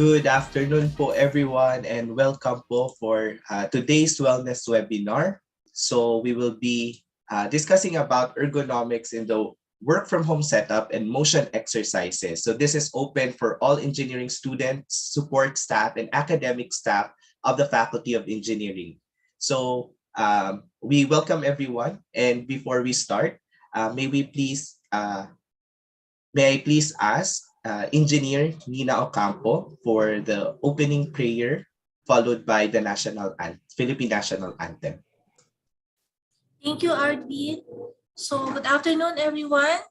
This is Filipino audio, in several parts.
Good afternoon po everyone and welcome po for today's wellness webinar. So we will be discussing about ergonomics in the work from home setup and motion exercises. So this is open for all engineering students, support staff, and academic staff of the Faculty of Engineering. So we welcome everyone, and before we start, may I please ask Engineer Nina Ocampo for the opening prayer, followed by the Philippine National Anthem. Thank you, RB. So, good afternoon, everyone.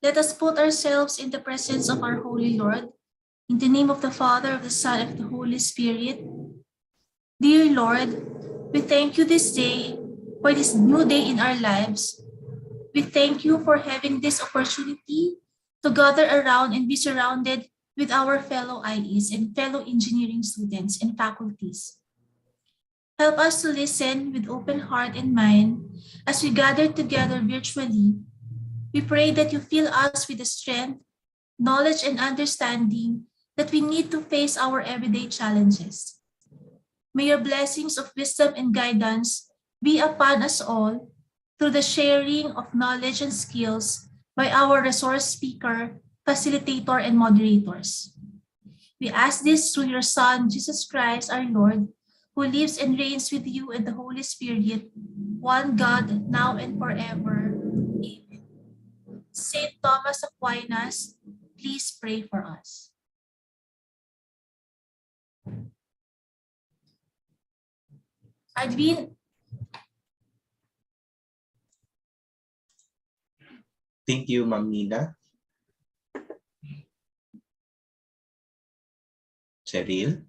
Let us put ourselves in the presence of our Holy Lord. In the name of the Father, of the Son, and of the Holy Spirit. Dear Lord, we thank you this day for this new day in our lives. We thank you for having this opportunity to gather around and be surrounded with our fellow IEs and fellow engineering students and faculties. Help us to listen with open heart and mind as we gather together virtually. We pray that you fill us with the strength, knowledge, and understanding that we need to face our everyday challenges. May your blessings of wisdom and guidance be upon us all through the sharing of knowledge and skills by our resource speaker, facilitator, and moderators. We ask this through your Son, Jesus Christ, our Lord, who lives and reigns with you and the Holy Spirit, one God, now and forever. Amen. Saint Thomas Aquinas, please pray for us. Advin. Thank you, Ma'am Nina. Cheryl.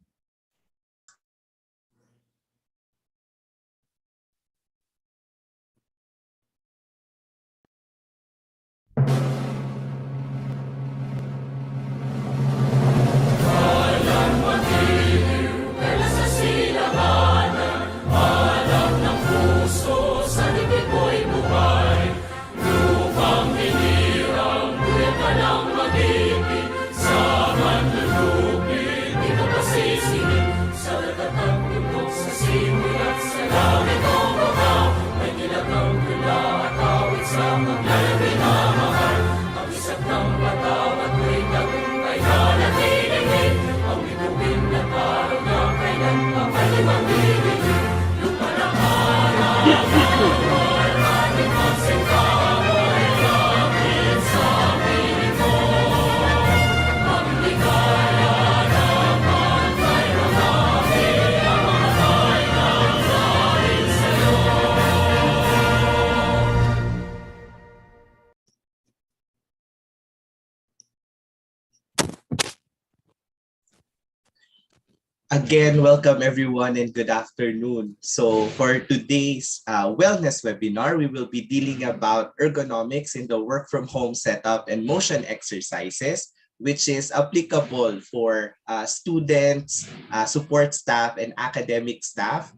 Again, welcome everyone and good afternoon. So for today's wellness webinar, we will be dealing about ergonomics in the work from home setup and motion exercises, which is applicable for students, support staff, and academic staff.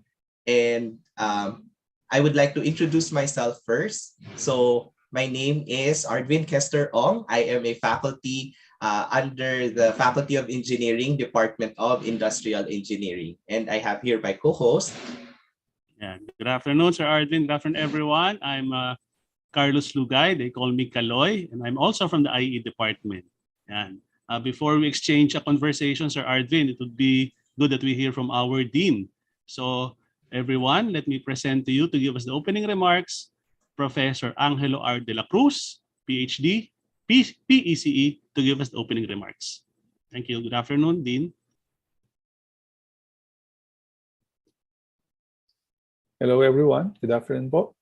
And I would like to introduce myself first. So my name is Arvin Kester Ong. I am a faculty under the Faculty of Engineering, Department of Industrial Engineering. And I have here my co-host. Yeah, good afternoon, Sir Arvin. Good afternoon, everyone. I'm Carlos Lugay. They call me Kaloy, and I'm also from the IE department. And before we exchange a conversation, Sir Arvin, it would be good that we hear from our dean. So everyone, let me present to you to give us the opening remarks, Professor Angelo R. de la Cruz, PhD, PECE, to give us the opening remarks. Thank you. Good afternoon, Dean. Hello, everyone. Good afternoon po.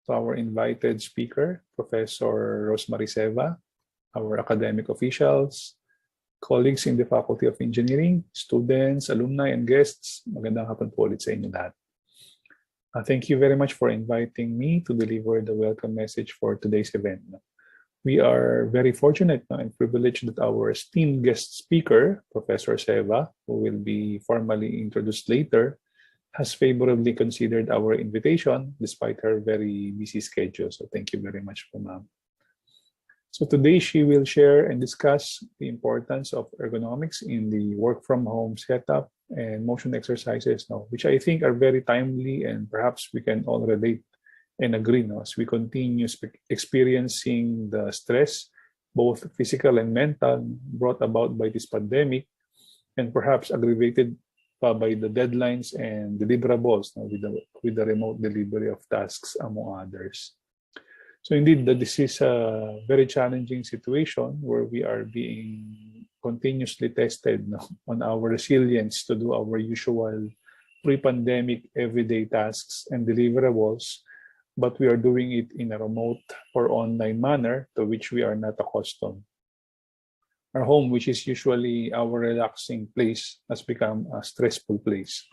To our invited speaker, Professor Rosemary Seva, our academic officials, colleagues in the Faculty of Engineering, students, alumni, and guests, magandang hapon po ulit sa inyo lahat. Thank you very much for inviting me to deliver the welcome message for today's event. We are very fortunate and privileged that our esteemed guest speaker, Professor Seva, who will be formally introduced later, has favorably considered our invitation despite her very busy schedule. So thank you very much, ma'am. So today she will share and discuss the importance of ergonomics in the work from home setup and motion exercises now, which I think are very timely and perhaps we can all relate and agree now as we continue experiencing the stress, both physical and mental, brought about by this pandemic and perhaps aggravated by the deadlines and deliverables with the remote delivery of tasks, among others. So indeed, this is a very challenging situation where we are being continuously tested on our resilience to do our usual pre-pandemic everyday tasks and deliverables, but we are doing it in a remote or online manner to which we are not accustomed. Our home, which is usually our relaxing place, has become a stressful place.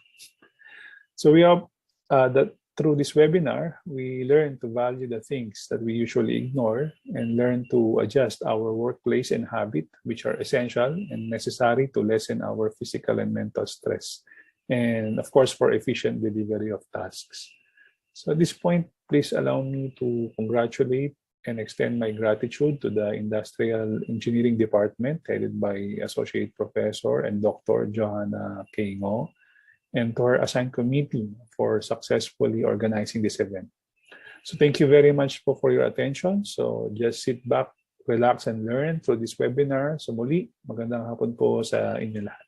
So we hope that through this webinar, we learn to value the things that we usually ignore and learn to adjust our workplace and habit, which are essential and necessary to lessen our physical and mental stress, and of course, for efficient delivery of tasks. So at this point, please allow me to congratulate and extend my gratitude to the Industrial Engineering Department headed by Associate Professor and Dr. Johanna K. Ngo, and to our assigned committee for successfully organizing this event. So thank you very much for your attention. So just sit back, relax, and learn through this webinar. So muli, magandang hapon po sa inyo lahat.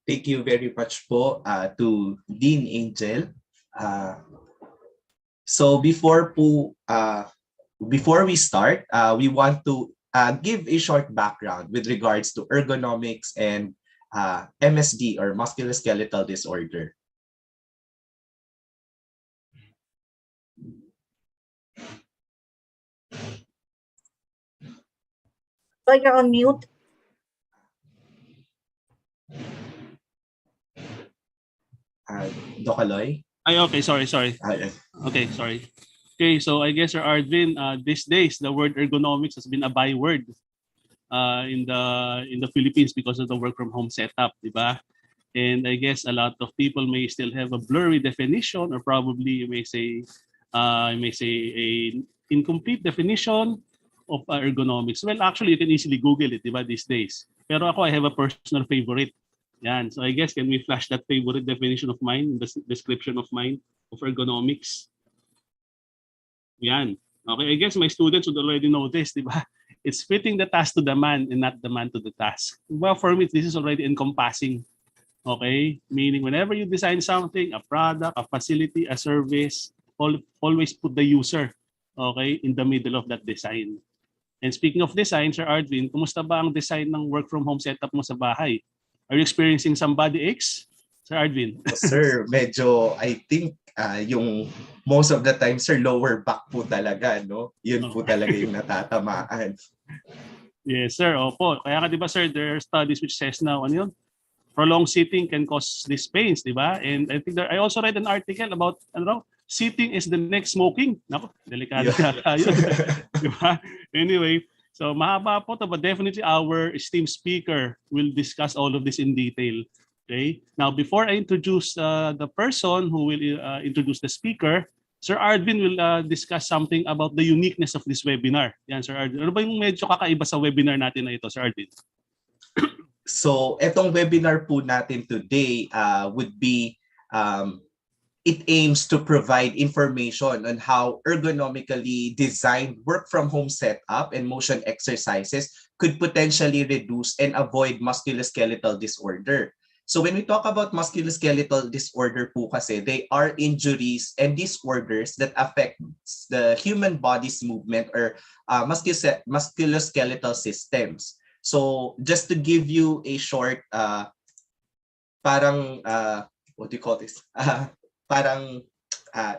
Thank you very much po to Dean Angel. So before we start, we want to give a short background with regards to ergonomics and MSD or musculoskeletal disorder. So you're on mute. Doc Aloy? Ay, okay, sorry. Okay, sorry. Okay, so I guess, Sir Arvin, these days the word ergonomics has been a byword in the Philippines because of the work from home setup, di ba? And I guess a lot of people may still have a blurry definition, or probably you may say a incomplete definition of ergonomics. Well, actually, you can easily Google it, di ba, these days. Pero ako, I have a personal favorite. Yan. So I guess, can we flash that favorite definition of mine, the description of mine of ergonomics? Yan. Okay, I guess my students would already know this, di ba? It's fitting the task to the man and not the man to the task. Well, for me, this is already encompassing. Okay? Meaning whenever you design something, a product, a facility, a service, always put the user, okay, in the middle of that design. And speaking of design, Sir Arvin, kumusta ba ang design ng work from home setup mo sa bahay? Are you experiencing some body aches, Sir Arvin? Sir, medyo I think yung most of the time, sir, lower back po talaga, no? Yun po talaga yung natatamaan. Yes, sir. Opo. Kaya nga, di ba, sir, there are studies which says now, ano yun? Prolonged sitting can cause these pains, di ba? And I think I also read an article about, sitting is the next smoking. Naku, delikado yata yun. Di ba? Anyway, so mahaba po to, but definitely our esteemed speaker will discuss all of this in detail. Okay. Now, before I introduce the person who will introduce the speaker, Sir Arvin will discuss something about the uniqueness of this webinar. Yan, Sir Arvin. Ano ba yung medyo kakaiba sa webinar natin na ito, Sir Arvin? So, etong webinar po natin today would be it aims to provide information on how ergonomically designed work-from-home setup and motion exercises could potentially reduce and avoid musculoskeletal disorder. So when we talk about musculoskeletal disorder po kasi, they are injuries and disorders that affect the human body's movement or musculoskeletal systems. So just to give you a short what do you call this?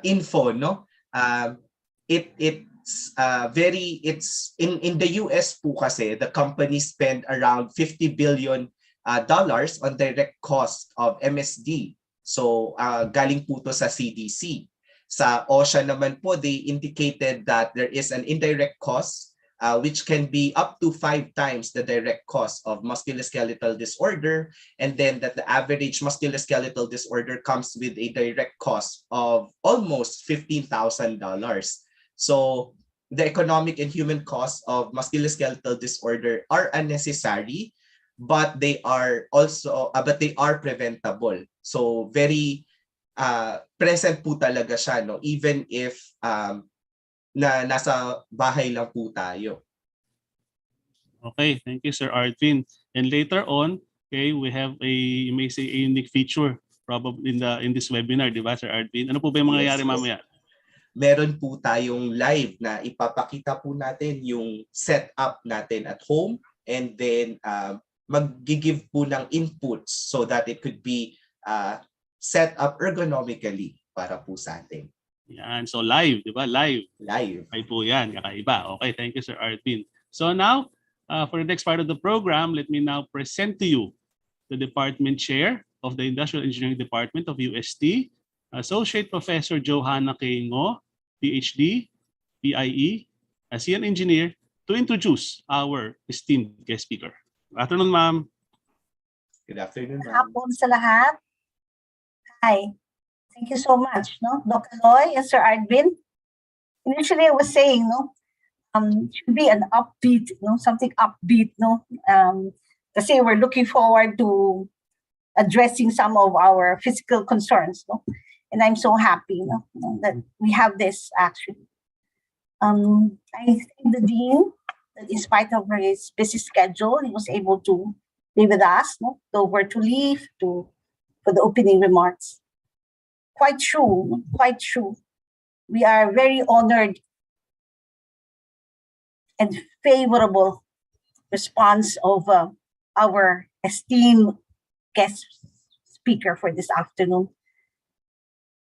Info, no? It's in the US po kasi, the company spend around $50 billion dollars on direct cost of MSD. So galing po to sa CDC. Sa OSHA naman po, they indicated that there is an indirect cost which can be up to 5 times the direct cost of musculoskeletal disorder, and then that the average musculoskeletal disorder comes with a direct cost of almost $15,000. So the economic and human costs of musculoskeletal disorder are unnecessary, but they are also but they are preventable. So very present po talaga siya, no, even if na nasa bahay lang po tayo. Okay, thank you, Sir Arvin. And later on, okay, we have you may say, a unique feature probably in this webinar, di ba, Sir Arvin? Ano po ba yung mangyayari mamaya? Meron po tayong live na ipapakita po natin yung setup natin at home, and then mag-give po ng inputs so that it could be set up ergonomically para po sa atin. Yan, so live, di ba? Live. Ay po yan, kakaiba. Okay, thank you, Sir Arvin. So now, for the next part of the program, let me now present to you the Department Chair of the Industrial Engineering Department of UST, Associate Professor Johanna K. Ngo, PhD, PIE, as an engineer, to introduce our esteemed guest speaker. Good afternoon, ma'am. Good afternoon, ma'am. Hapon sa lahat. Hi. Thank you so much, no, Dr. Loy and Sir Arvin. Initially, I was saying, no, it should be an upbeat, no, something upbeat, no, kasi we're looking forward to addressing some of our physical concerns, no, and I'm so happy, no, that we have this actually. I thank the dean that in spite of his busy schedule, he was able to be with us, no, know where to leave for the opening remarks. Quite true, quite true. We are very honored and favorable response of our esteemed guest speaker for this afternoon.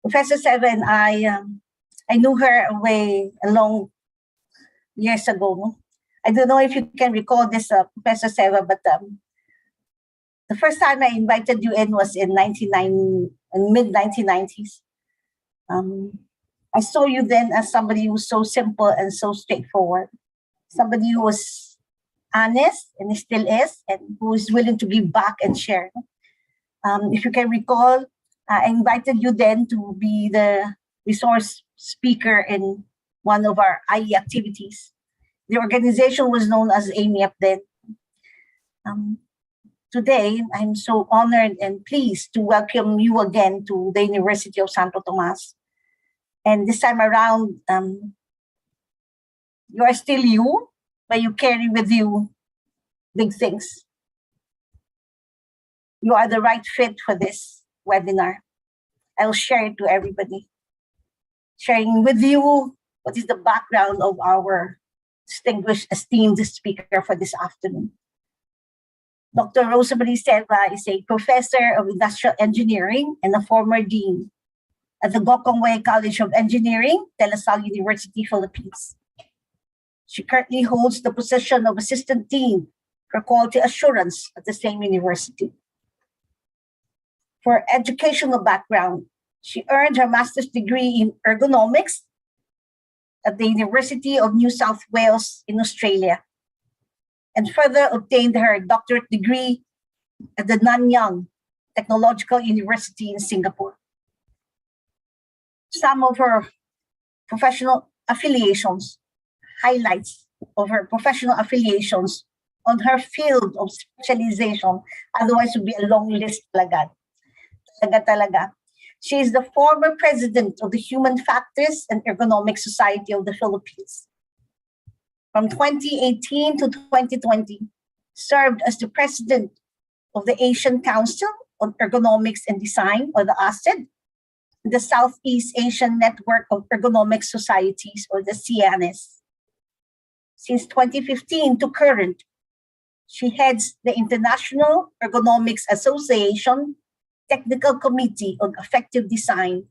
Professor Seva and I knew her way a long years ago. No? I don't know if you can recall this, Professor Seva, but the first time I invited you in was in mid-1990s. I saw you then as somebody who was so simple and so straightforward. Somebody who was honest, and still is, and who is willing to give back and share. If you can recall, I invited you then to be the resource speaker in one of our IE activities. The organization was known as AMIAP then. Today, I'm so honored and pleased to welcome you again to the University of Santo Tomas. And this time around, you are still you, but you carry with you big things. You are the right fit for this webinar. I'll share it to everybody. Sharing with you what is the background of our distinguished, esteemed speaker for this afternoon. Dr. Rosemary Selva is a professor of industrial engineering and a former dean at the Gokongwei College of Engineering, De La Salle University, Philippines. She currently holds the position of assistant dean for quality assurance at the same university. For educational background, she earned her master's degree in ergonomics at the University of New South Wales in Australia, and further obtained her doctorate degree at the Nanyang Technological University in Singapore. Some of her professional affiliations, highlights of her professional affiliations on her field of specialization, otherwise would be a long list talaga. Talaga. She is the former president of the Human Factors and Ergonomics Society of the Philippines. From 2018 to 2020, served as the president of the Asian Council on Ergonomics and Design, or the ASED, the Southeast Asian Network of Ergonomic Societies, or the CANS. Since 2015 to current, she heads the International Ergonomics Association Technical Committee on Effective Design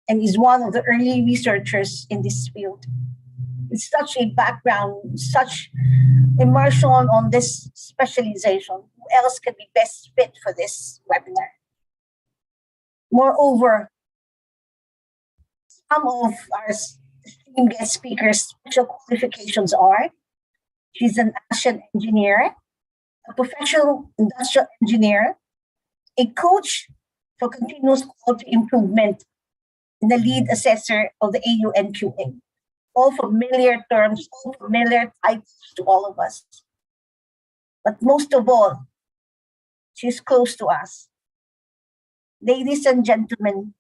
and is one of the early researchers in this field. With such a background, such immersion on this specialization, who else can be best fit for this webinar? Moreover, some of our esteemed guest speakers' special qualifications are She's an action engineer, a professional industrial engineer, a coach for continuous quality improvement, and the lead assessor of the AUNQA. All familiar terms, all familiar titles to all of us. But most of all, she's close to us. Ladies and gentlemen,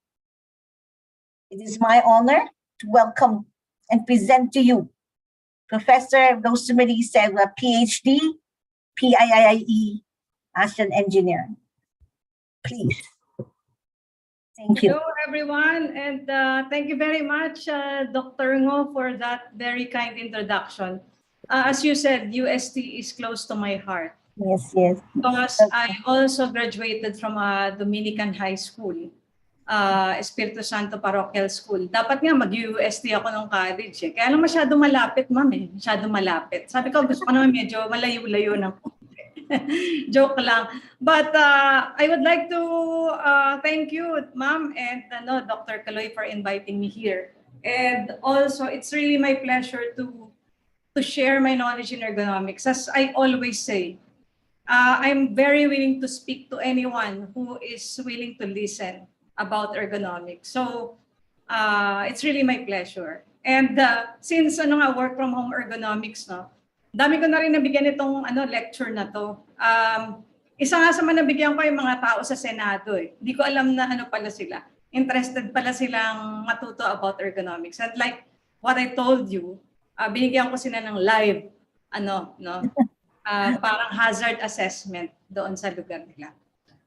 it is my honor to welcome and present to you Professor Rosemary Seva, PhD, PIIE, as an engineer. Please. Thank you. Hello, everyone, and thank you very much, Dr. Ngo, for that very kind introduction. As you said, UST is close to my heart Yes, yes. because I also graduated from a Dominican high school, Espiritu Santo Parochial School. Dapat nga mag-UST ako nung college. Kaya lang masyado malapit, ma'am. Masyado malapit. Sabi ko, gusto ko naman medyo malayo-layo na po. Joke lang. But I would like to thank you, ma'am, and Dr. Kaloy for inviting me here. And also, it's really my pleasure to share my knowledge in ergonomics. As I always say, I'm very willing to speak to anyone who is willing to listen about ergonomics. So it's really my pleasure. And since work from home ergonomics, dami ko na rin nabigyan itong lecture na to. Isa nga sa mga nabigyan ko yung mga tao sa Senado eh. Hindi ko alam na pala sila. Interested pala silang matuto about ergonomics. And like what I told you, binigyan ko sila ng live parang hazard assessment doon sa lugar nila.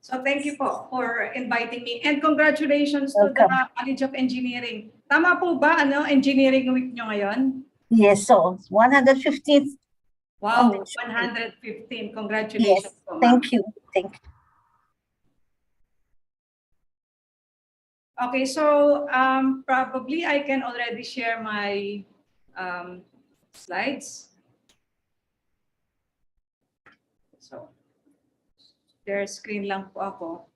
So thank you po for inviting me. And congratulations to the College of Engineering. Tama po ba engineering week nyo ngayon? Yes, so 115th. Wow, 115. Congratulations. Yes, po, thank you. Thank you. Okay, so probably I can already share my slides. So, share screen lang po ako.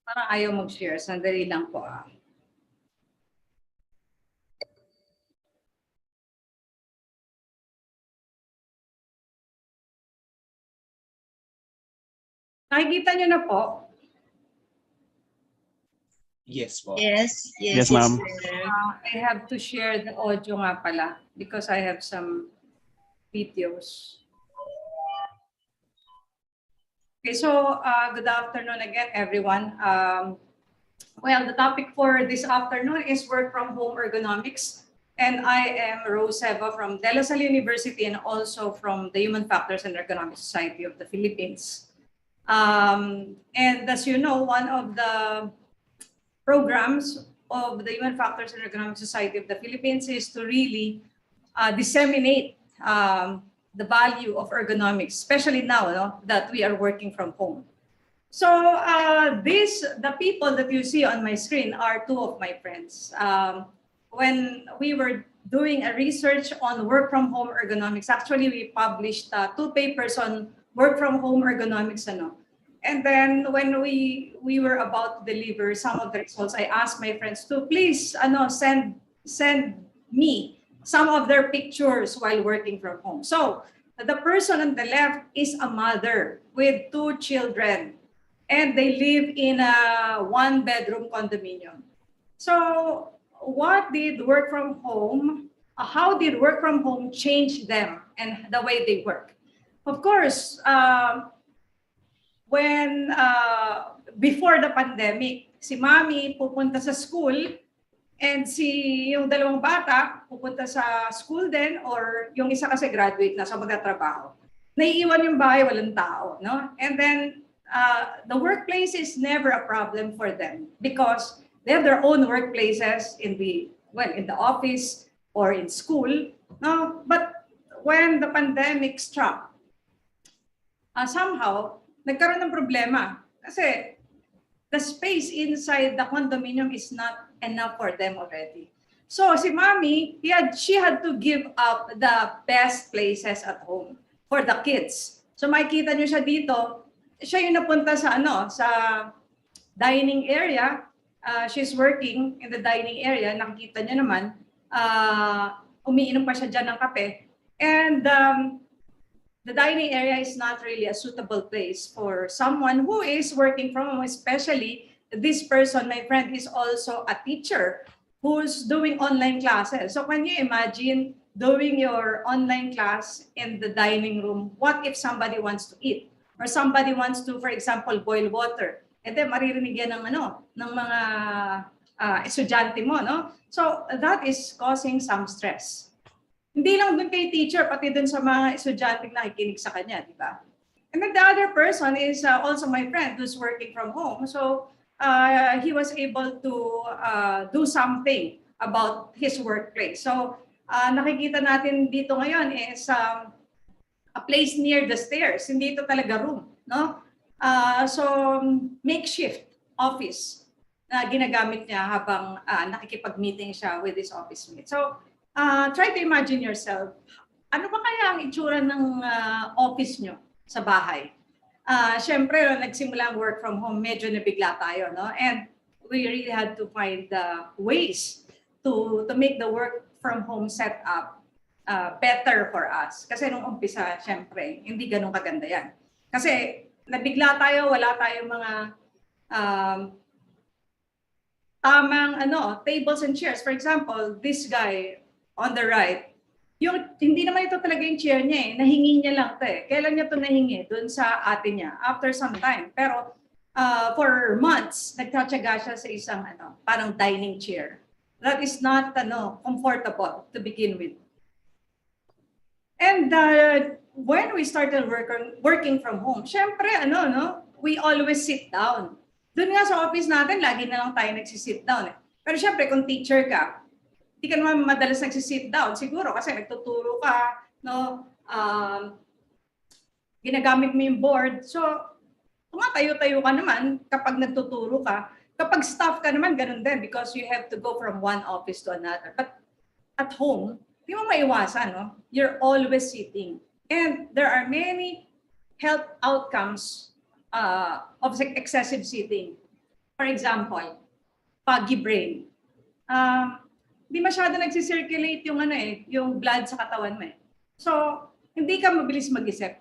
Parang ayaw mag-share. Sandali lang po. Nakikita niyo na po? Yes po. Yes, Yes, ma'am. I have to share the audio nga pala because I have some videos. Okay, so good afternoon again, everyone. Well, the topic for this afternoon is work from home ergonomics. And I am Rose Seva from De La Salle University and also from the Human Factors and Ergonomics Society of the Philippines. And as you know, one of the programs of the Human Factors and Ergonomics Society of the Philippines is to really disseminate the value of ergonomics, especially now that we are working from home. So the people that you see on my screen are two of my friends. When we were doing a research on work from home ergonomics, actually we published 2 papers on work from home ergonomics. And then when we were about to deliver some of the results, I asked my friends to please send me some of their pictures while working from home. So the person on the left is a mother with 2 children, and they live in a 1-bedroom condominium. So what did work from home, how did work from home change them and the way they work? Of course, when before the pandemic, si mami pupunta sa school and yung dalawang bata pupunta sa school din, or yung isa kasi graduate na sa magtatrabaho. Naiiwan yung bahay, walang tao, no? And then the workplace is never a problem for them because they have their own workplaces in the office or in school. No? But when the pandemic struck, somehow, nagkaroon ng problema. Kasi the space inside the condominium is not enough for them already. So si Mommy, she had to give up the best places at home for the kids. So makikita niyo siya dito, siya yung napunta sa sa dining area. She's working in the dining area. Nakikita niyo naman, umiinom pa siya dyan ng kape. And the dining area is not really a suitable place for someone who is working from home, especially this person, my friend, is also a teacher who's doing online classes. So can you imagine doing your online class in the dining room? What if somebody wants to eat? Or somebody wants to, for example, boil water? And then maririnig yan ng mga estudyante mo, no? So that is causing some stress. Hindi lang dun kay teacher, pati dun sa mga estudyanteng nakikinig sa kanya, di ba? And then the other person is also my friend who's working from home. So he was able to do something about his workplace. So nakikita natin dito ngayon is a place near the stairs. Hindi ito talaga room, no? So makeshift office na ginagamit niya habang nakikipag-meeting siya with his office mate. So try to imagine yourself, ano ba kaya ang itsura ng office nyo sa bahay? Siyempre, nagsimula ang work from home, medyo nabigla tayo, no? And we really had to find ways to make the work from home setup better for us. Kasi nung umpisa, siyempre, hindi ganun kaganda yan. Kasi nabigla tayo, wala tayong mga tamang tables and chairs. For example, this guy on the right, hindi naman ito talaga yung chair niya nahingi niya lang ito Kailan niya ito nahingi? Doon sa ate niya, after some time. Pero for months, nagtatsaga siya sa isang parang dining chair. That is not comfortable to begin with. And when we started working from home, syempre we always sit down. Doon nga sa office natin, lagi na lang tayo nagsisit down. Pero syempre, kung teacher ka, hindi ka naman madalas nagsisit down. Siguro kasi nagtuturo ka, ginagamit mo yung board. So, tumatayo-tayo ka naman kapag nagtuturo ka. Kapag staff ka naman, ganun din because you have to go from one office to another. But at home, di mo maiwasan, no? You're always sitting. And there are many health outcomes of excessive sitting. For example, foggy brain. Hindi masyado nagsisirculate yung yung blood sa katawan mo So, hindi ka mabilis mag-isip.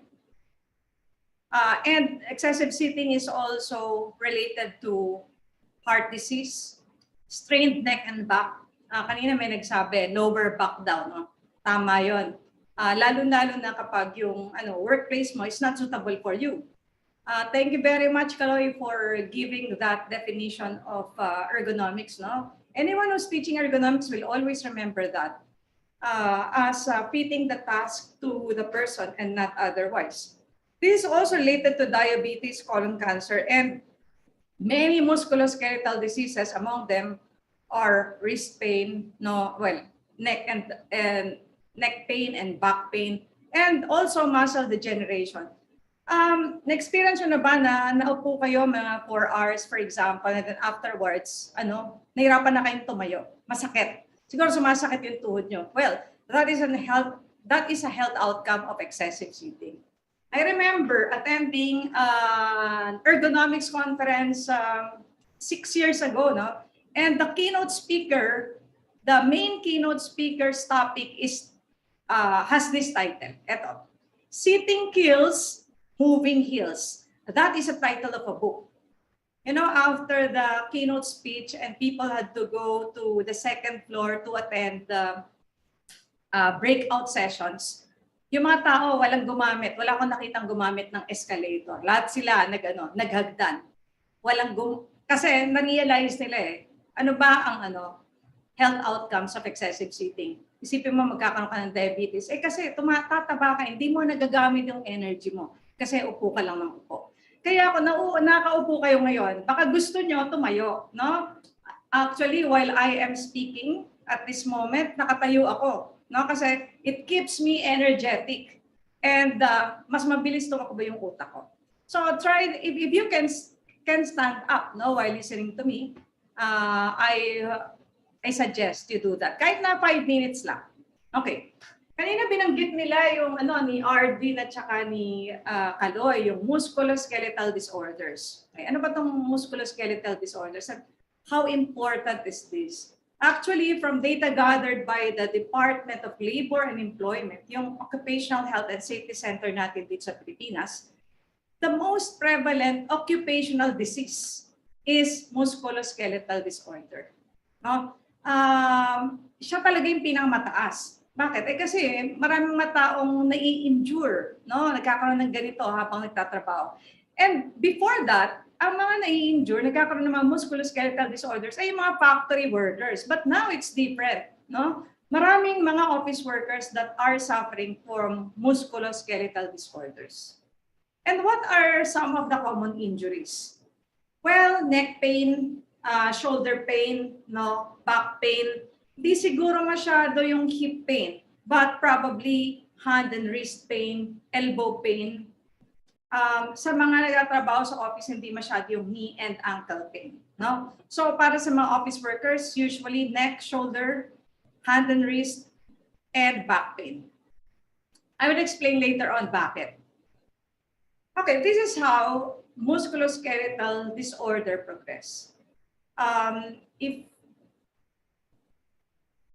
And excessive sitting is also related to heart disease, strained neck and back. Kanina may nagsabi, lower back down. No? Tama yun. Lalo-lalo na kapag yung workplace mo is not suitable for you. Thank you very much, Kaloy, for giving that definition of ergonomics. No? Anyone who's teaching ergonomics will always remember that as fitting the task to the person and not otherwise. This is also related to diabetes, colon cancer, and many musculoskeletal diseases. Among them are wrist pain, neck and neck pain and back pain, and also muscle degeneration. Na-experience nyo na ba na naupo kayo mga 4 hours, for example, and then afterwards, nahirapan na kayong tumayo, masakit. Siguro sumasakit yung tuhod nyo. Well, that is a health outcome of excessive sitting. I remember attending an ergonomics conference 6 years ago, no? And the main keynote speaker's topic has this title. Ito, Sitting Kills, Moving Heals. That is a title of a book. After the keynote speech and people had to go to the second floor to attend the breakout sessions, yung mga tao wala akong nakitang gumamit ng escalator. Lahat sila naghagdan. Kasi na-realize nila ano ba ang health outcomes of excessive sitting. Isipin mo magkakaroon ka ng diabetes. Kasi tataba ka, hindi mo nagagamit yung energy mo. Kasi upo ka lang ng upo. Kaya kung nakaupo kayo ngayon, baka gusto nyo tumayo, no? Actually, while I am speaking, at this moment, nakatayo ako. No? Kasi it keeps me energetic. And mas mabilis tumakbo yung utak ko. So try, if you can stand up no, while listening to me, I suggest you do that. Kahit na 5 minutes lang. Okay. Kanina binanggit nila yung ni Arvin at saka ni Kaloy, yung musculoskeletal disorders. Okay, ano ba itong musculoskeletal disorders? And how important is this? Actually, from data gathered by the Department of Labor and Employment, yung Occupational Health and Safety Center natin dito sa Pilipinas, the most prevalent occupational disease is musculoskeletal disorder. No? Siya talaga yung pinakamataas. Bakit? Kasi maraming mataong nai-injure, no? Nagkakaroon ng ganito habang nagtatrabaho. And before that, ang mga nai-injure, nagkakaroon ng mga musculoskeletal disorders ay yung mga factory workers. But now it's different, no? Maraming mga office workers that are suffering from musculoskeletal disorders. And what are some of the common injuries? Well, neck pain, shoulder pain, no, back pain. Di siguro masyado yung hip pain, but probably hand and wrist pain, elbow pain. Sa mga nagtatrabaho sa office, hindi masyado yung knee and ankle pain. No? So para sa mga office workers, usually neck, shoulder, hand and wrist, and back pain. I will explain later on bakit. Okay, this is how musculoskeletal disorder progress.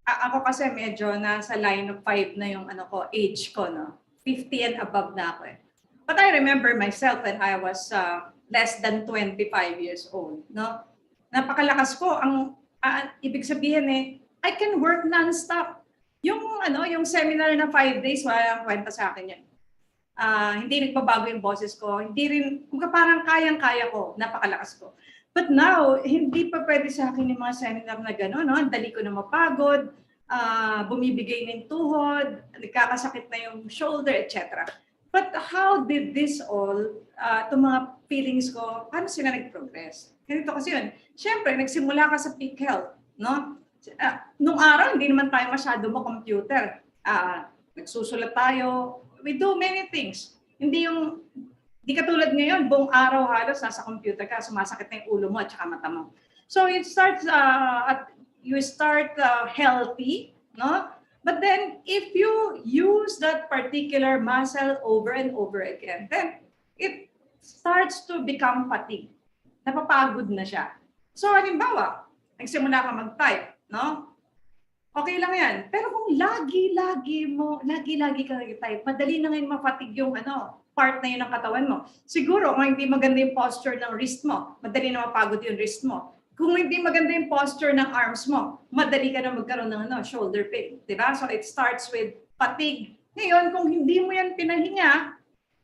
Ako kasi medyo nasa line of 5 na yung age ko, no? 50 and above na ako eh. But I remember myself when I was less than 25 years old, no? Napakalakas ko. Ang ibig sabihin I can work non-stop. Yung seminar na 5 days, walang kwenta sa akin yan. Hindi nagbabago yung boses ko. Hindi rin, parang kayang-kaya ko, napakalakas ko. But now, hindi pa pwede sa akin yung mga seminar na gano'n. No? Ang dali ko na mapagod, bumibigay ng tuhod, nagkakasakit na yung shoulder, etc. But how did this all, itong mga feelings ko, paano sila nag-progress? Ganito kasi yun. Siyempre, nagsimula ka sa peak health. No? Nung araw, hindi naman tayo masyado mo-computer. Nagsusulat tayo. We do many things. Di katulad ngayon, buong araw halos nasa computer ka, sumasakit na yung ulo mo at saka mata mo. So it starts you start healthy, no? But then if you use that particular muscle over and over again, then it starts to become fatigue. Napapagod na siya. So halimbawa, nagsimula ka mag-type, no? Okay lang yan. Pero kung lagi-lagi ka nag-type, madali na ngayon ma-fatigue yung part na yun ng katawan mo. Siguro, kung hindi maganda yung posture ng wrist mo, madali na mapagod yung wrist mo. Kung hindi maganda yung posture ng arms mo, madali ka na magkaroon ng shoulder pain. Diba? So it starts with fatigue. Ngayon, kung hindi mo yan pinahinga,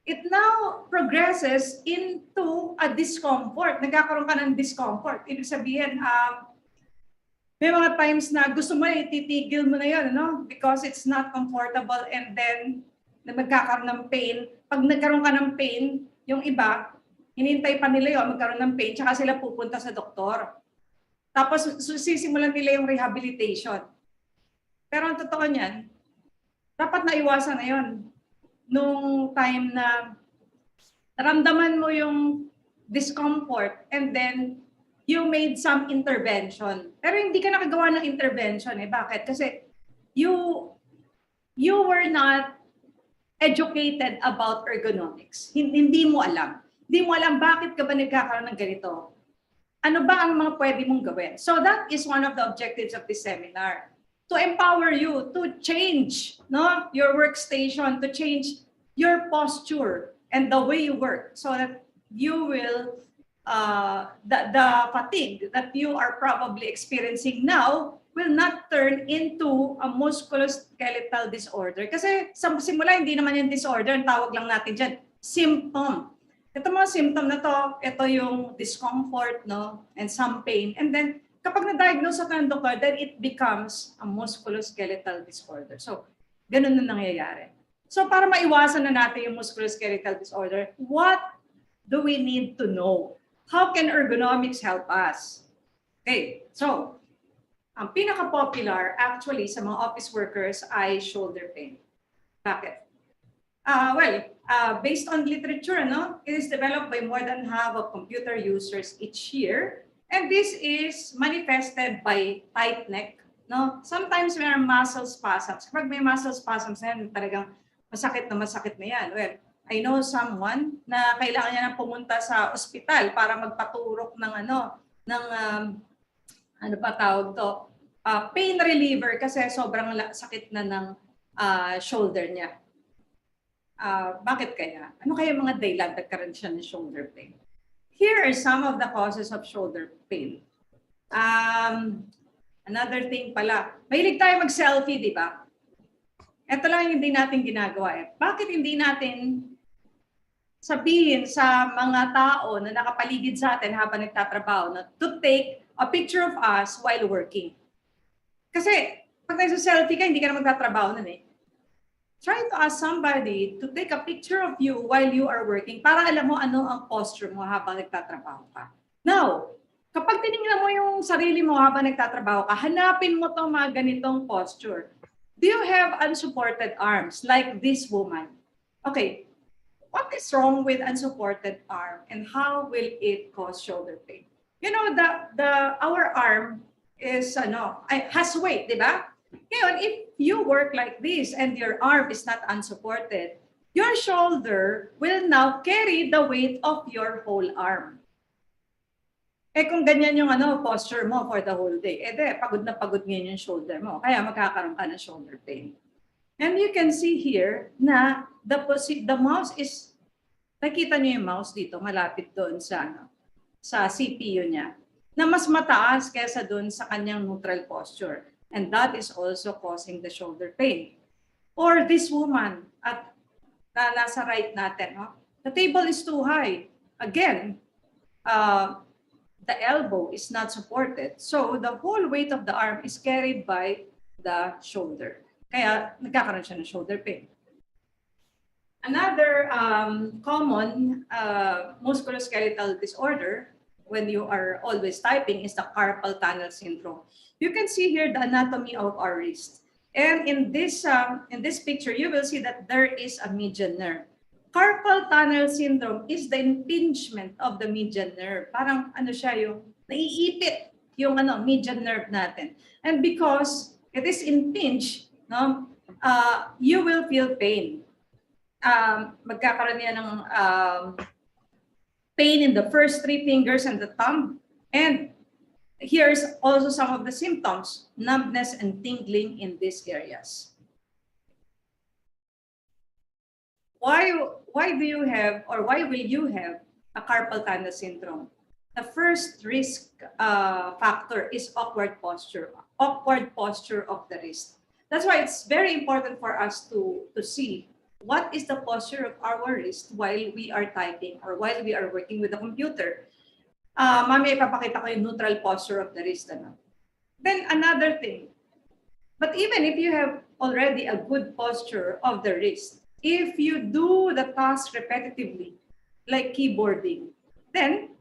it now progresses into a discomfort. Nagkakaroon ka ng discomfort. Ibig sabihin, may mga times na gusto mo ititigil mo na yun, because it's not comfortable, and then magkakaroon ng pain. Pag nagkaroon ka ng pain, yung iba, hinintay pa nila yun, magkaroon ng pain, tsaka sila pupunta sa doktor. Tapos sisimulan nila yung rehabilitation. Pero ang totoo niyan, dapat naiwasan na yun. Nung time na naramdaman mo yung discomfort, and then you made some intervention. Pero hindi ka nakagawa ng intervention. Bakit? Kasi you were not educated about ergonomics. Hindi mo alam. Hindi mo alam bakit ka ba nagkakaroon ng ganito. Ano ba ang mga pwede mong gawin? So that is one of the objectives of this seminar. To empower you to change your workstation, to change your posture and the way you work, so that you will the fatigue that you are probably experiencing now will not turn into a musculoskeletal disorder. Kasi sa simula, hindi naman yung disorder, ang tawag lang natin dyan, symptom. Ito mga symptom na to, ito yung discomfort, and some pain. And then, kapag na-diagnose ka ng doktor, then it becomes a musculoskeletal disorder. So, ganun na nangyayari. So, para maiwasan na natin yung musculoskeletal disorder, what do we need to know? How can ergonomics help us? Okay, so, ang pinaka-popular actually sa mga office workers ay shoulder pain. Bakit? Based on literature, no, it is developed by more than half of computer users each year. And this is manifested by tight neck. No? Sometimes may muscle spasms. Kapag may muscle spasms na yan, talagang masakit na yan. Well, I know someone na kailangan niya na pumunta sa ospital para magpaturok ng ano pa tawag to, pain reliever kasi sobrang sakit na ng shoulder niya. Bakit kaya? Ano kaya mga dahilan nagkaroon siya ng shoulder pain? Here are some of the causes of shoulder pain. Another thing pala, mahilig tayo mag-selfie, di ba? Ito lang yung hindi natin ginagawa. Bakit hindi natin sabihin sa mga tao na nakapaligid sa atin habang nagtatrabaho na to take a picture of us while working? Kasi pag nagsa-selfie ka, hindi ka na magtatrabaho nun eh. Try to ask somebody to take a picture of you while you are working para alam mo ano ang posture mo habang nagtatrabaho ka. Now, kapag tinignan mo yung sarili mo habang nagtatrabaho ka, hanapin mo itong mga ganitong posture. Do you have unsupported arms like this woman? Okay, what is wrong with unsupported arm and how will it cause shoulder pain? You know, our arm is has weight, di ba? Ngayon, if you work like this and your arm is not unsupported, your shoulder will now carry the weight of your whole arm. Eh kung ganyan yung posture mo for the whole day, pagod na pagod ngayon yung shoulder mo. Kaya magkakaroon ka ng shoulder pain. And you can see here na the mouse is, nakita niyo yung mouse dito, malapit doon sa CPU niya, na mas mataas kaysa doon sa kanyang neutral posture. And that is also causing the shoulder pain. Or this woman at nasa right natin, no? The table is too high. Again, the elbow is not supported. So the whole weight of the arm is carried by the shoulder. Kaya nagkakaroon siya ng shoulder pain. Another common musculoskeletal disorder when you are always typing is the carpal tunnel syndrome. You can see here the anatomy of our wrist. And in this picture, you will see that there is a median nerve. Carpal tunnel syndrome is the impingement of the median nerve. Parang siya yung naiipit yung median nerve natin. And because it is impinged, no, you will feel pain. Magkakaroon yan ng pain in the first 3 fingers and the thumb. And here's also some of the symptoms, numbness and tingling in these areas. Why do you have, or why will you have a carpal tunnel syndrome? The first risk factor is awkward posture of the wrist. That's why it's very important for us to see what is the posture of our wrist while we are typing or while we are working with the computer. Mamaya ipapakita ko yung neutral posture of the wrist. Then another thing, but even if you have already a good posture of the wrist, if you do the task repetitively, like keyboarding, then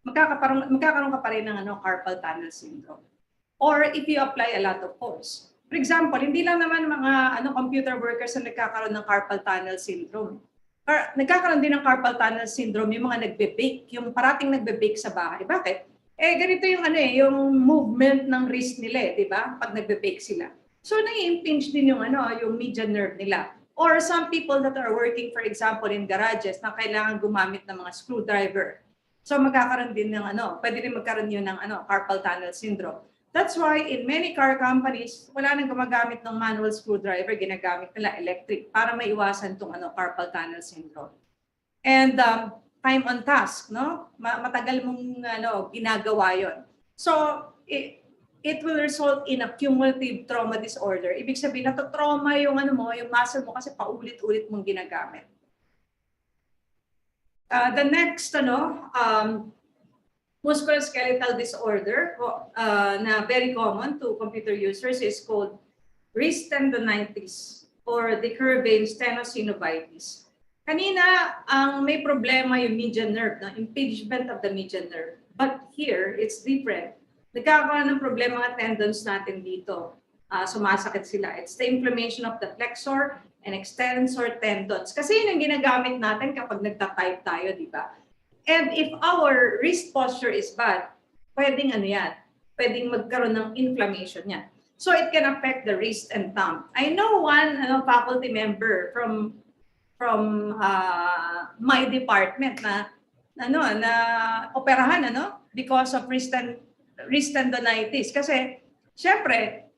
magkakaroon ka pa rin ng carpal tunnel syndrome. Or if you apply a lot of force. For example, hindi lang naman mga computer workers na nagkakaroon ng carpal tunnel syndrome. Nagkakaroon din ng carpal tunnel syndrome yung mga nagbe-bake, yung parating nagbe-bake sa bahay. Bakit? Ganito yung yung movement ng wrist nila, di ba? Pag nagbe-bake sila. So nai-impinge din yung yung median nerve nila. Or some people that are working, for example, in garages na kailangan gumamit ng mga screwdriver. So magkakaroon din ng pwede rin magkaroon yun ng carpal tunnel syndrome. That's why in many car companies, wala nang gumagamit ng manual screwdriver, ginagamit nila electric para maiwasan itong carpal tunnel syndrome. And time on task, no? Matagal mong ginagawa yon. So it will result in a cumulative trauma disorder. Ibig sabihin, natotrauma yung yung muscle mo kasi paulit-ulit mong ginagamit. The next musculoskeletal disorder na very common to computer users is called wrist tendonitis or decurvain stenosynovitis. Kanina, may problema yung median nerve, impingement of the median nerve. But here, it's different. nagkakaroon ng problema ang tendons natin dito. Sumasakit sila. It's the inflammation of the flexor and extensor tendons. Kasi yun ang ginagamit natin kapag nagta-type tayo, di ba? And if our wrist posture is bad, pwedeng ano yan, pwedeng magkaroon ng inflammation yan. So it can affect the wrist and thumb. I know one faculty member from my department na operahan because of wrist tendonitis. Kasi syempre,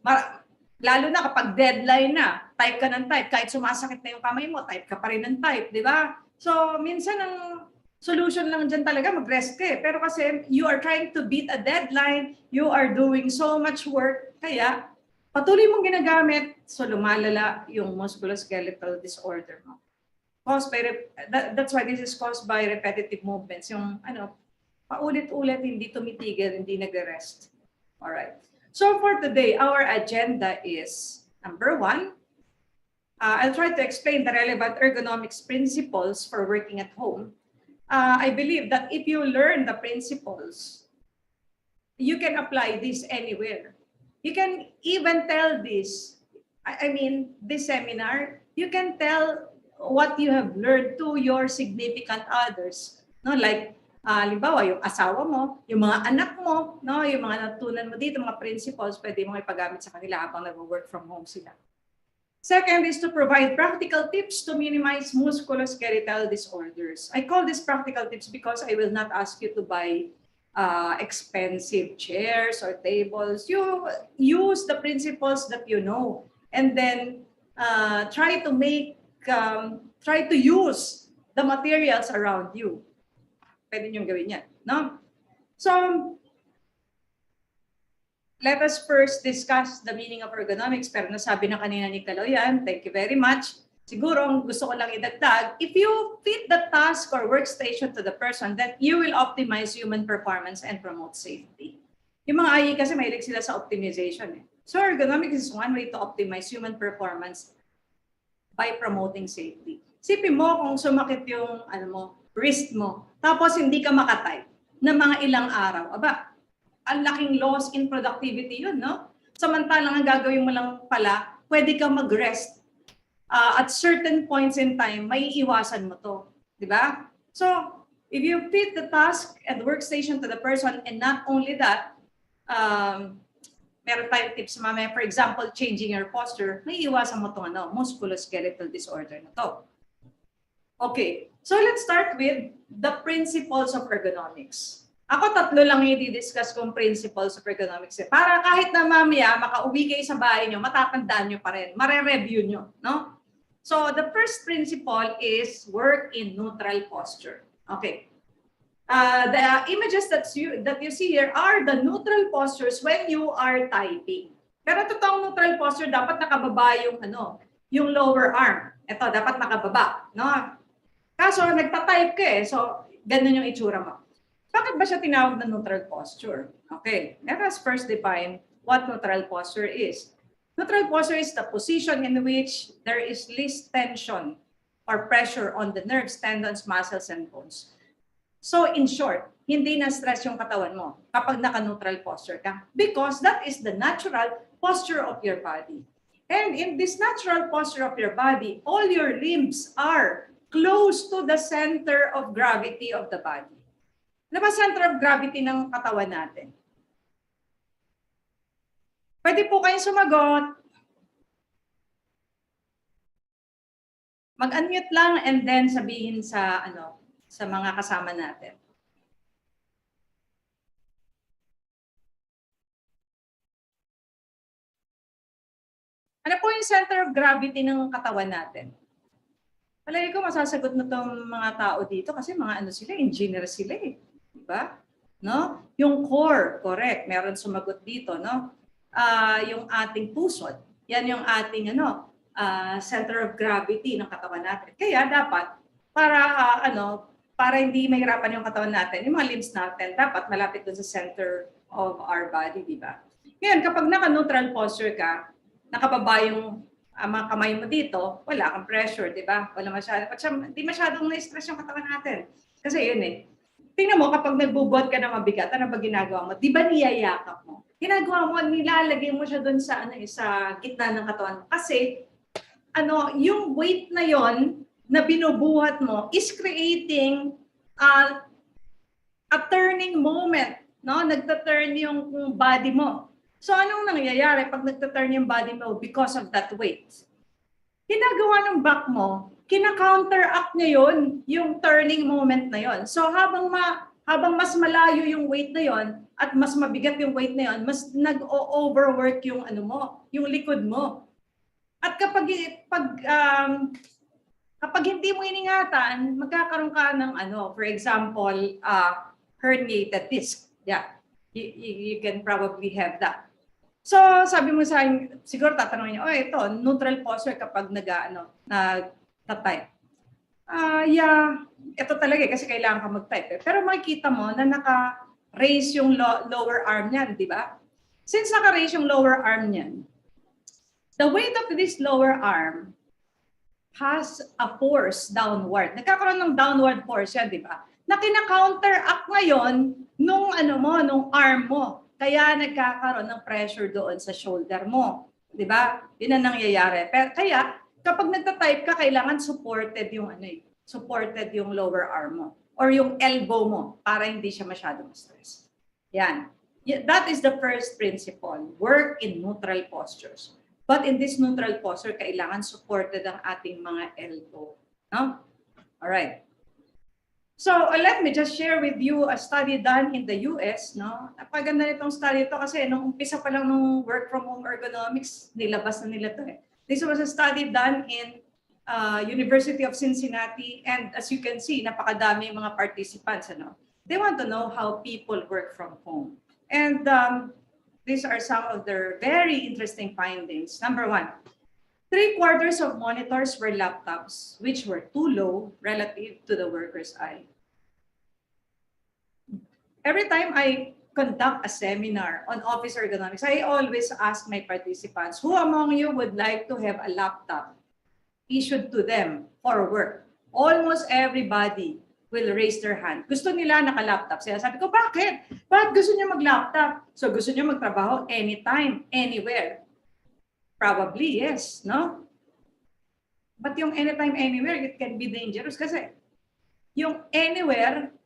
lalo na kapag deadline na, type ka ng type, kahit sumasakit na yung kamay mo, type ka pa rin ng type, di ba? So minsan ang solution lang dyan talaga, mag-rest ka eh. Pero kasi you are trying to beat a deadline, you are doing so much work, kaya patuloy mong ginagamit, so lumalala yung musculoskeletal disorder mo. That's why this is caused by repetitive movements. Yung paulit-ulit, hindi tumitigil, hindi nag-rest. Alright. So for today, our agenda is, number 1, I'll try to explain the relevant ergonomics principles for working at home. I believe that if you learn the principles, you can apply this anywhere. You can even tell this, this seminar, you can tell what you have learned to your significant others. No, like, halimbawa, yung asawa mo, yung mga anak mo, no, yung mga natutunan mo dito, mga principles, pwede mo ipagamit sa kanila habang nag-work from home sila. Second is to provide practical tips to minimize musculoskeletal disorders. I call this practical tips because I will not ask you to buy expensive chairs or tables. You use the principles that you know, and then try to use the materials around you. Pwede niyong gawin yan, no? So, let us first discuss the meaning of ergonomics. Pero nasabi na kanina ni Kaloy yan. Thank you very much. Siguro, gusto ko lang idagdag, if you fit the task or workstation to the person, then you will optimize human performance and promote safety. Yung mga IE kasi mahilig sila sa optimization. So ergonomics is one way to optimize human performance by promoting safety. Sipin mo kung sumakit yung wrist mo, tapos hindi ka makatype na mga ilang araw. Aba, ang laking loss in productivity yun, no? Samantalang ang gagawin mo lang pala, pwede kang mag-rest. At certain points in time, may iwasan mo to. Di ba? So, if you fit the task and workstation to the person, and not only that, meron tayong tips mamaya, for example, changing your posture, may iwasan mo itong musculoskeletal disorder na to. Okay, so let's start with the principles of ergonomics. Ako 3 lang yung i-discuss kong principles of ergonomics. Para kahit na mamaya, makauwi kayo sa bahay nyo, matatandaan nyo pa rin, mare-review nyo, no? So the first principle is work in neutral posture. Okay. The images that you see here are the neutral postures when you are typing. Pero totoong neutral posture, dapat nakababa yung lower arm. Ito, dapat nakababa, no? Kaso, nagta-type ka so ganun yung itsura mo. Bakit ba siya tinawag na neutral posture? Okay, let us first define what neutral posture is. Neutral posture is the position in which there is least tension or pressure on the nerves, tendons, muscles, and bones. So in short, hindi na stress yung katawan mo kapag naka-neutral posture ka because that is the natural posture of your body. And in this natural posture of your body, all your limbs are close to the center of gravity of the body. Ano ba center of gravity ng katawan natin? Pwede po kayong sumagot. Mag-unmute lang and then sabihin sa mga kasama natin. Ano po yung center of gravity ng katawan natin? Palagi ko masasagot na tong mga tao dito kasi mga sila, engineer sila Diba? No? Yung core, correct. Meron sumagot dito, no? Yung ating pusod. Yan yung ating center of gravity ng katawan natin. Kaya dapat para hindi mahirapan yung katawan natin, yung mga limbs natin dapat malapit dun sa center of our body, di ba? Ngayon, kapag naka-neutral posture ka, nakababa yung mga kamay mo dito, wala kang pressure, di ba? Wala masyado. Hindi masyadong na-stress yung katawan natin. Kasi yun tingnan mo, kapag nagbubuhat ka na mabigat, ano ba ginagawa mo? Di ba niyayakap mo? Ginagawa mo, nilalagay mo siya doon sa, sa gitna ng katawan mo. Kasi, yung weight na yon na binubuhat mo is creating a turning moment. No? Nagta-turn yung body mo. So, anong nangyayari pag nagta-turn yung body mo because of that weight? Ginagawa ng back mo, kina-counteract niya yun, yung turning moment na yon. So habang mas malayo yung weight na yon at mas mabigat yung weight na yon, mas nag-overwork yung yung likod mo. At kapag hindi mo iningatan, magkakaroon ka ng for example, herniated disc. Yeah, you can probably have that. So, sabi mo sa akin, siguro tatanungin niyo, ito, neutral posture kapag nag-type. Yeah, ito talaga kasi kailangan ka mag-type. Pero makikita mo na naka-raise yung lower arm niyan, di ba? Since naka-raise yung lower arm niyan, the weight of this lower arm has a force downward. Nagkakaroon ng downward force yan, di ba? Na kina-counteract ngayon nung arm mo. Kaya nagkakaroon ng pressure doon sa shoulder mo. Di ba? Yun ang nangyayari. Pero kaya, kapag nagta-type ka, kailangan supported yung lower arm mo or yung elbow mo para hindi siya masyadong stress. Yan. That is the first principle. Work in neutral postures. But in this neutral posture, kailangan supported ang ating mga elbow. No? All right. So let me just share with you a study done in the US. No? Napaganda nitong study ito kasi nung umpisa pa lang nung work from home ergonomics, nilabas na nila ito. This was a study done in University of Cincinnati, and as you can see, napakadami yung mga participants. They want to know how people work from home. And these are some of their very interesting findings. Number one, 3/4 of monitors were laptops, which were too low relative to the worker's eye. Every time I conduct a seminar on office ergonomics, I always ask my participants, who among you would like to have a laptop issued to them for work? Almost everybody will raise their hand. Gusto nila naka-laptop. Sabi ko, bakit? Bakit gusto niyo mag-laptop? So gusto niyo magtrabaho anytime, anywhere? Probably yes, no? But yung anytime, anywhere, it can be dangerous kasi yung anywhere,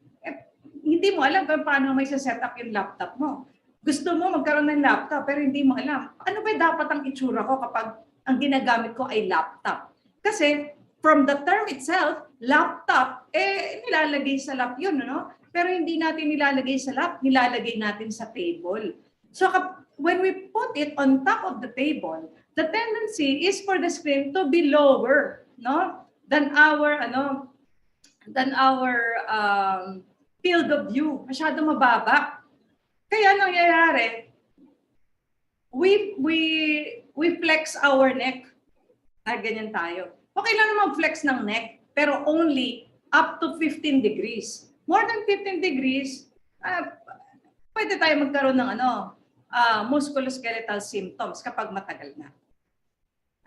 hindi mo alam kung paano may set up yung laptop mo. Gusto mo magkaroon ng laptop pero hindi mo alam. Ano ba dapat ang itsura ko kapag ang ginagamit ko ay laptop? Kasi from the term itself, laptop, nilalagay sa lap yun, no? Pero hindi natin nilalagay sa lap, nilalagay natin sa table. So when we put it on top of the table, the tendency is for the screen to be lower, no, than our field of view. Masyado mababa. Kaya nangyayari, we flex our neck. Ganyan tayo. Okay lang naman flex ng neck, pero only up to 15 degrees. More than 15 degrees, pwede tayo magkaroon ng musculoskeletal symptoms kapag matagal na.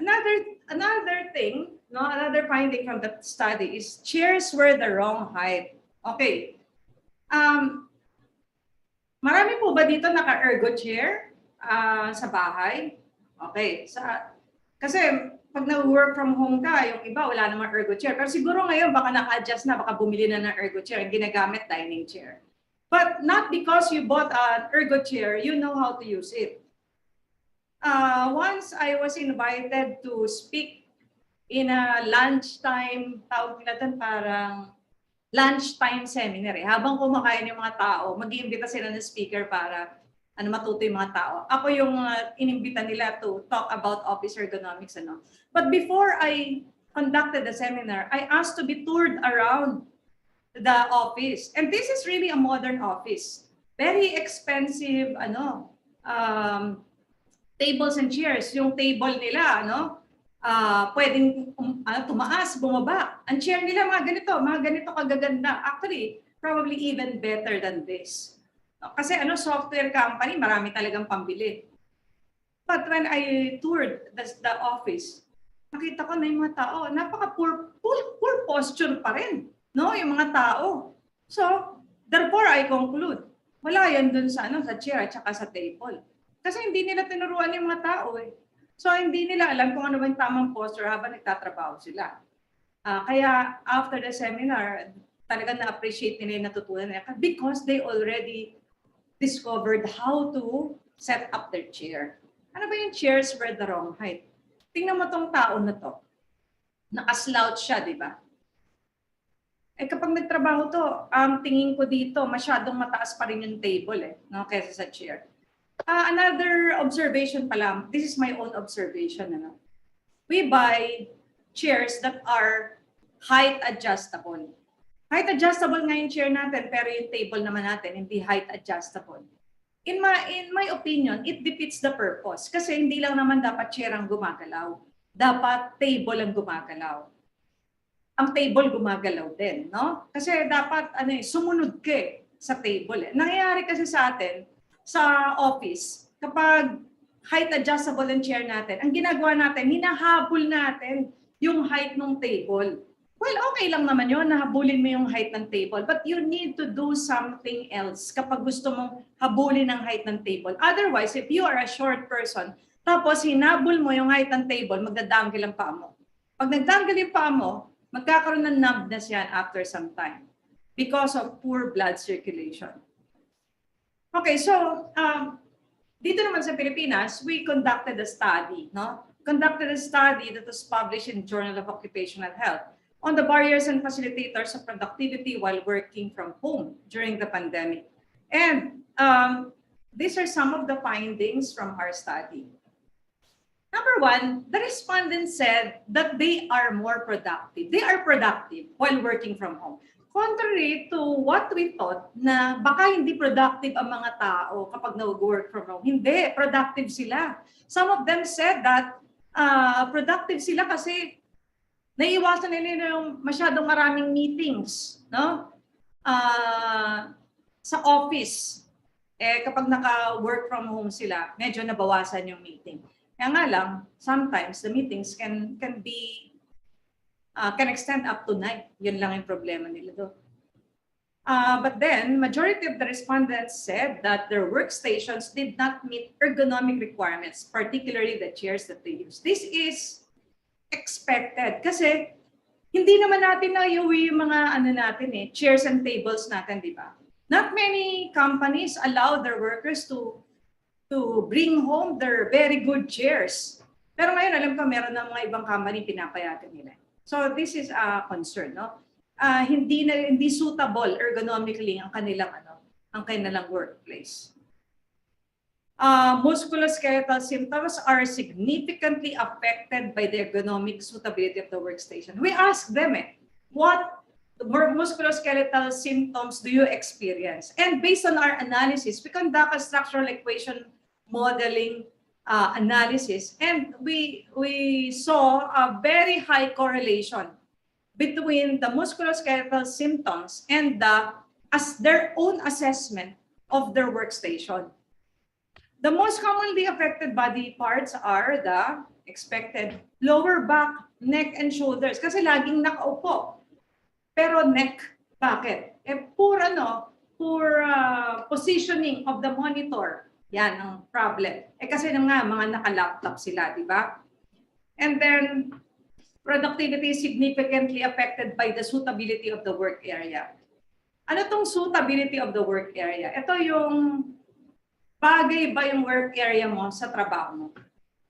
Another thing, another finding from the study is chairs were the wrong height. Okay. Marami po ba dito naka-ergo chair sa bahay? Okay. Kasi pag na-work from home ka, yung iba wala namang ergo chair. Pero siguro ngayon baka naka-adjust na, baka bumili na ng ergo chair, ginagamit dining chair. But not because you bought an ergo chair, you know how to use it. Once I was invited to speak in a lunchtime, tawag nila doon parang lunchtime seminar. Habang kumakain yung mga tao, mag-iimbita sila ng speaker para matuto yung mga tao. Ako yung inimbita nila to talk about office ergonomics. But before I conducted the seminar, I asked to be toured around the office. And this is really a modern office. Very expensive, tables and chairs. Yung table nila, pwedeng tumaas, bumaba. Ang chair nila, mga ganito kagaganda. Actually, probably even better than this. Kasi software company, marami talagang pambili. But when I toured the office, nakita ko na yung mga tao, napaka-poor posture pa rin, no? Yung mga tao. So, Therefore, I conclude, wala yan dun sa, sa chair at saka sa table. Kasi hindi nila tinuruan yung mga tao eh. So hindi nila alam kung ano ba yung tamang posture habang nagtatrabaho sila. Kaya after the seminar, talagang na-appreciate nila yung natutunan nila because they already discovered how to set up their chair. Ano ba yung chairs were the wrong height? Tingnan mo tong tao na to. Naka-slouch siya, di ba? Kapag nagtrabaho to, tingin ko dito, masyadong mataas pa rin yung table no, kaysa sa chair. Another observation pala, this is my own observation. Ano? We buy chairs that are height adjustable. Height adjustable nga yung chair natin, pero yung table naman natin, hindi height adjustable. In my opinion, it defeats the purpose. Kasi hindi lang naman dapat chair ang gumagalaw. Dapat table ang gumagalaw. Ang table gumagalaw din, no? Kasi dapat sumunod ka sa table. Nangyayari kasi sa atin, sa office, kapag height adjustable ang chair natin, ang ginagawa natin, hinahabol natin yung height ng table. Well, okay lang naman yun, nahabulin mo yung height ng table. But you need to do something else kapag gusto mong habulin ang height ng table. Otherwise, if you are a short person, tapos hinabol mo yung height ng table, magdadanggil ang paa mo. Pag nagdanggil yung paa mo, magkakaroon ng numbness yan after some time because of poor blood circulation. Okay, so dito naman sa Pilipinas, we conducted a study, no? Conducted a study that was published in Journal of Occupational Health on the barriers and facilitators of productivity while working from home during the pandemic. And these are some of the findings from our study. Number one, the respondents said that they are more productive. They are productive while working from home. Contrary to what we thought na baka hindi productive ang mga tao kapag nag-work from home. Hindi, productive sila. Some of them said that productive sila kasi naiiwasan nila yung masyadong maraming meetings, no? Sa office. Kapag naka-work from home sila, medyo nabawasan yung meeting. Kaya nga lang, sometimes the meetings can extend up to night. Yun lang yung problema nila doon. But then, majority of the respondents said that their workstations did not meet ergonomic requirements, particularly the chairs that they use. This is expected kasi hindi naman natin naiuwi yung mga chairs and tables natin, di ba? Not many companies allow their workers to bring home their very good chairs. Pero ngayon, alam ko, meron na mga ibang company pinapayagan nila. So this is a concern, no? Hindi suitable ergonomically ang kanilang workplace. Musculoskeletal symptoms are significantly affected by the ergonomic suitability of the workstation. We asked them, what musculoskeletal symptoms do you experience? And based on our analysis, we conduct a structural equation modeling analysis, and we saw a very high correlation between the musculoskeletal symptoms and their own assessment of their workstation. The most commonly affected body parts are the expected lower back, neck, and shoulders. Kasi laging nakaupo. Pero neck, bakit? Poor positioning of the monitor. Yan ang problem. Kasi mga naka-laptop sila, di ba? And then, productivity is significantly affected by the suitability of the work area. Ano tong suitability of the work area? Ito yung bagay ba yung work area mo sa trabaho mo?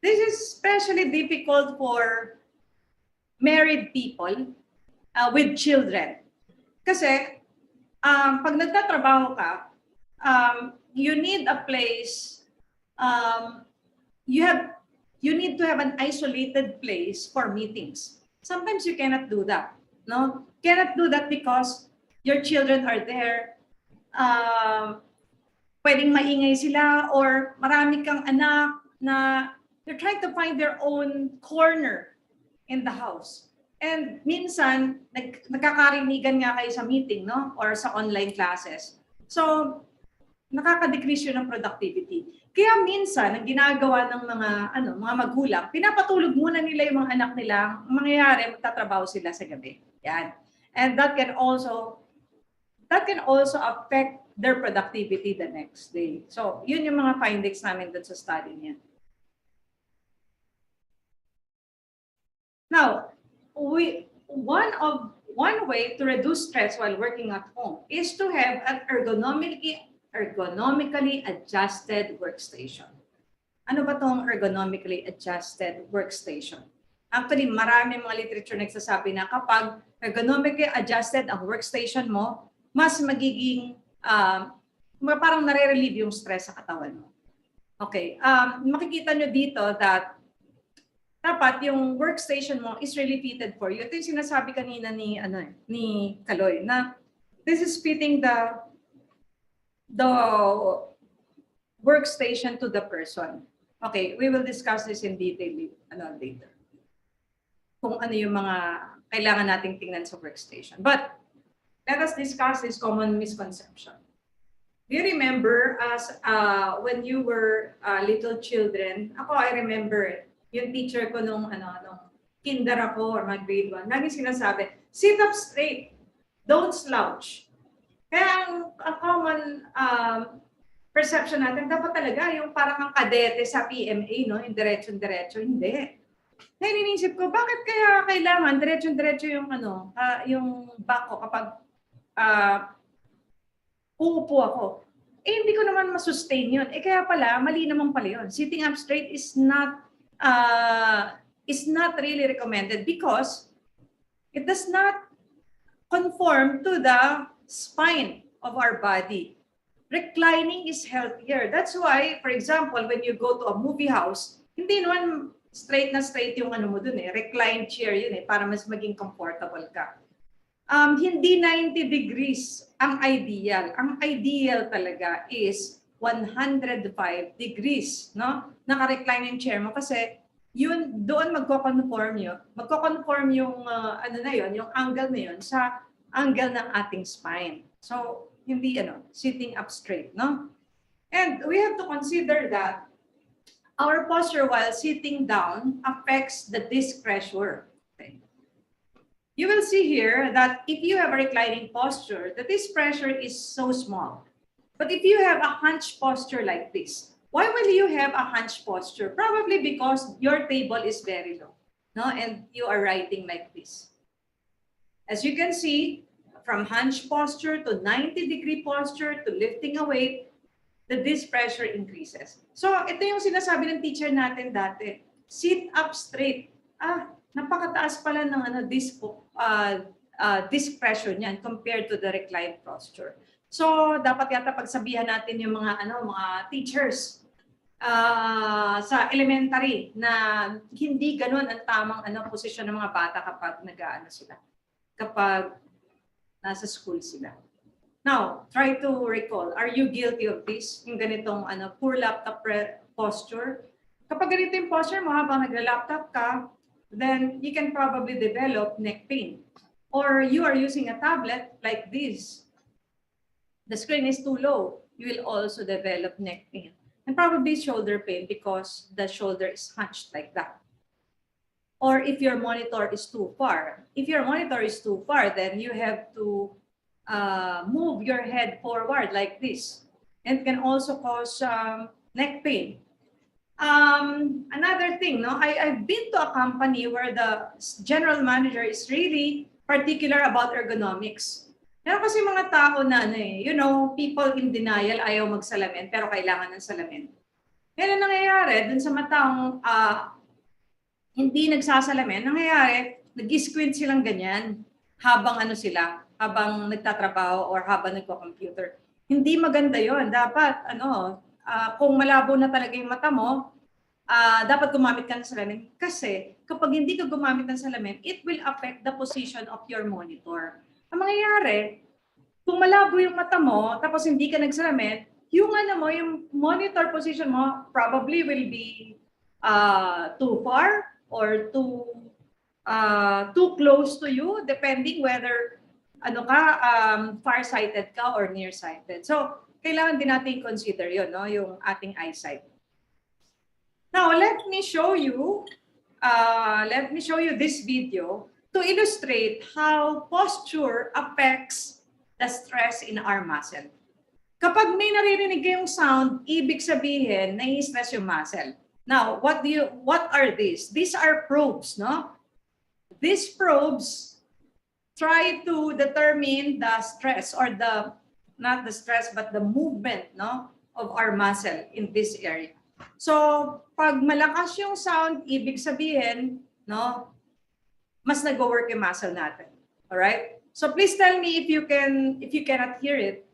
This is especially difficult for married people with children. Kasi pag nagtatrabaho ka, you need a place, you need to have an isolated place for meetings. Sometimes you cannot do that. No? Cannot do that because your children are there. Pwedeng maingay sila or marami kang anak na they're trying to find their own corner in the house. And minsan, nagkakarinigan nga kayo sa meeting, no? Or sa online classes. So, nakaka-decrease yun ng productivity. Kaya minsan, ang ginagawa ng mga magulang, pinapatulog muna nila yung mga anak nila. Ang mangyayari, magtatrabaho sila sa gabi. Yan. And that can also that can also affect their productivity the next day. So, yun yung mga findings namin dun sa study niya. Now, one way to reduce stress while working at home is to have an ergonomically adjusted workstation. Ano ba tong ergonomically adjusted workstation? Actually, marami mga literature nagsasabi na kapag ergonomically adjusted ang workstation mo, mas magiging parang nare-relieve yung stress sa katawan mo. Okay, makikita nyo dito that dapat yung workstation mo is really fitted for you. Ito yung sinasabi kanina ni Kaloy na this is fitting the workstation to the person. Okay, we will discuss this in detail later. Kung ano yung mga kailangan nating tingnan sa workstation. But let us discuss this common misconception. Do you remember as when you were little children? Ako, I remember it. Yung teacher ko nung kinder ako or grade 1, laging sinasabi, sit up straight, don't slouch. Kaya ang common perception natin, dapat talaga yung parang ang kadete sa PMA, no? Yung diretso-diretso, hindi. Ngayon iniisip ko, bakit kaya kailangan diretso-diretso yung yung back ko kapag uupo ako? Hindi ko naman masustain yun. Kaya pala, mali naman pala yun. Sitting up straight is not really recommended because it does not conform to the spine of our body. Reclining is healthier. That's why, for example, when you go to a movie house, hindi naman straight na straight yung mo dun recline chair yun para mas maging comfortable ka. Hindi 90 degrees ang ideal. Ang ideal talaga is 105 degrees, no? Naka-recline yung chair mo kasi yun doon magko-conform yung yung angle na yun sa angle ng ating spine. So, hindi sitting up straight, no? And we have to consider that our posture while sitting down affects the disc pressure. Okay. You will see here that if you have a reclining posture, the disc pressure is so small. But if you have a hunch posture like this, why will you have a hunch posture? Probably because your table is very low, no? And you are writing like this. As you can see, from hunch posture to 90-degree posture to lifting a weight, the disc pressure increases. So ito yung sinasabi ng teacher natin dati, sit up straight. Napakataas pala ng disc pressure niyan compared to the reclined posture. So dapat yata pagsabihan natin yung mga teachers sa elementary na hindi ganoon ang tamang posisyon ng mga bata kapag kapag nasa school sila. Now, try to recall, are you guilty of this? Yung ganitong poor laptop posture. Kapag ganito yung posture mo habang nagla-laptop ka, then you can probably develop neck pain. Or you are using a tablet like this. The screen is too low. You will also develop neck pain. And probably shoulder pain because the shoulder is hunched like that. Or if your monitor is too far. If your monitor is too far, then you have to move your head forward like this. And can also cause neck pain. Another thing, no, I've been to a company where the general manager is really particular about ergonomics. Meron kasi mga tao na people in denial, ayaw magsalamin, pero kailangan ng salamin. Yan ang nangyayari dun sa mataong hindi nagsasalamin. Nangyayari, nag-squint silang ganyan habang habang nagtatrabaho or habang nagko-computer. Hindi maganda yon. Dapat, kung malabo na talaga yung mata mo, dapat gumamit ka ng salamin. Kasi kapag hindi ka gumamit ng salamin, it will affect the position of your monitor. Ang mangyayari, kung malabo yung mata mo, tapos hindi ka nagsalamin, yung yung monitor position mo probably will be too far or too close to you, depending whether far-sighted ka or near-sighted. So, kailangan din natin consider yun, no? Yung ating eyesight. Now, let me show you this video to illustrate how posture affects the stress in our muscle. Kapag may naririnig kayong sound, ibig sabihin, nai-stress yung muscle. Now, what are these? These are probes, no? These probes try to determine the stress or not the stress, but the movement, no, of our muscle in this area. So, pag malakas yung sound, ibig sabihin, no, mas nag-work yung muscle natin. All right? So please tell me if you cannot hear it.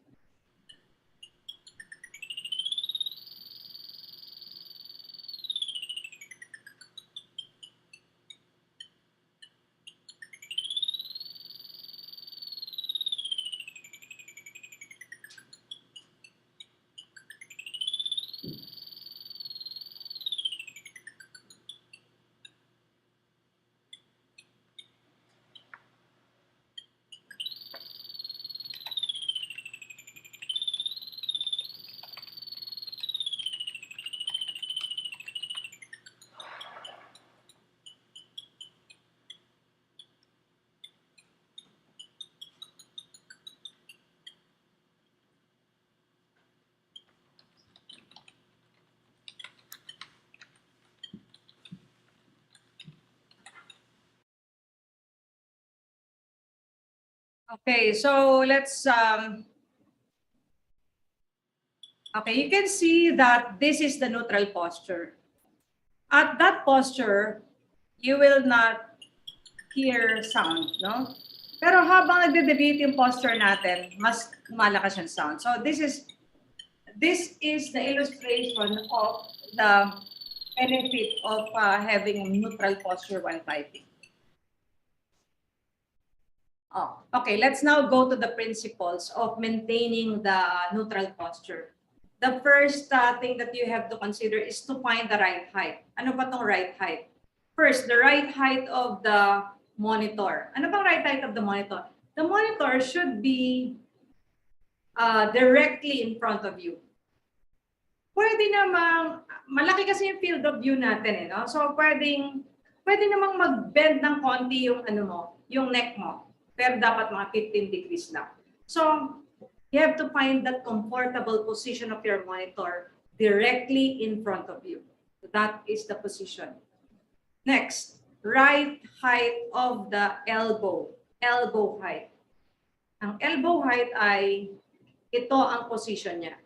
Okay, so let's okay, you can see that this is the neutral posture. At that posture, you will not hear sound, no? Pero habang nagde-deviate yung posture natin, mas malakas yung sound. So this is the illustration of the benefit of having a neutral posture while typing. Oh, okay, let's now go to the principles of maintaining the neutral posture. The first thing that you have to consider is to find the right height. Ano ba tong right height? First, the right height of the monitor. Ano bang right height of the monitor? The monitor should be directly in front of you. Pwede namang, malaki kasi yung field of view natin, no? So pwede namang mag-bend ng konti yung ano mo, yung neck mo. Pero dapat mga 15 degrees lang. So you have to find that comfortable position of your monitor directly in front of you. So that is the position. Next, right height of the elbow. Elbow height. Ang elbow height ay ito ang position niya.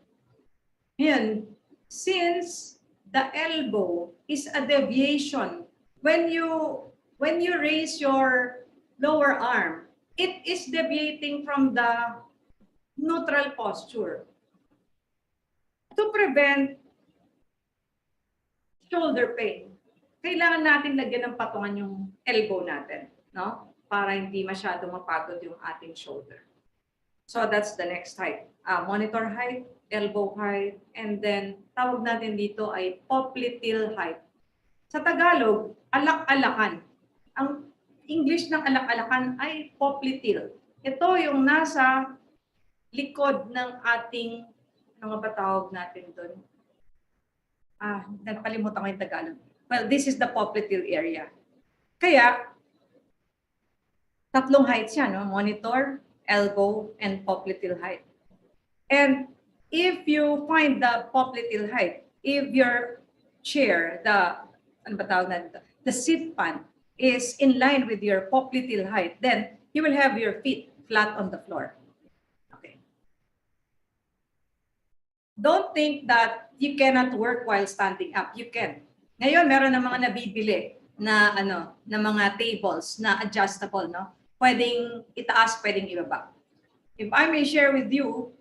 Yan. Since the elbow is a deviation, when you raise your lower arm, it is deviating from the neutral posture. To prevent shoulder pain, kailangan natin lagyan ng patungan yung elbow natin, no? Para hindi masyado mapagod yung ating shoulder. So that's the next height. Monitor height, elbow height, and then tawag natin dito ay popliteal height. Sa Tagalog, alak-alakan. Ang English ng alak-alakan ay popliteal. Ito yung nasa likod ng ating, ano nga ba tawag natin doon? Napalimutan ko yung Tagalog. Well, this is the popliteal area. Kaya, tatlong heights yan, no? Monitor, elbow, and popliteal height. And if you find the popliteal height, if your chair, ano ba tawag natin? The seat pan is in line with your popliteal height, then you will have your feet flat on the floor. Okay. Don't think that you cannot work while standing up. You can. Ngayon, meron ng mga nabibili na na mga tables na adjustable, no? Pwedeng itaas, pwedeng ibaba. If I may share with you,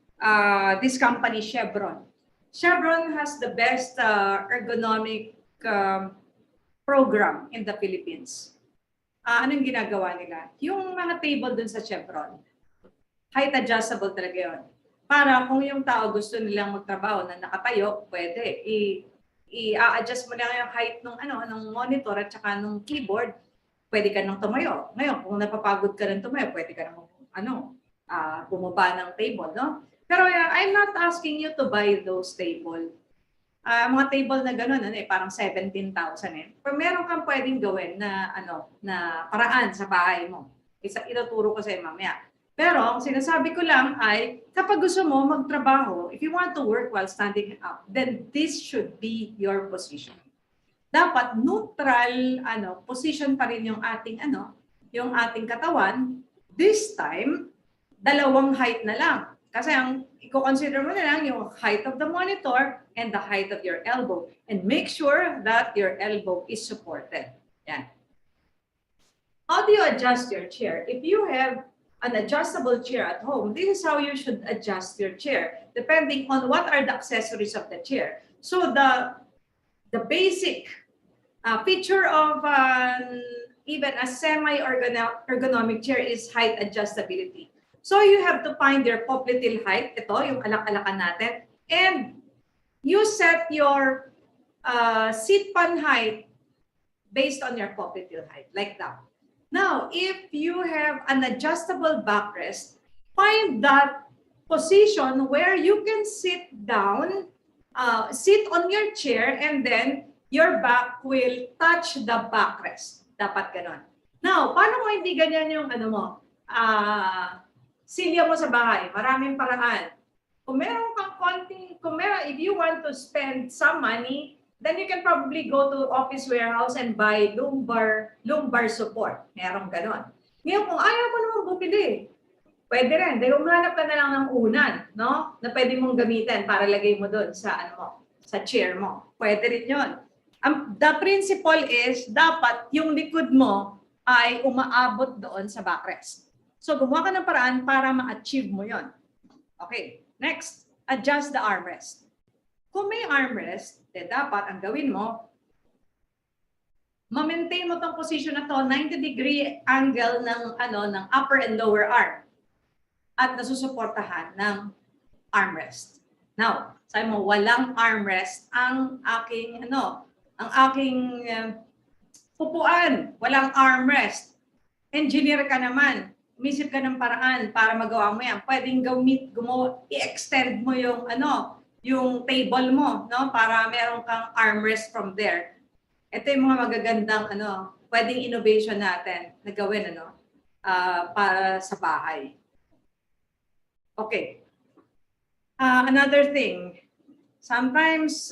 this company, Chevron. Chevron has the best ergonomic program in the Philippines. Anong ginagawa nila? Yung mga table dun sa Chevron, height adjustable talaga yun. Para kung yung tao gusto nilang magtrabaho na nakatayo, pwede. I-adjust mo lang yung height ng monitor at saka ng keyboard, pwede ka nang tumayo. Ngayon, kung napapagod ka rin tumayo, pwede ka nang bumaba ng table, no? Pero I'm not asking you to buy those table. Mga table na gano'n, parang 17,000 eh. Pero meron kang pwedeng gawin na na paraan sa bahay mo. Ituturo ko sa iyo mamaya. Pero ang sinasabi ko lang ay kapag gusto mo magtrabaho, if you want to work while standing up, then this should be your position. Dapat neutral position pa rin yung ating yung ating katawan. This time, dalawang height na lang. Kasi ang i-consider mo na lang yung height of the monitor and the height of your elbow. And make sure that your elbow is supported. Yan. How do you adjust your chair? If you have an adjustable chair at home, this is how you should adjust your chair, depending on what are the accessories of the chair. So the basic feature of even a semi-ergonomic chair is height adjustability. So you have to find your popliteal height, ito yung alak-alakan natin, and you set your seat pan height based on your popliteal height, like that. Now, if you have an adjustable backrest, find that position where you can sit down, sit on your chair, and then your back will touch the backrest. Dapat ganon. Now, paano kung hindi ganyan yung silya mo sa bahay? Maraming paraan. Kung meron kang if you want to spend some money, then you can probably go to Office Warehouse and buy lumbar support. Merong ganon. Ngayon, kung ayaw mo naman bumili, pwede rin. Dahil umanap ka na lang ng unan, no? Na pwede mong gamitin para lagay mo doon sa sa chair mo. Pwede rin yun. The principle is, dapat yung likod mo ay umaabot doon sa backrest. So, gumawa ka ng paraan para ma-achieve mo yon. Okay, next, adjust the armrest. Kung may armrest, dapat ang gawin mo, ma-maintain mo tong position na to, 90-degree angle ng upper and lower arm at nasusuportahan ng armrest. Now, sabi mo, walang armrest ang aking pupuan, walang armrest. Engineer ka naman, umisip ka ng paraan para magawa mo yan. Pwedeng i-extend mo yung table mo, no? Para meron kang armrest from there. Ito yung mga magagandang pwedeng innovation natin na gawin para sa bahay. Okay. Another thing, sometimes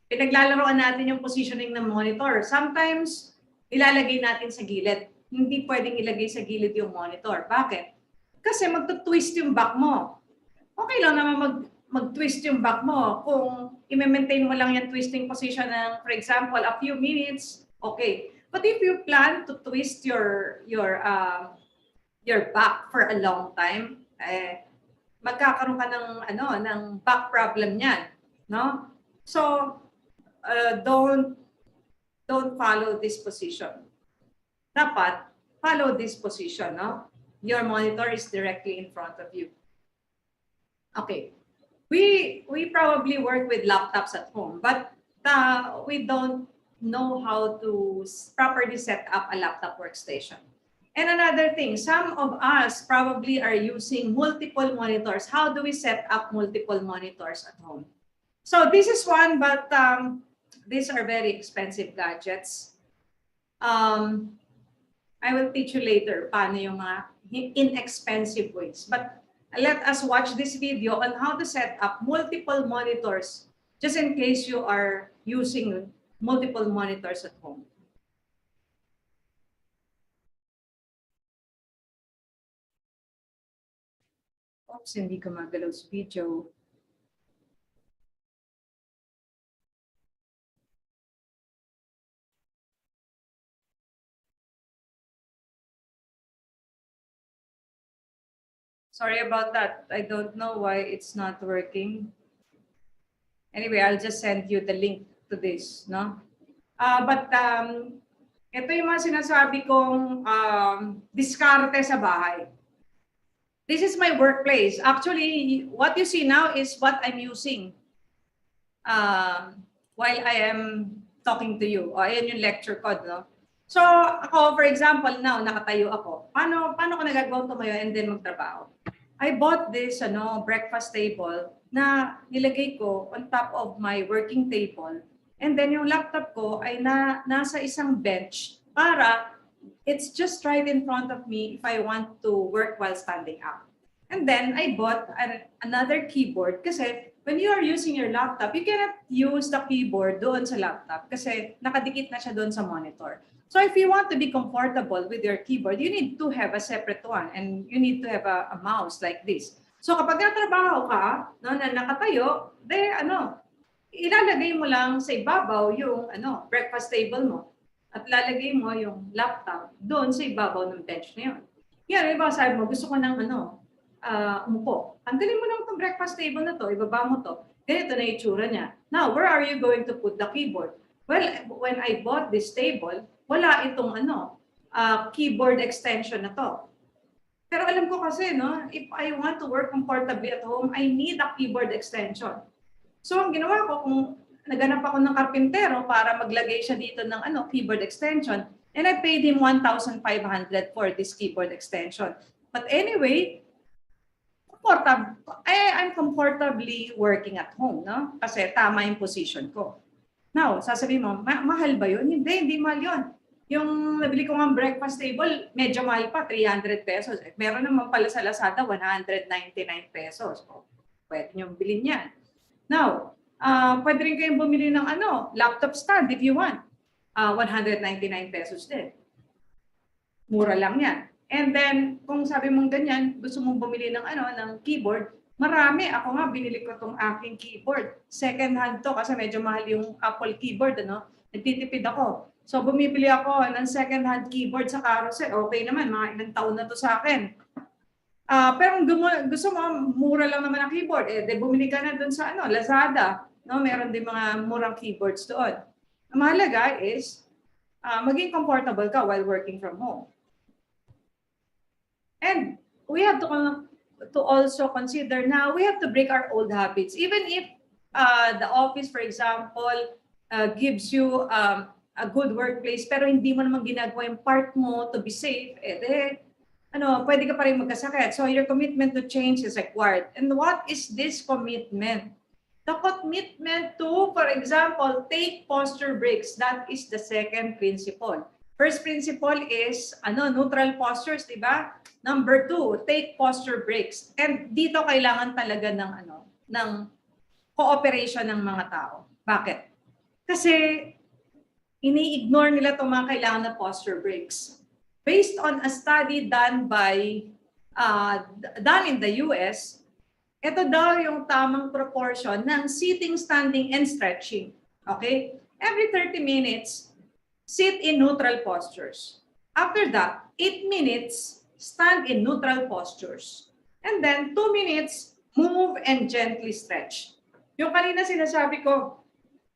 pinaglalaroan natin yung positioning ng monitor. Sometimes ilalagay natin sa gilid. Hindi pwedeng ilagay sa gilid yung monitor. Bakit? Kasi magtutwist yung back mo. Okay lang naman mag-twist yung back mo. Kung i-maintain mo lang yung twisting position ng, for example, a few minutes, okay. But if you plan to twist your back for a long time, magkakaroon ka ng back problem niyan, no? So don't follow this position. Dapat follow this position, no? Your monitor is directly in front of you. Okay. We probably work with laptops at home, but we don't know how to properly set up a laptop workstation. And another thing, some of us probably are using multiple monitors. How do we set up multiple monitors at home? So this is one, but these are very expensive gadgets. I will teach you later paano yung mga inexpensive ways. But let us watch this video on how to set up multiple monitors just in case you are using multiple monitors at home. Oops, hindi ko magalaw sa video. Sorry about that. I don't know why it's not working. Anyway, I'll just send you the link to this, no? But ito yung mga sinasabi kong diskarte sa bahay. This is my workplace. Actually, what you see now is what I'm using while I am talking to you. O, ayan yung lecture code, no? So, ako, for example, now, nakatayo ako. Paano ko nagagawang tumayo and then magtrabaho? I bought this breakfast table na nilagay ko on top of my working table. And then yung laptop ko ay nasa isang bench para it's just right in front of me if I want to work while standing up. And then I bought another keyboard kasi when you are using your laptop, you cannot use the keyboard doon sa laptop kasi nakadikit na siya doon sa monitor. So if you want to be comfortable with your keyboard, you need to have a separate one and you need to have a mouse like this. So kapag natrabaho ka, no, na nakatayo, ilalagay mo lang sa ibabaw yung breakfast table mo at lalagay mo yung laptop doon sa ibabaw ng bench na yun. Yan, iba sabi mo, gusto ko ng umupo. Tanggalin mo lang itong breakfast table na to, ibaba mo to. Ganito na itsura niya. Now, where are you going to put the keyboard? Well, when I bought this table, wala itong keyboard extension na to. Pero alam ko kasi, no, if I want to work comfortably at home, I need a keyboard extension. So, ang ginawa ko, kung naganap ako ng karpintero para maglagay siya dito ng keyboard extension, and I paid him 1,500 for this keyboard extension. But anyway, I'm comfortably working at home, no? Kasi tama yung position ko. Now, sasabihin mo, mahal ba yun? Hindi mahal yun. Yung nabili ko ng breakfast table, medyo mahal pa, 300 pesos. Meron naman pala sa Lazada, 199 pesos. O, pwede nyo bilhin yan. Now, pwede rin kayong bumili ng laptop stand if you want. 199 pesos din. Mura lang yan. And then, kung sabi mong ganyan, gusto mong bumili ng ng keyboard, marami. Ako nga, binili ko tong aking keyboard. Second hand to kasi medyo mahal yung Apple keyboard, nagtitipid ako. So, bumibili ako ng second hand keyboard sa Carousel. Okay naman, mga ilang taon na to sa akin. Pero kung gusto mo, mura lang naman ang keyboard. Bumili ka na doon sa Lazada. No? Meron din mga murang keyboards doon. Ang mahalaga is, maging comfortable ka while working from home. And we have to also consider now we have to break our old habits. Even if the office, for example, gives you a good workplace, pero hindi mo naman ginagawa yung part mo to be safe, pwede ka pa rin magkasakit. So your commitment to change is required. And what is this commitment? The commitment to, for example, take posture breaks. That is the second principle. First principle is neutral postures, di ba? Number 2, take posture breaks. And dito kailangan talaga ng cooperation ng mga tao. Bakit? Kasi ini-ignore nila itong mga kailangan na posture breaks. Based on a study done in the US, ito daw yung tamang proportion ng sitting, standing, and stretching. Okay? Every 30 minutes, sit in neutral postures. After that, 8 minutes, stand in neutral postures. And then 2 minutes, move and gently stretch. Yung kanina sinasabi ko,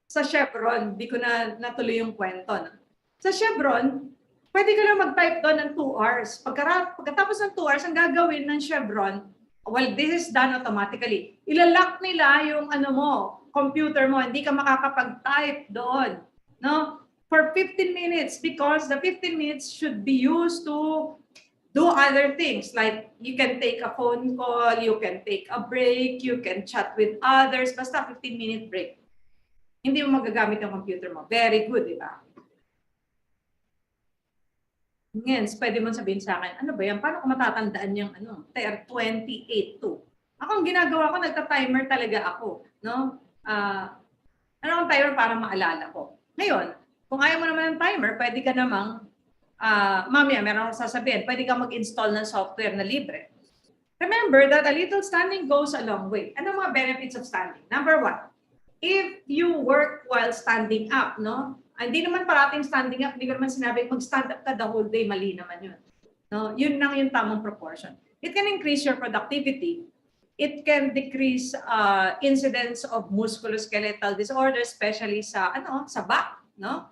sa Chevron, di ko na natuloy yung kwento. No? Sa Chevron, pwede ka lang mag-type doon ng 2 hours. Pagkatapos ng 2 hours, ang gagawin ng Chevron, well, this is done automatically. Ilalock nila yung computer mo, hindi ka makakapag-type doon. No? For 15 minutes because the 15 minutes should be used to do other things like you can take a phone call, you can take a break, you can chat with others, basta 15-minute break. Hindi mo magagamit yung computer mo. Very good, di ba? Ngayon, pwede mo sabihin sa akin, ano ba yan? Paano ko matatandaan yung 28-2? Ako, ang ginagawa ko, nagta-timer talaga ako. No? Ang timer para maalala ko. Ngayon, kung ayaw mo naman ng timer, pwede ka namang, mamaya, meron akong sasabihin, pwede ka mag-install ng software na libre. Remember that a little standing goes a long way. Ano mga benefits of standing? Number 1, if you work while standing up, no? Hindi naman parating standing up, hindi ko naman sinabi, mag-stand up ka the whole day, mali naman yun. No? Yun lang yung tamang proportion. It can increase your productivity. It can decrease incidence of musculoskeletal disorders, especially sa back, no?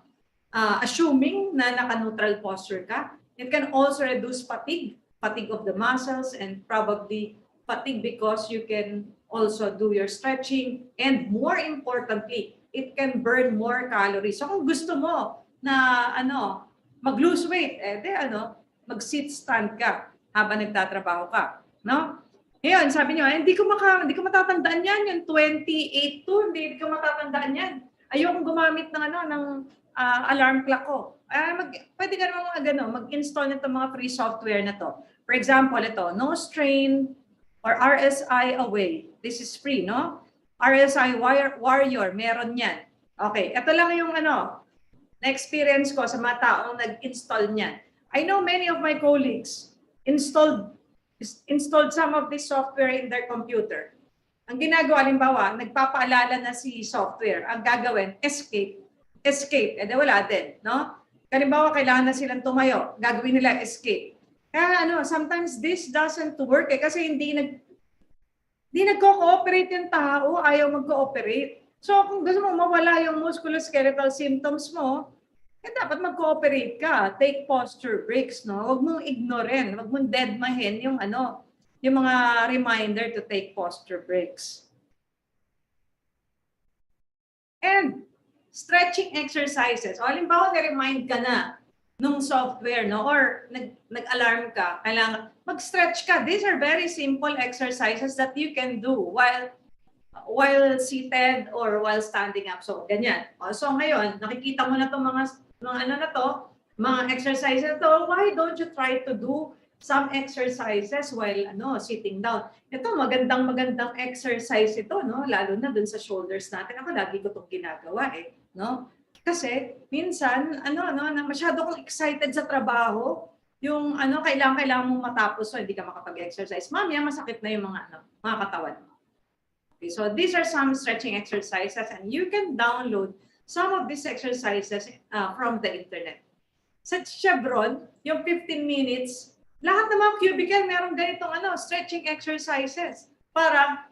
Assuming na naka-neutral posture ka. It can also reduce fatigue of the muscles, and probably fatigue because you can also do your stretching, and more importantly, it can burn more calories. So kung gusto mo na mag-lose weight, mag-sit stand ka habang nagtatrabaho ka, no? Ngayon, sabi niyo, hindi ko matatandaan yan, yung 28-2, hindi ko matatandaan yan. Ayokong gumamit ng alarm clock ko. Pwede ka naman mag-install nito mga free software na to. For example, ito, No Strain or RSI Away. This is free, no? RSI Warrior, meron yan. Okay, ito lang yung na-experience ko sa mga taong nag-install niyan. I know many of my colleagues installed some of this software in their computer. Ang ginagawa, halimbawa, nagpapaalala na si software. Ang gagawin, escape. Eh, wala din, no? Halimbawa, kailangan na silang tumayo. Gagawin nila escape. Kaya sometimes this doesn't work kasi hindi nagko-cooperate yung tao, ayaw mag-cooperate. So, kung gusto mo mawala yung musculoskeletal symptoms mo, dapat mag-cooperate ka. Take posture breaks, no? Huwag mong ignoren, huwag mong deadmahin yung yung mga reminder to take posture breaks. And stretching exercises. O, halimbawa, na-remind ka na nung software, no? Or nag-alarm ka, kailangan mag-stretch ka. These are very simple exercises that you can do while seated or while standing up. So, ganyan. So, ngayon, nakikita mo na itong mga exercises na to. Why don't you try to do some exercises while sitting down? Ito, magandang exercise ito, no? Lalo na dun sa shoulders natin. Ako, lagi ko itong ginagawa, no? Kasi, minsan, masyado kong excited sa trabaho. Yung, kailangan mong matapos so hindi ka makapag-exercise. Mamaya, masakit na yung mga katawan mo. Okay, so these are some stretching exercises and you can download some of these exercises from the internet. Sa Chevron, yung 15 minutes, lahat ng mga cubicle meron ganitong stretching exercises para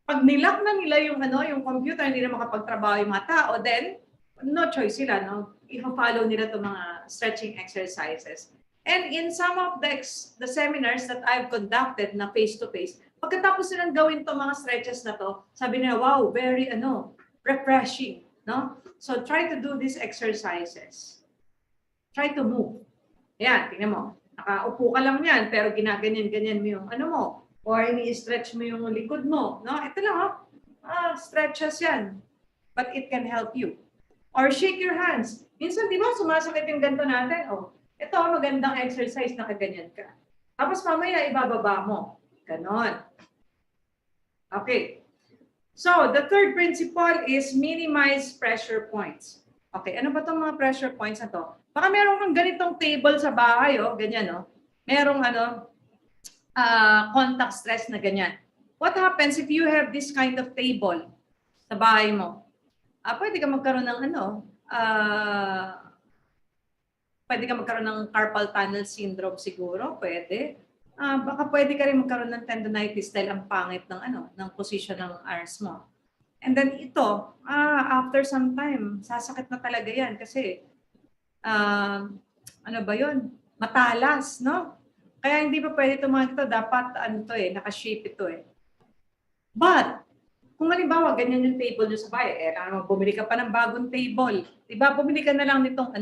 pag nilock na nila yung computer, hindi na makapagtrabaho yung mga tao, then no choice sila, no? I-follow nila itong mga stretching exercises. And in some of the seminars that I've conducted na face-to-face, pagkatapos nilang gawin itong mga stretches na to, sabi nila, wow, very refreshing, no? So try to do these exercises. Try to move. Yan, tingnan mo. Nakaupo ka lang yan, pero ginaganyan-ganyan mo yung mo, or ini-stretch mo yung likod mo, no? Ito lang, stretches yan. But it can help you. Or shake your hands. Minsan, di ba, sumasakit yung ganito natin? Ito, magandang exercise na kaganyan ka. Tapos mamaya, ibababa mo. Ganon. Okay. So, the third principle is minimize pressure points. Okay, ano ba itong mga pressure points na to? Baka meron kang ganitong table sa bahay, ganyan, merong contact stress na ganyan. What happens if you have this kind of table sa bahay mo? Pwede ka magkaroon ng pwede ka magkaroon ng carpal tunnel syndrome siguro, pwede. Baka pwede ka rin magkaroon ng tendonitis dahil ang pangit ng position ng arms mo. And then ito, after some time, sasakit na talaga yan kasi matalas, no? Kaya hindi pa pwede ito mga ito, dapat naka-shape ito But, kung halimbawa, ganyan yung table nyo sa bahay, bumili ka pa ng bagong table. Diba, bumili ka na lang nitong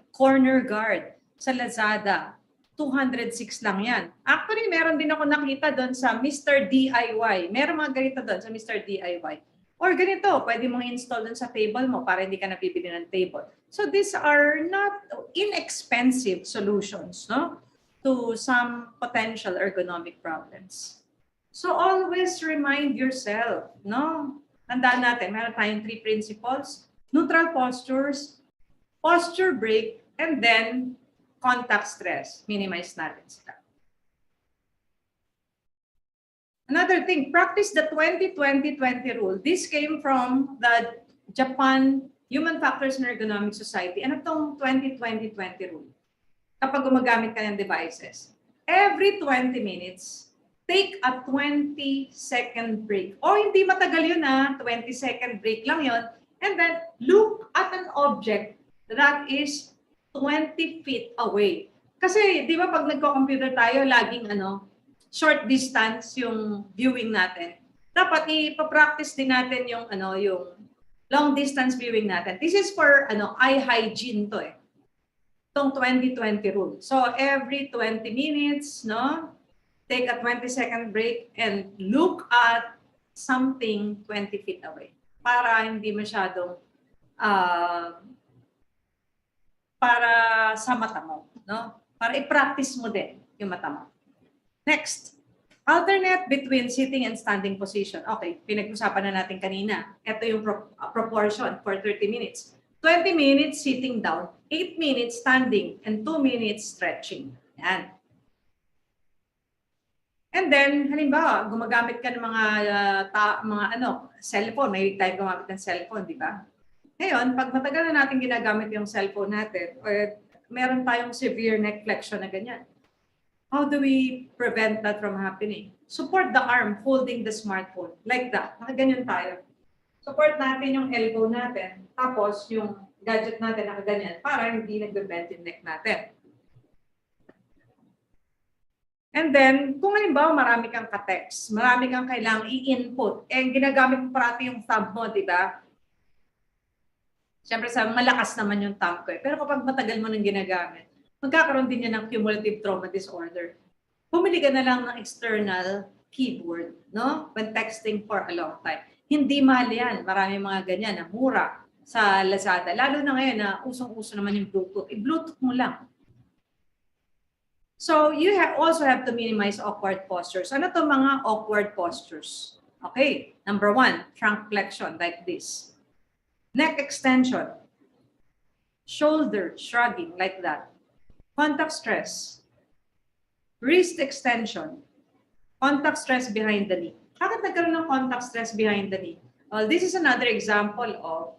corner guard sa Lazada. 206 lang yan. Actually, meron din ako nakita doon sa Mr. DIY. Meron mga ganito doon sa Mr. DIY. Or ganito, pwede mong install doon sa table mo para hindi ka nabibili ng table. So these are not inexpensive solutions, no, to some potential ergonomic problems. So always remind yourself, no? Tandaan natin, meron tayong 3 principles: neutral postures, posture break, and then contact stress. Minimize natin sila. Another thing, practice the 20-20-20 rule. This came from the Japan Human Factors in Ergonomics Society. Ano itong 20-20-20 rule? Kapag gumagamit ka ng devices, every 20 minutes, take a 20-second break. O hindi matagal yun 20-second break lang yun. And then look at an object that is 20 feet away. Kasi di ba pag nagko-computer tayo, laging short distance yung viewing natin. Dapat ipa-practice din natin yung yung long distance viewing natin. This is for eye hygiene to Itong 20-20 rule. So every 20 minutes, no? Take a 20-second break and look at something 20 feet away para hindi masyadong para sa mata mo, no? Para i-practice mo din yung mata mo. Next, alternate between sitting and standing position. Okay, pinag-usapan na natin kanina. Ito yung proportion for 30 minutes. 20 minutes sitting down, 8 minutes standing, and 2 minutes stretching. Yan. And then, halimbawa, gumagamit ka ng cellphone. May tayo gumamit ng cellphone, di ba? Ngayon, pag matagal na natin ginagamit yung cellphone natin, or meron tayong severe neck flexion na ganyan, how do we prevent that from happening? Support the arm holding the smartphone. Like that. Nakaganyan tayo. Support natin yung elbow natin. Tapos yung gadget natin nakaganyan para hindi nagbe-bend yung neck natin. And then, kung halimbawa marami kang ka-text, marami kang kailangang i-input, ginagamit mo parati yung thumb mo, di ba? Siyempre, malakas naman yung thumb ko. Pero kapag matagal mo nang ginagamit, magkakaroon din yan ng cumulative trauma disorder. Pumili ka na lang ng external keyboard, no? When texting for a long time. Hindi mahal yan. Marami mga ganyan na mura sa Lazada. Lalo na ngayon na usong-uso naman yung Bluetooth. I-Bluetooth mo lang. So you also have to minimize awkward postures. Ano to mga awkward postures? Okay, number 1, trunk flexion like this. Neck extension. Shoulder shrugging like that. Contact stress. Wrist extension. Contact stress behind the knee. Bakit nagkaroon ng contact stress behind the knee? Well, this is another example of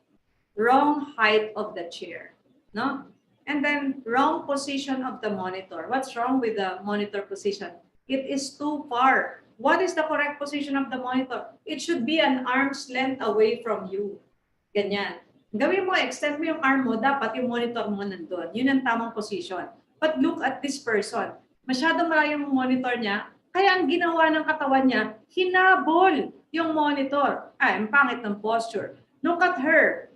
wrong height of the chair. No? And then wrong position of the monitor. What's wrong with the monitor position? It is too far. What is the correct position of the monitor? It should be an arm's length away from you. Ganyan. Gawin mo, extend mo yung arm mo, dapat yung monitor mo nandun. Yun ang tamang position. But look at this person. Masyadong malayo yung monitor niya, kaya ang ginawa ng katawan niya, hinabol yung monitor. Ang pangit ng posture. Look at her.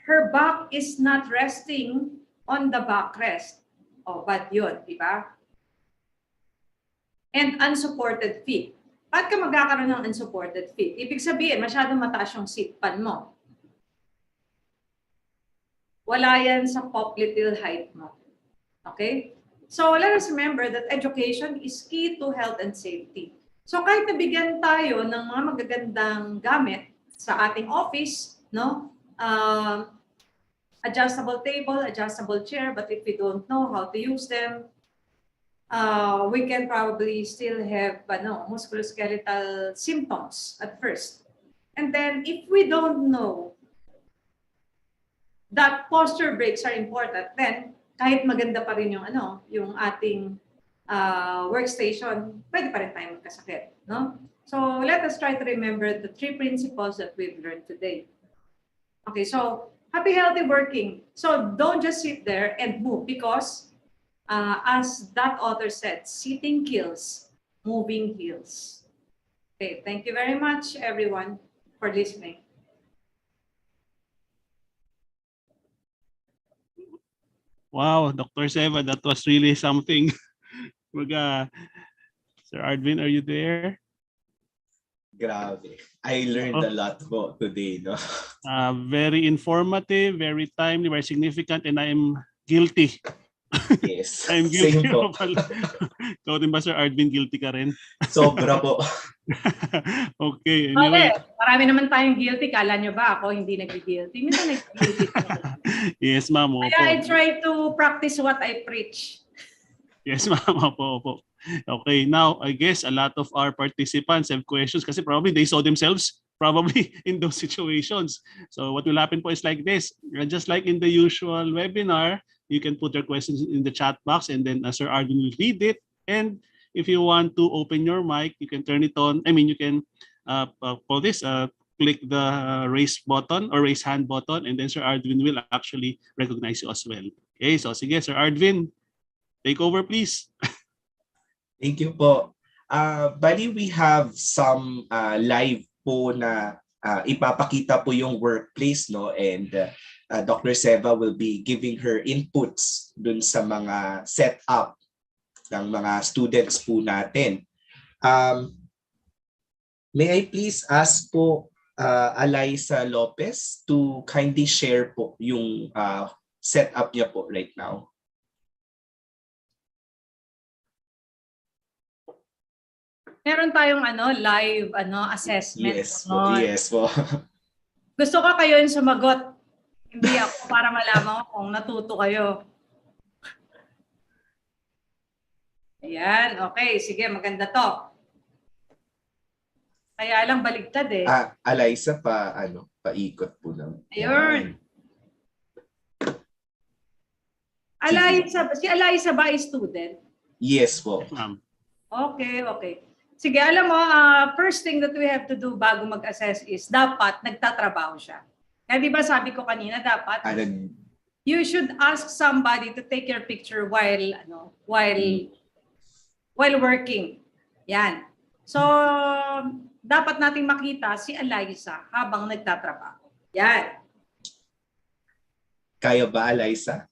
Her back is not resting on the backrest. Oh, bad yun, di ba? And unsupported feet. Ba't ka magkakaroon ng unsupported feet? Ibig sabihin, masyadong mataas yung seat pan mo. Wala yan sa popliteal height mo. Okay? So let us remember that education is key to health and safety. So kahit nabigyan tayo ng mga magagandang gamit sa ating office, no? Adjustable table, adjustable chair, but if we don't know how to use them, we can probably still have musculoskeletal symptoms at first. And then if we don't know that posture breaks are important, then kahit maganda pa rin yung ating workstation, pwede pa rin tayo magkasakit, no? So let us try to remember the 3 principles that we've learned today. Okay, so happy, healthy working. So don't just sit there and move because as that author said, sitting kills, moving heals. Okay, thank you very much, everyone, for listening. Wow, Dr. Seva, that was really something. Sir Arvin, are you there? Grabe. I learned a lot po today, no? Very informative, very timely, very significant, and I am guilty. Yes. I'm guilty. Same po. Ikaw din ba, Sir Arvin, guilty ka rin? Sobra po. Okay, anyway. Okay, marami naman tayong guilty. Kala nyo ba ako hindi nag-guilty? Minsan nag-guilty. Yes, ma'am. Kaya I try to practice what I preach. Yes, ma'am. Opo. Okay, now I guess a lot of our participants have questions kasi probably they saw themselves probably in those situations. So what will happen po is like this. Just like in the usual webinar, you can put your questions in the chat box and then Sir Arden will read it. And if you want to open your mic, you can turn it on. I mean, you can click the raise button or raise hand button, and then Sir Arvin will actually recognize you as well. Okay, so sige, Sir Arvin, take over, please. Thank you po. Bali, we have some live po na ipapakita po yung workplace, no? And Dr. Seva will be giving her inputs dun sa mga setup ng mga students po natin. May I please ask po Alaysa Lopez to kindly share po yung setup niya po right now? Meron tayong live assessment. Yes po, yes po. Gusto ko kayo yung sumagot. Hindi ako para malaman ko kung natuto kayo. Ayan, okay. Sige, maganda to. Kaya lang baligtad eh. Eliza paikot po lang. Ayun. Eliza, si Eliza ba ay student? Yes po. Okay, okay. Sige, alam mo, first thing that we have to do bago mag-assess is dapat nagtatrabaho siya. Kaya di ba sabi ko kanina, dapat you should ask somebody to take your picture while working. Yan. So, dapat nating makita si Eliza habang nagtatrabaho. Yan. Kaya ba, Eliza?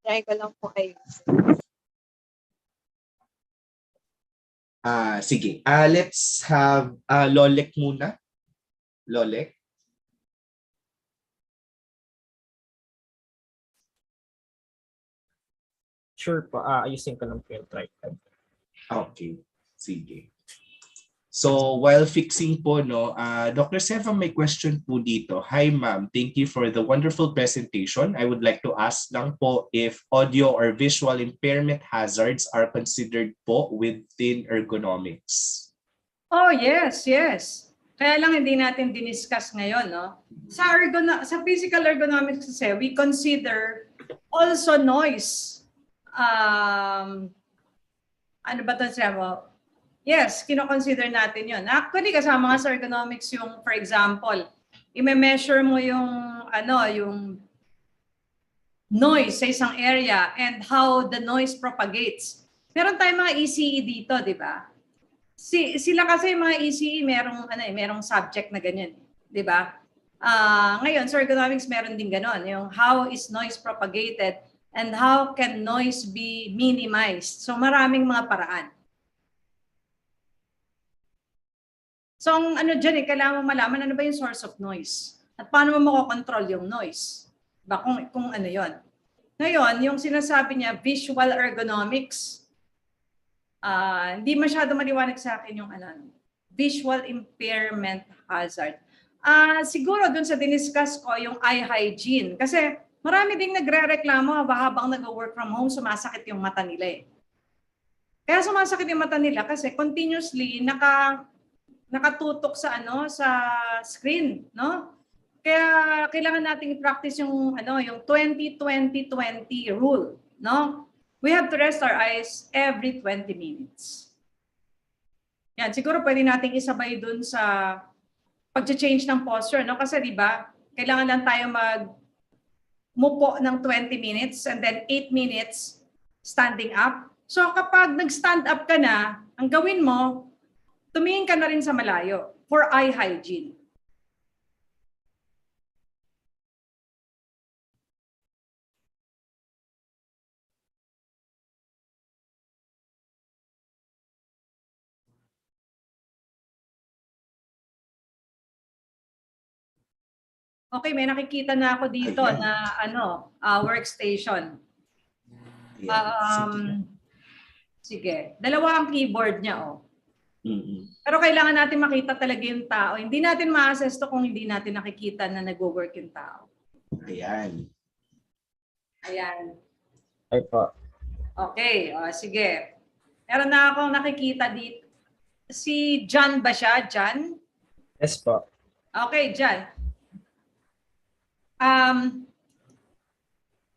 Try ko lang po kayo. Sige. Let's have Lolek muna. Lolek. Sure po, ayusin ko lang po yung tripod. Okay. Sige. So, while fixing po, Dr. Seva, may question po dito. Hi, ma'am. Thank you for the wonderful presentation. I would like to ask lang po if audio or visual impairment hazards are considered po within ergonomics. Oh, yes, yes. Kaya lang hindi natin diniscuss ngayon, no? Sa physical ergonomics kasi, we consider also noise. Ano ba ito siya mo? Yes, kino-consider natin yun. Actually, kasama nga sa ergonomics yung, for example, i-measure mo yung noise sa isang area and how the noise propagates. Meron tayong mga ECE dito, di ba? Sila kasi mga ECE, merong subject na ganyan, di ba? Ngayon, sa ergonomics, meron din ganon. Yung how is noise propagated and how can noise be minimized. So, maraming mga paraan. So, ang dyan kailangan mo malaman ano ba yung source of noise at paano mo makokontrol yung noise. Ba, kung ano yon. Ngayon, yung sinasabi niya, visual ergonomics, hindi masyado maliwanag sa akin yung visual impairment hazard. Siguro dun sa diniscuss ko, yung eye hygiene. Kasi marami ding nagre-reklamo habang nag-work from home, sumasakit yung mata nila eh. Kaya sumasakit yung mata nila kasi continuously nakatutok sa sa screen, no? Kaya kailangan nating i-practice yung yung 20-20-20 rule, no? We have to rest our eyes every 20 minutes. Yan, siguro pwede nating isabay dun sa pag-change ng posture, no? Kasi di ba, kailangan lang tayo mupo ng 20 minutes and then 8 minutes standing up. So kapag nag-stand up ka na, ang gawin mo, tumingin ka na rin sa malayo for eye hygiene. Okay, may nakikita na ako dito na workstation. Sige, dalawa ang keyboard niya, oh. Pero kailangan natin makita talaga yung tao. Hindi natin ma-assess to kung hindi natin nakikita na nag-work yung tao. Ayan. Ayan. Ay po. Okay, sige. Meron na akong nakikita dito. Si John ba siya? John? Yes po. Okay, John.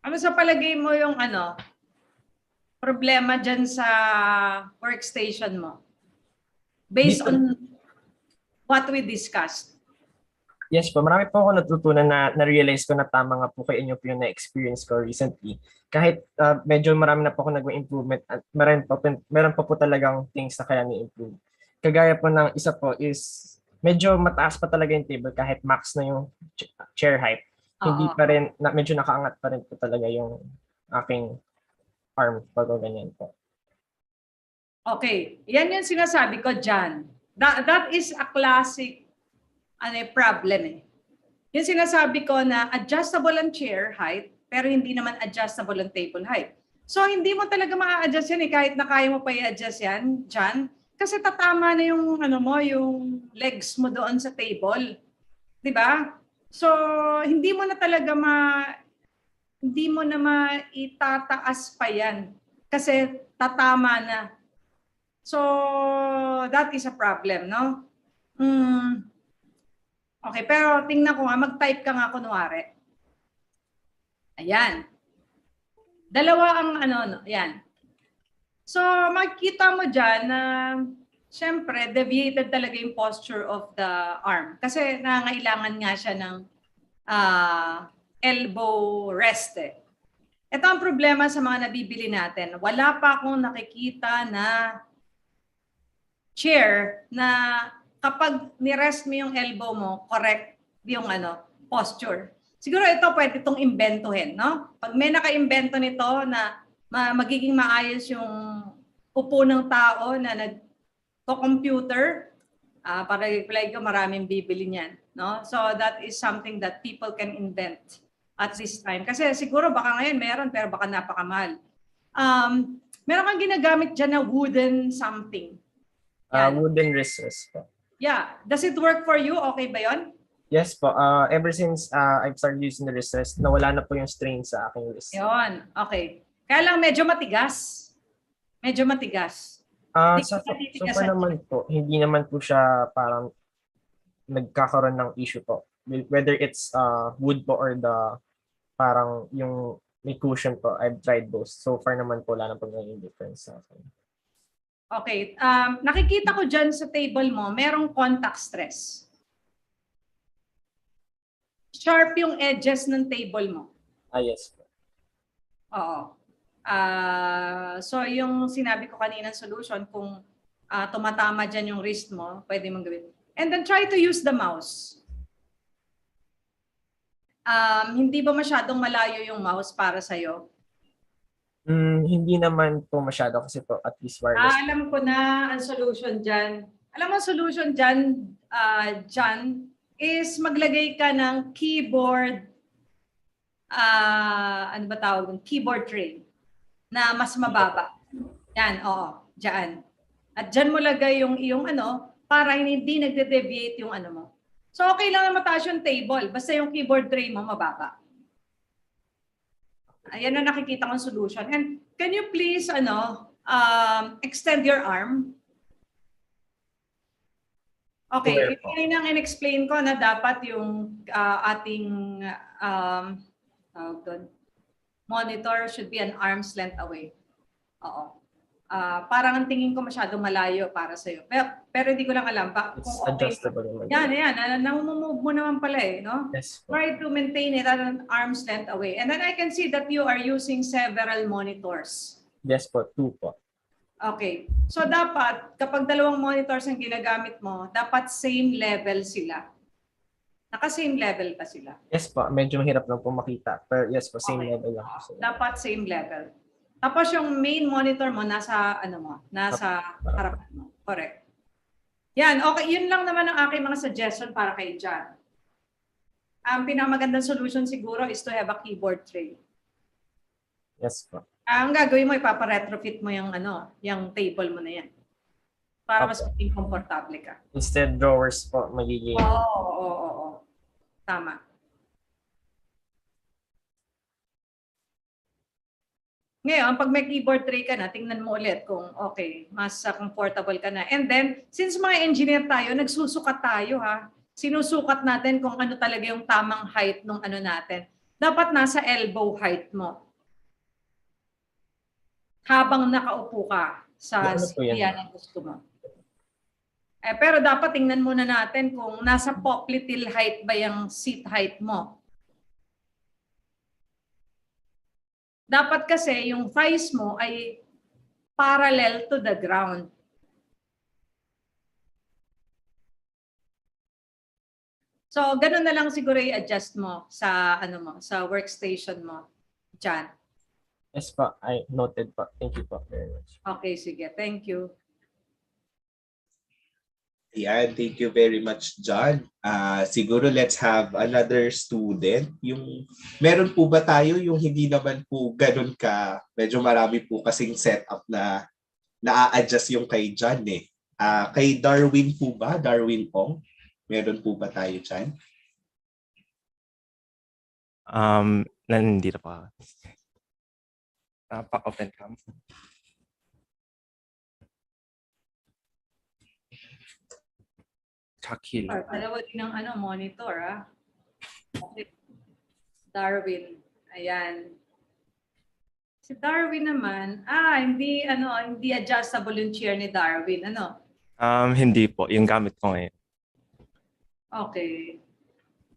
Ano sa palagay mo yung problema dyan sa workstation mo? Based on what we discussed. Yes po, marami po ako natutunan na-realize ko na tama nga po kayo po yung na-experience ko recently. Kahit medyo marami na po ako nag-improvement at meron pa po talagang things na kaya ni-improve. Kagaya po ng isa po is medyo mataas pa talaga yung table kahit max na yung chair height. Hindi pa rin, medyo nakaangat pa rin po talaga yung aking arm pag ganyan po. Okay, yan yung sinasabi ko dyan. That is a classic problem eh. Yung sinasabi ko na adjustable ang chair height, pero hindi naman adjustable ang table height. So hindi mo talaga ma-adjust yan kahit na kaya mo pa i-adjust yan dyan. Kasi tatama na yung yung legs mo doon sa table. 'Di ba? So hindi mo na talaga hindi mo na maitataas pa yan kasi tatama na. So that is a problem, no? Okay, pero tingnan ko nga, mag-type ka nga kunwari. Ayan. Dalawa ang yan. So, makikita mo dyan na, syempre, deviated talaga yung posture of the arm. Kasi nangailangan nga siya ng elbow rest eh. Ito ang problema sa mga nabibili natin. Wala pa akong nakikita na chair na kapag ni-rest mo yung elbow mo, correct yung posture. Siguro ito pwede itong imbentohin, no? Pag may naka-imbento nito na magiging maayos yung upo ng tao na nagko-computer, para i-reply ko, maraming bibili niyan, no? So that is something that people can invent at this time. Kasi siguro baka ngayon meron, pero baka napakamahal. Meron kang ginagamit dyan na wooden something. Wooden wrists po. Yeah. Does it work for you? Okay ba yon? Yes po. Ever since I've started using the wrist rest, nawala na po yung strain sa aking wrist. Yon. Okay. Kaya lang medyo matigas. Medyo matigas. So far naman po, hindi naman po siya parang nagkakaroon ng issue po. Whether it's wood po or the parang yung may cushion po, I've tried both. So far naman po, wala na po naging difference sa akin. Okay. Nakikita ko dyan sa table mo, merong contact stress. Sharp yung edges ng table mo. Yes. Oo. So yung sinabi ko kanina solution, kung tumatama dyan yung wrist mo, pwede mong gawin. And then try to use the mouse. Hindi ba masyadong malayo yung mouse para sa'yo? Hindi naman po masyado kasi po at least wireless. Alam ko na ang solution dyan. Alam mo ang solution dyan, John, is maglagay ka ng keyboard, ano ba tawag ng keyboard tray na mas mababa. Yan, oo, dyan. At dyan mo lagay yung iyong para hindi nagde-deviate yung mo. So okay lang na mataas yung table, basta yung keyboard tray mo mababa. Ayan na nakikita kong solution. And can you please extend your arm? Okay, yun ang in-explain ko na dapat yung ating monitor should be an arm's length away. Oo. Parang ang tingin ko masyadong malayo para sa'yo. Pero hindi ko lang alam kung okay. Adjustable. Yan. Namumove mo naman pala no? Yes. Try to maintain it at an arm's length away. And then I can see that you are using several monitors. Yes po, 2 po. Okay. So dapat, kapag dalawang monitors ang ginagamit mo, dapat same level sila. Naka-same level pa sila. Yes po, medyo mahirap lang po makita. Pero yes po, same level lang po sila. Dapat same level. Tapos yung main monitor mo nasa nasa harapan mo. Correct. Yan, okay, yun lang naman ang aking mga suggestion para kay John. Ang pinakamagandang solution siguro is to have a keyboard tray. Yes po. Ang gagawin mo, ipapa-retrofit mo yung yung table mo na yan. Para mas maging komportable ka. Instead drawers po magiging. Oo. Tama. Ngayon, pag may keyboard tray ka na, tingnan mo ulit kung okay, mas comfortable ka na. And then, since mga engineer tayo, nagsusukat tayo Sinusukat natin kung ano talaga yung tamang height ng natin. Dapat nasa elbow height mo. Habang nakaupo ka sa yan ang gusto mo. Pero dapat tingnan muna natin kung nasa popliteal height ba yung seat height mo. Dapat kasi yung thighs mo ay parallel to the ground. So, ganun na lang siguro i-adjust mo sa sa workstation mo, John. Yes po, I noted po. Thank you po very much. Okay, sige. Thank you. Ayan, thank you very much, John. Siguro let's have another student. Meron po ba tayo yung hindi naman po ganun medyo marami po kasing setup na na-adjust yung kay John eh. Kay Darwin po ba? Darwin Ong? Meron po ba tayo dyan? Nandito pa. Pa-open cam. Chucky. Dalawa din ng monitor. Okay. Darwin. Ayan. Si Darwin naman, hindi adjustable yung chair ni Darwin, Hindi po, yung gamit ko ngayon. Okay.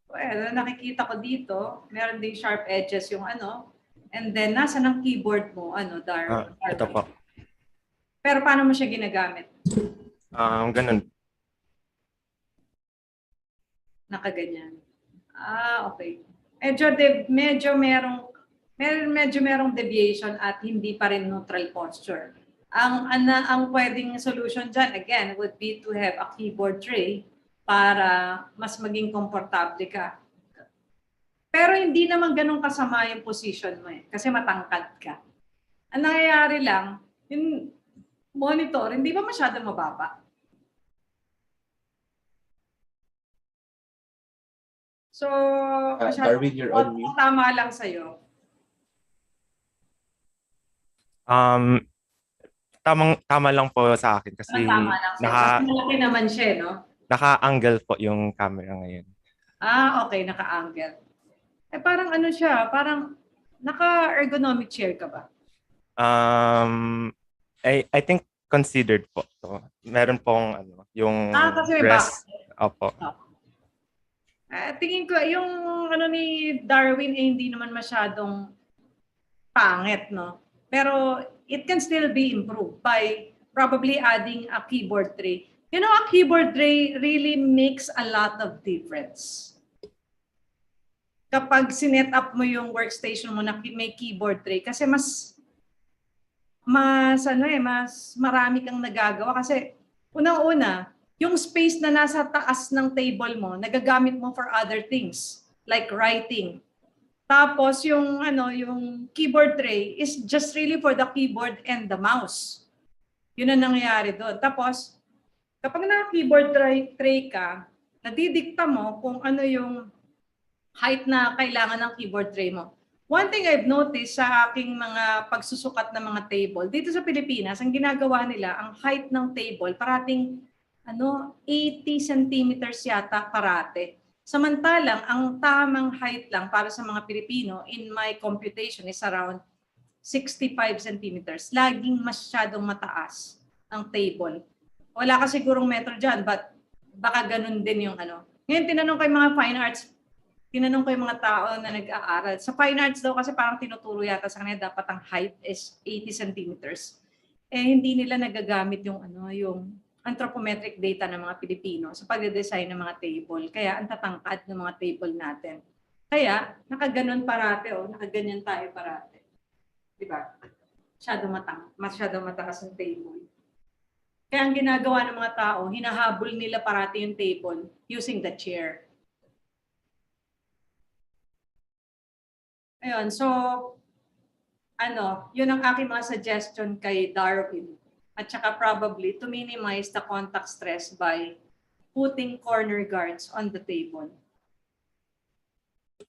Well, nakikita ko dito, meron ding sharp edges yung and then nasa ng keyboard mo, Darwin. Ito po. Pero paano mo siya ginagamit? Ganun. Nakaganyan. Okay. Medyo merong deviation at hindi pa rin neutral posture. Ang pwedeng solution dyan, again, would be to have a keyboard tray para mas maging komportable ka. Pero hindi naman ganun kasama yung position mo kasi matangkad ka. Ang nangyayari lang, yung monitor, hindi ba masyadong mababa? So, Darwin, you're on mute. Tama lang sa'yo. Tama lang po sa akin kasi Tama lang sa'yo. Kasi malaki naman siya, no? Naka-angle po yung camera ngayon. Okay, naka-angle. Parang siya, parang naka-ergonomic chair ka ba? I think considered po to. Meron pong yung kasi rest. Opo. Tingin ko, yung ni Darwin hindi naman masyadong pangit, no? Pero it can still be improved by probably adding a keyboard tray. You know, a keyboard tray really makes a lot of difference. Kapag sinet up mo yung workstation mo na may keyboard tray, kasi mas marami kang nagagawa. Kasi unang-una, yung space na nasa taas ng table mo, nagagamit mo for other things, like writing. Tapos yung keyboard tray is just really for the keyboard and the mouse. Yun ang nangyayari doon. Tapos, kapag naka-keyboard tray ka, nadidikta mo kung ano yung height na kailangan ng keyboard tray mo. One thing I've noticed sa aking mga pagsusukat ng mga table, dito sa Pilipinas, ang ginagawa nila, ang height ng table, parating 80 centimeters yata parate. Samantalang, ang tamang height lang para sa mga Pilipino, in my computation, is around 65 centimeters. Laging masyadong mataas ang table. Wala ka sigurong metro dyan, but baka ganun din yung Ngayon, tinanong ko yung mga fine arts, tinanong ko yung mga tao na nag-aaral. Sa fine arts daw, kasi parang tinuturo yata sa kanila, dapat ang height is 80 centimeters. Hindi nila nagagamit yung yung anthropometric data ng mga Pilipino sa pagde-design ng mga table. Kaya ang tatangkad ng mga table natin. Kaya, nakaganon parate nakaganyan tayo parate. Diba? Masyadong mataas ang table. Kaya ang ginagawa ng mga tao, hinahabol nila parati yung table using the chair. Ayun, so, yun ang aking mga suggestion kay Darwin. At saka probably to minimize the contact stress by putting corner guards on the table.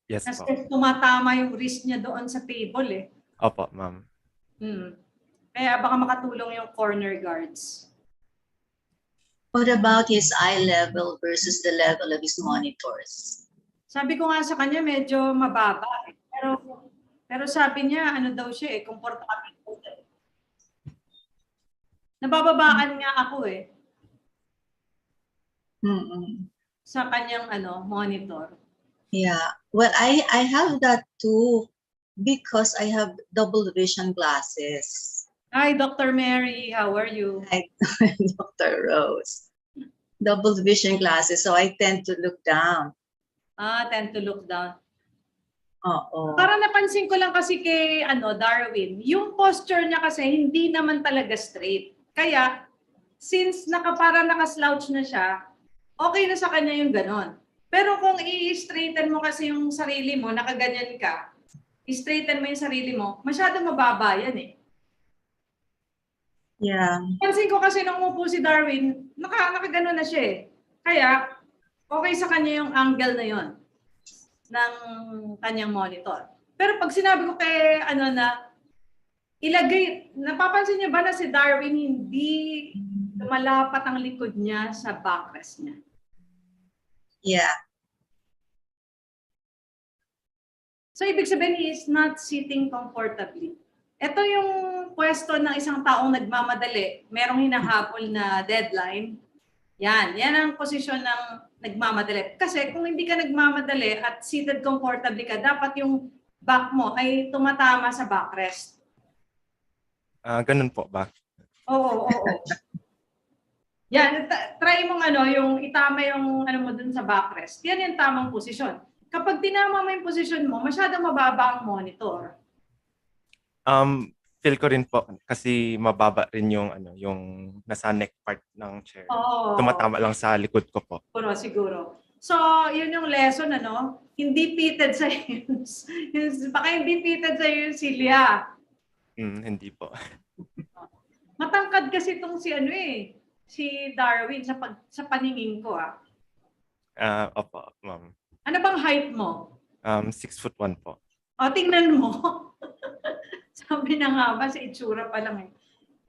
Yes, Kasi po. tumatama yung wrist niya doon sa table Opo, ma'am. Kaya baka makatulong yung corner guards. What about his eye level versus the level of his monitors? Sabi ko nga sa kanya medyo mababa. Pero sabi niya daw siya komportable. Nabababaan nga ako sa kanyang monitor. Yeah, well, I have that too because I have double vision glasses. Hi, Dr. Mary. How are you? Like Dr. Rose. Double vision glasses, so I tend to look down. Tend to look down. Oo. Para napansin ko lang kasi kay Darwin, yung posture niya kasi hindi naman talaga straight. Kaya since para naka-slouch na siya, okay na sa kanya yung ganon. Pero kung i-straighten mo kasi yung sarili mo, nakaganyan ka, i-straighten mo yung sarili mo, masyado mababa yan eh. Yeah. Pansin ko kasi nung umupo si Darwin, nakaganon na siya eh. Kaya, okay sa kanya yung angle na yon ng kanyang monitor. Pero pag sinabi ko kay ilagay, napapansin niyo ba na si Darwin hindi lumalapat ang likod niya sa backrest niya? Yeah. So, ibig sabihin he is not sitting comfortably. Ito yung pwesto ng isang taong nagmamadali, merong hinahabol na deadline. Yan ang posisyon ng nagmamadali. Kasi kung hindi ka nagmamadali at seated comfortably ka, dapat yung back mo ay tumatama sa backrest. Ganun po ba? Oo. Yan, try mong yung itama yung mo dun sa backrest. Yan yung tamang posisyon. Kapag tinama mo yung posisyon mo, masyadong mababa ang monitor. Feel ko rin po kasi mababa rin yung yung nasa neck part ng chair. Oo. Tumatama lang sa likod ko po. Siguro. So, yun yung lesson, hindi pitted sa baka hindi pitted sa yung silya. Hindi po. Matangkad kasi itong si Darwin sa paningin ko Opo, ma'am. Ano bang height mo? 6'1" po. O, tingnan mo. Sabi na nga ba, sa itsura pa lang eh.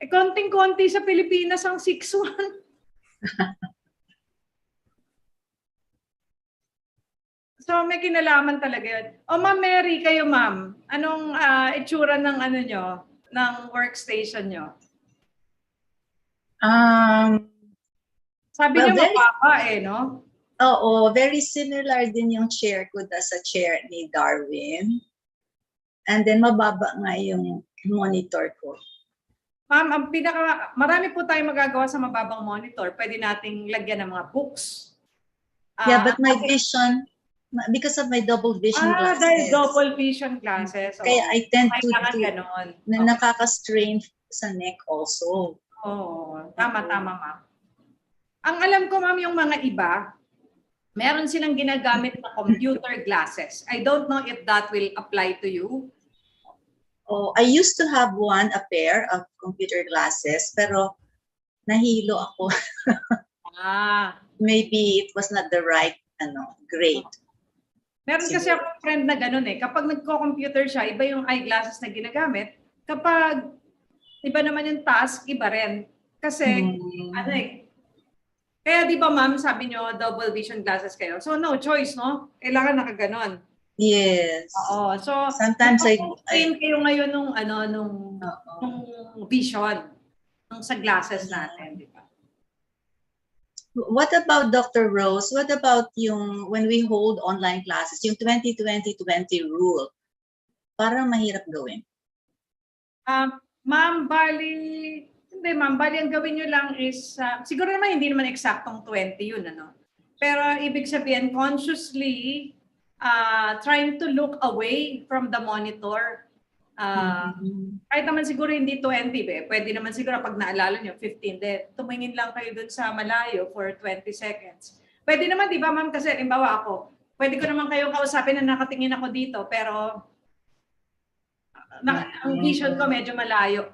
Konting-konti sa Pilipinas ang 6'1". So, may kinalaman talaga yun. O, Ma'am Mary, kayo ma'am, anong itsura ng nyo, ng workstation nyo? Sabi niyo mababa no? Oo, very similar din yung chair ko sa chair ni Darwin. And then mababa nga yung monitor ko. Ma'am, marami po tayong magagawa sa mababang monitor. Pwede nating lagyan ng mga books. Yeah, but my vision, because of my double vision glasses. Dahil double vision glasses. Kaya I tend to na nakaka-strain sa neck also. Tama, ma'am. Ang alam ko, ma'am, yung mga iba, meron silang ginagamit na computer glasses. I don't know if that will apply to you. Oh, I used to have a pair of computer glasses, pero nahilo ako. Maybe it was not the right grade. Meron kasi ako friend na ganun eh. Kapag nagko-computer siya, iba yung eyeglasses na ginagamit. Kapag iba naman yung task, iba rin. Kasi, kaya di ba ma'am, sabi nyo, double vision glasses kayo. So no choice, no? Kailangan nakaganon. Yes. Oo. So, sometimes train kayo ngayon nung vision, nung sa glasses natin, di ba? What about Dr. Rose? What about when we hold online classes, yung 20-20-20 rule? Parang mahirap gawin. Ma'am, bali ang gawin nyo lang is, siguro naman hindi naman eksaktong 20 yun, Pero ibig sabihin, consciously trying to look away from the monitor. Kahit naman siguro hindi 20, pwede naman siguro pag naalala nyo, 15, tumingin lang kayo dun sa malayo for 20 seconds. Pwede naman, di ba ma'am, kasi halimbawa ako, pwede ko naman kayong kausapin na nakatingin ako dito, pero ang vision ko medyo malayo.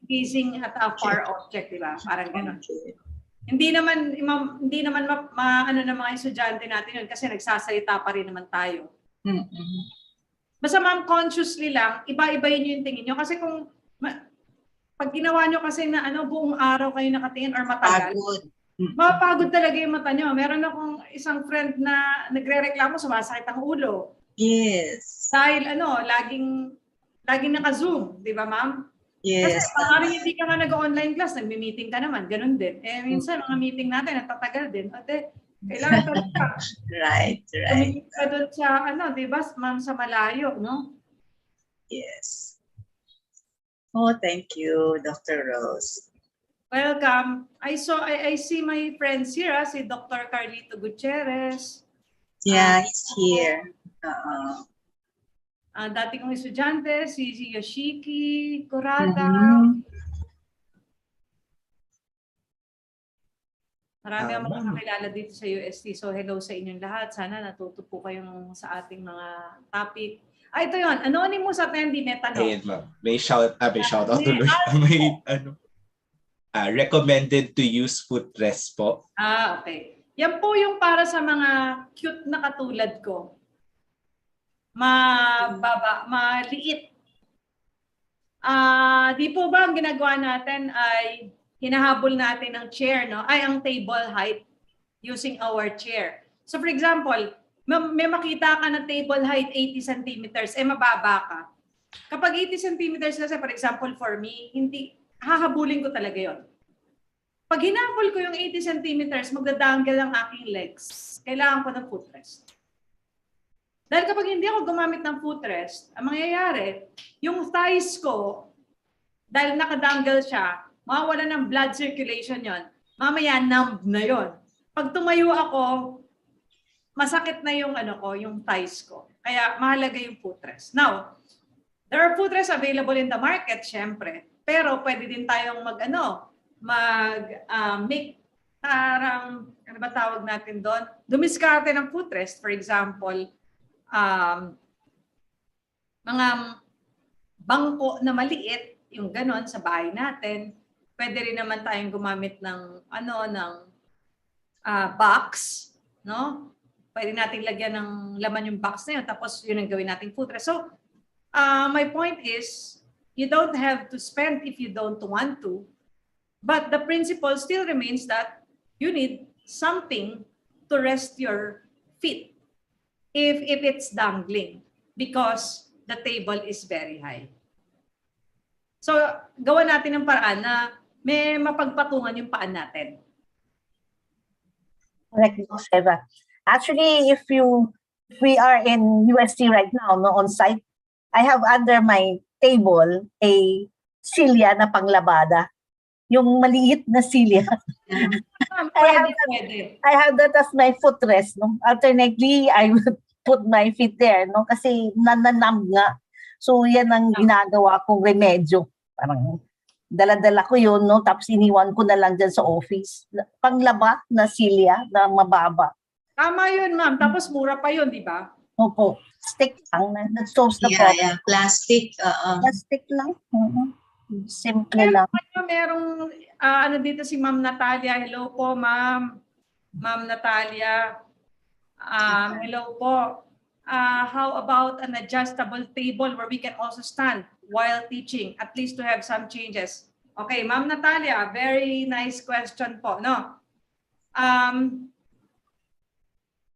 Gazing at a far object, di ba? Parang gano'n. Hindi naman maano ng mga estudyante natin yun kasi nagsasalita pa rin naman tayo. Basta ma'am, consciously lang, iba-ibayin nyo yung tingin nyo. Kasi kung pag ginawa nyo kasi na buong araw kayo nakatingin or matagal, mapagod talaga yung mata nyo. Meron akong isang friend na nagre-reklamo, sumasakit ang ulo. Yes. Dahil laging naka-zoom, di ba ma'am? Yes. Kasi maaaring hindi ka nga nag-online class, nagmi-meeting ka naman, ganun din. Minsan mga meeting natin natatagal din. Kailangan talaga. Right. Tumingin ka doon sa di ba, ma'am, sa malayo, no? Yes. Oh, thank you, Dr. Rose. Welcome. I see my friends here, si Dr. Carlito Gutierrez. Yeah, he's here. Dati kong estudyante, si Yoshiki Kurata. Marami ang Ma'am. makakakilala dito sa UST. So hello sa inyong lahat. Sana natuto po kayong sa ating mga topic. Ito yun. Anonymous attendee may tanong. Ayun, ma'am. May shout out tuloy. May recommended to use footrest po. Okay. Yan po yung para sa mga cute na katulad ko. Mababa, maliit. Di po ba ang ginagawa natin ay hinahabol natin ang chair, no? Ay, ang table height using our chair. So for example, may makita ka na table height 80 centimeters, mababa ka. Kapag 80 centimeters kasi, for example, for me, hindi, hahabulin ko talaga yon. Pag hinabol ko yung 80 centimeters, magdadangle ang aking legs. Kailangan ko ng footrest. Dahil kapag hindi ako gumamit ng footrest, ang mangyayari, yung thighs ko, dahil nakadangle siya, mawawala ng blood circulation yon. Mamaya, numb na yon. Pag tumayo ako, masakit na yung yung thighs ko. Kaya mahalaga yung footrest. Now, there are footrests available in the market, syempre. Pero pwede din tayong make parang, ano ba tawag natin doon? Dumiskarte ng footrest. For example, mga bangko na maliit, yung ganon sa bahay natin. Pwede rin naman tayong gumamit ng box, no? Pwede nating lagyan ng laman yung box na yun, tapos yun ang gawin nating footrest. So, my point is, you don't have to spend if you don't want to, but the principle still remains that you need something to rest your feet if it's dangling because the table is very high. So, gawa natin ng paraan na may mapagpatungan yung paan natin. Correct, Eva. Actually, if we are in UST right now, no, on site, I have under my table a silya na panglabada. Yung maliit na silya. I have that as my footrest. No? Alternately, I would put my feet there, no? Kasi nananam nga. So, yan ang ginagawa kong remedyo. Parang dala-dala ko yun, no? Tapos iniwan ko na lang dyan sa office. Panglaba na silya na mababa. Tama yun, ma'am. Tapos mura pa yun, di ba? Opo. Stick lang. That solves the problem. Yeah, plastic. Plastic lang. Simple lang. Merong dito si Ma'am Natalia. Hello po, ma'am. Ma'am Natalia. Hello po. How about an adjustable table where we can also stand while teaching, at least to have some changes? Okay, Ma'am Natalia, very nice question po, no?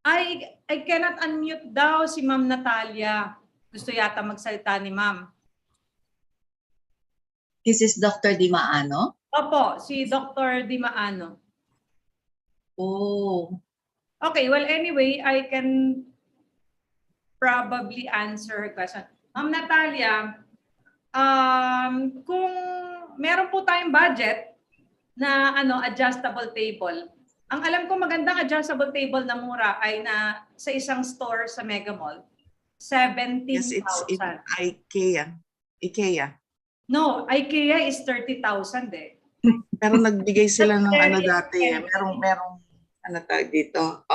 I cannot unmute daw si Ma'am Natalia. Gusto yata magsalita ni Ma'am. This is Dr. Dimaano? Opo, si Dr. Dimaano. Oh. Okay, well anyway, I can probably answer her question. Ma'am Natalia, kung meron po tayong budget na adjustable table, ang alam ko magandang adjustable table na mura ay na sa isang store sa Mega Mall, 17,000. Yes, it's IKEA. IKEA. No, IKEA is 30,000 eh. Pero nagbigay sila ng dati. Merong tawag dito.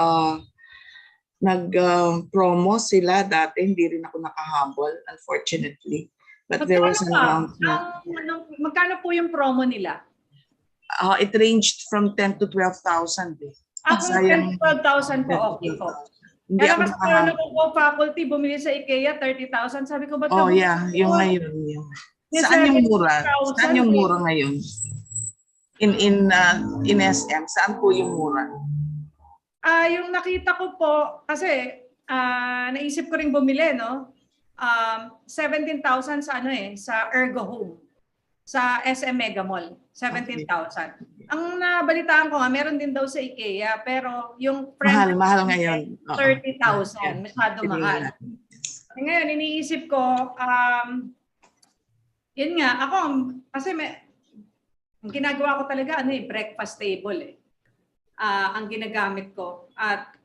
Nag-promo sila dati. Hindi rin ako nakahabol, unfortunately. But there was an announcement. Magkano po yung promo nila? It ranged from 10 to 12,000. Kung 10 to 12,000 po, okay po. Kaya kasi parang ako faculty, bumili sa IKEA, 30,000. Sabi ko, ba't oh yeah, yung ngayon. Saan yung mura? Saan yung mura ngayon? In SM, saan po yung mura? Yung nakita ko po, kasi naisip ko rin bumili, no? 17,000 sa sa Ergo Home. Sa SM Mega Mall, 17,000. Ang nabalitaan ko nga, meron din daw sa IKEA, pero yung mahal ngayon. 30,000, masyado mahal. Ngayon, iniisip ko, yun nga, ako, kasi ang ginagawa ko talaga, breakfast table ang ginagamit ko. At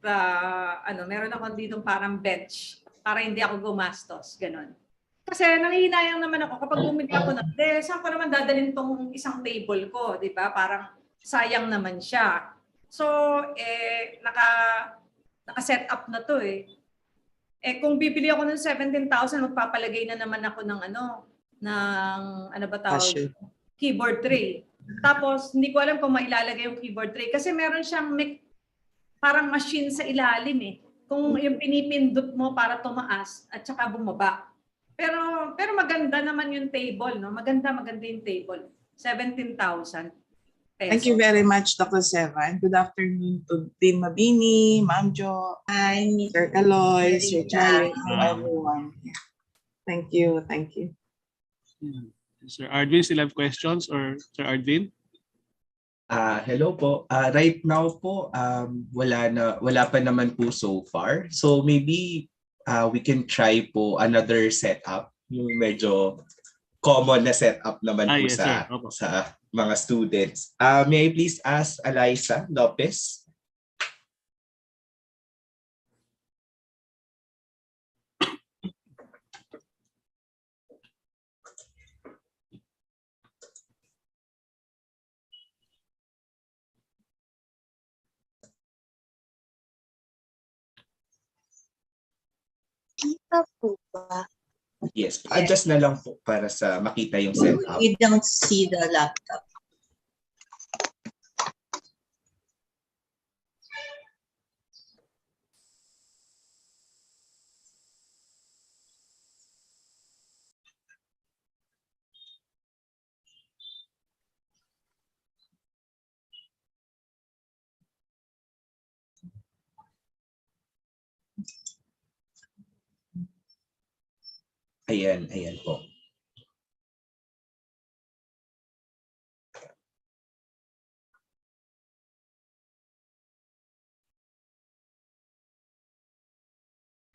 meron ako dito parang bench para hindi ako gumastos, ganun. Kasi nangihinayang naman ako kapag bumili ako saan ko naman dadalhin tong isang table ko, di ba? Parang sayang naman siya. So, naka-set up na to eh. Kung bibili ako ng 17,000, magpapalagay na naman ako ng ano ba tawag? Keyboard tray. Tapos, hindi ko alam kung mailalagay yung keyboard tray kasi meron siyang parang machine sa ilalim eh. Kung yung pinipindot mo para tumaas at saka bumaba. Pero maganda naman yung table, no? Maganda yung table. 17,000 pesos. Thank you very much, Dr. Seva. And good afternoon to Dean Mabini, Ma'am Jo, Sir Kaloy, Sir Charlie, to everyone. Thank you. Sir Arvin, still have questions or Sir Arvin? Hello po. Right now po, wala pa naman po so far. So maybe we can try po another setup, yung medyo common na setup naman po Yes, sa mga students. May I please ask Eliza Lopez? Kita po ba? Yes, adjust na lang po para sa makita yung setup. We don't see the laptop. Ayan po.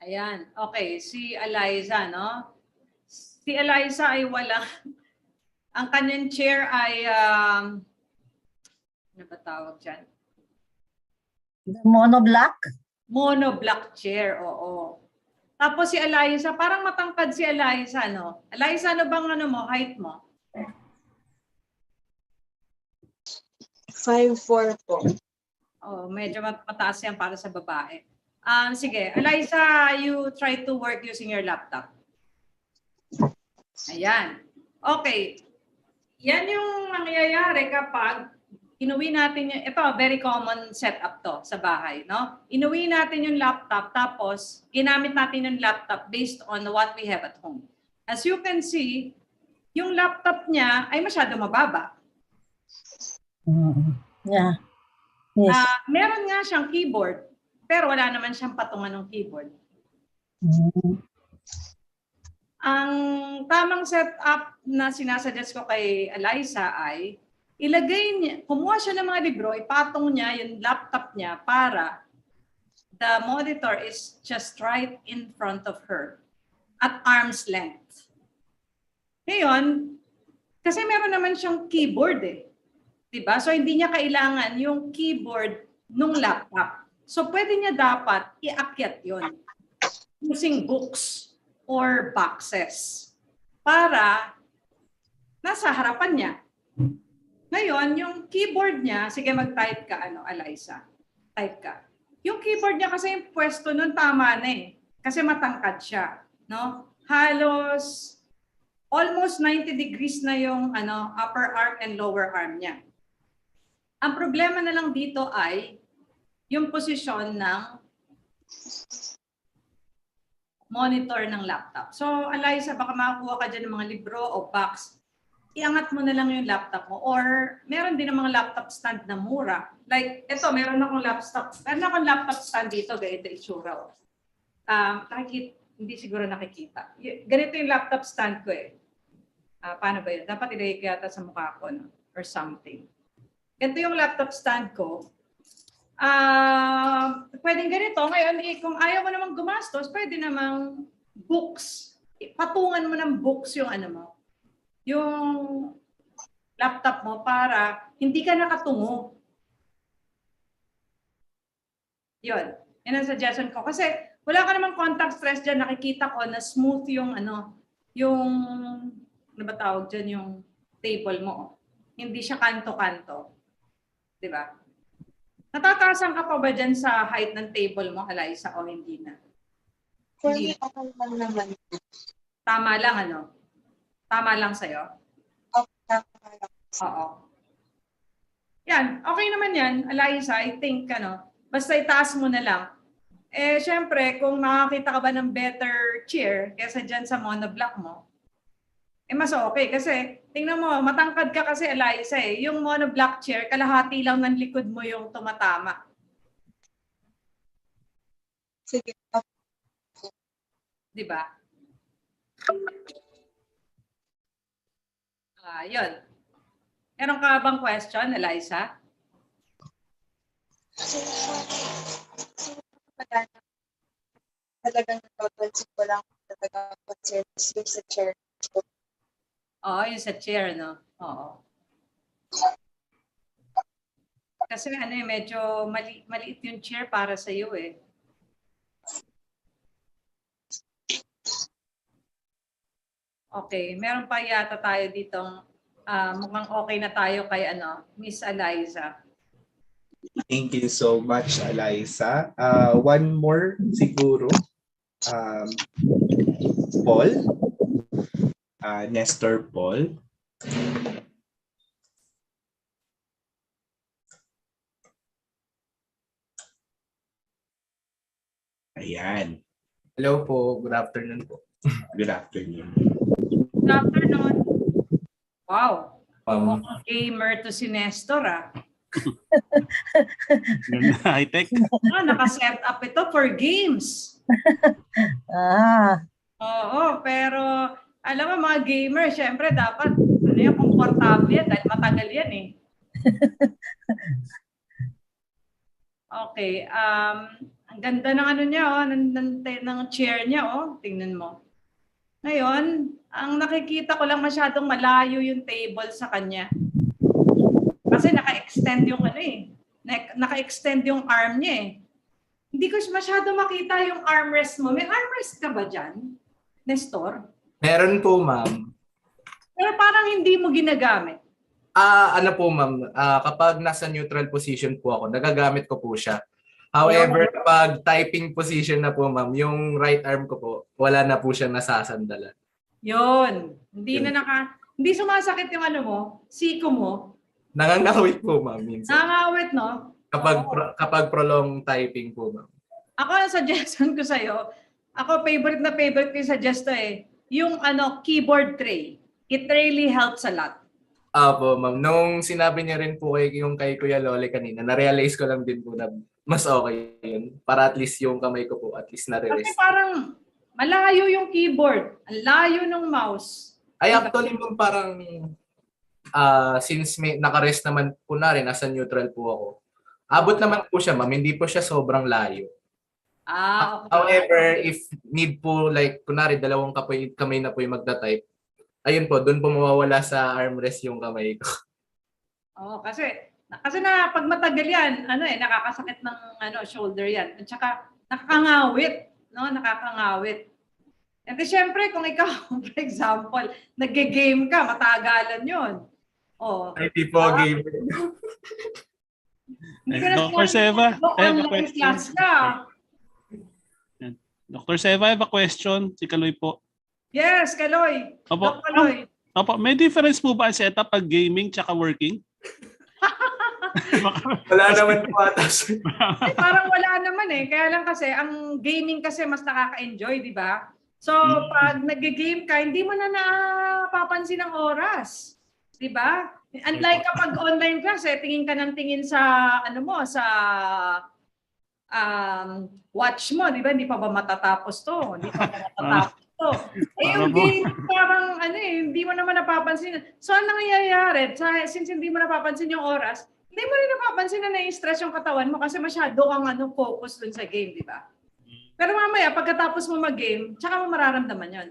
Ayan. Okay, si Eliza, no? Si Eliza ay ang kanyang chair ay, ano ba tawag dyan? The monoblock? Monoblock chair, oo. Tapos si Eliza, parang matangkad si Eliza, no? Eliza, ano bang height mo? 5'4" po. Oh, medyo mataas yan para sa babae. Sige, Eliza, you try to work using your laptop. Ayan. Okay. Yan yung mangyayari kapag inuwi natin yung, ito, very common setup to sa bahay, no? Inuwi natin yung laptop, tapos ginamit natin yung laptop based on what we have at home. As you can see, yung laptop niya ay masyado mababa. Yeah. Yes. Meron nga siyang keyboard, pero wala naman siyang patungan ng keyboard. Ang tamang setup na sinasuggest ko kay Eliza ay ilagay niya, kumuha siya ng mga libro, ipatong niya yung laptop niya para the monitor is just right in front of her at arm's length. Ngayon, kasi meron naman siyang keyboard eh. Diba? So hindi niya kailangan yung keyboard nung laptop. So pwede niya dapat iakyat yun using books or boxes para nasa harapan niya. Ngayon, yung keyboard niya, sige mag-type ka, Eliza. Type ka. Yung keyboard niya kasi yung pwesto nun tama na eh. Kasi matangkad siya. No? Halos almost 90 degrees na yung upper arm and lower arm niya. Ang problema na lang dito ay yung posisyon ng monitor ng laptop. So, Eliza, baka makakuha ka dyan ng mga libro o box. Iangat mo na lang yung laptop mo. Or meron din ng mga laptop stand na mura. Like, ito, meron akong laptop stand dito. Ganito itsura. Hindi siguro nakikita. Ganito yung laptop stand ko eh. Paano ba yun? Dapat ilagay ko yata sa mukha ko, no? Or something. Ganito yung laptop stand ko. Pwedeng ganito. Ngayon, kung ayaw mo namang gumastos, pwede namang books. Patungan mo ng books yung yung laptop mo para hindi ka nakatungo. Yun. Yan ang suggestion ko. Kasi wala ka namang contact stress dyan. Nakikita ko na smooth yung ano ba tawag dyan, yung table mo. Hindi siya kanto-kanto. Diba? Natataasan ka pa ba dyan sa height ng table mo, Eliza, o hindi na? For me, okay lang naman. Tama lang, ano? Tama lang sa'yo? Okay. Oo. Yan, okay naman yan, Eliza, I think, basta itaas mo na lang. Eh, syempre, kung makakita ka ba ng better chair kaysa dyan sa monoblock mo, eh mas okay. Kasi, tingnan mo, matangkad ka kasi, Eliza, eh. Yung monoblock chair, kalahati lang ng likod mo yung tumatama. Sige. Di ba? Yun. Meron ka bang question, Eliza? Talagang napapansin ko lang talagang concerns yung sa chair. Oo, yung sa chair, no? Oo. Kasi medyo maliit yung chair para sa iyo eh. Okay, meron pa yata tayo ditong mukhang okay na tayo kay Miss Eliza. Thank you so much, Eliza. One more siguro. Paul. Nestor Paul. Ayan. Hello po. Good afternoon po. Good afternoon. Good afternoon. Wow. Um, Gamer to si Nestor ah. High-tech. Naka-set up ito for games. Oo, pero alam mo mga gamer, syempre dapat yung komportable yan dahil matagal yan eh. Okay, ang ganda ng niya ng chair niya tingnan mo. Ngayon, ang nakikita ko lang masyadong malayo yung table sa kanya. Kasi naka-extend yung naka-extend yung arm niya eh. Hindi ko masyado makita yung armrest mo. May armrest ka ba dyan, Nestor? meron po, ma'am. Pero parang hindi mo ginagamit. Ano po, ma'am, kapag nasa neutral position po ako, nagagamit ko po siya. However, kapag typing position na po, ma'am, yung right arm ko po, wala na po siya nasasandalan. Yun. Hindi sumasakit yung mo, siko mo. Nangangawit po, ma'am, minsan. Nangangawit, no? Kapag prolonged typing po, ma'am. Ako, ang suggestion ko sa'yo, favorite ko yung suggest eh, yung keyboard tray. It really helps a lot. Apo, ma'am. Nung sinabi niya rin po kay Kuya Lole kanina, na-realize ko lang din po na mas okay yun. Para at least yung kamay ko po, at least Kasi nare-rest. parang malayo yung keyboard. Ang layo ng mouse. Ay, actually, ma'am, parang since may naka-rest naman po na rin, nasa neutral po ako. Abot naman po siya, ma'am. Hindi po siya sobrang layo. Okay. However, if need po, like, kunwari, dalawang kamay na po yung magta-type, ayun po, doon po mawawala sa armrest yung kamay ko. Kasi na pag matagal yan, nakakasakit ng shoulder yan. At saka nakakangawit, no? Nakakangawit. And syempre, kung ikaw, for example, nagge-game ka, matagalan 'yon. Hindi po game. Dr. Seva, I have a question. Dr. Seva, I have a question. Si Kaloy po. Yes, Kaloy. Opo. Kaloy. Opo, may difference po ba ang setup pag gaming tsaka working? Wala naman po Parang wala naman eh. Kaya lang kasi, ang gaming kasi mas nakaka-enjoy, di ba? So, pag nag-game ka, hindi mo na napapansin ang oras. Di ba? Unlike kapag online class, tingin ka ng tingin sa, sa watch mo, di ba? Hindi pa ba matatapos to? Hindi pa ba matatapos to? Yung game, parang hindi mo naman napapansin. So, ang nangyayari, since hindi mo napapansin yung oras, hindi mo rin napapansin na na-stress yung katawan mo kasi masyado kang focus dun sa game, di ba? Pero mamaya, pagkatapos mo mag-game, tsaka mo mararamdaman yun.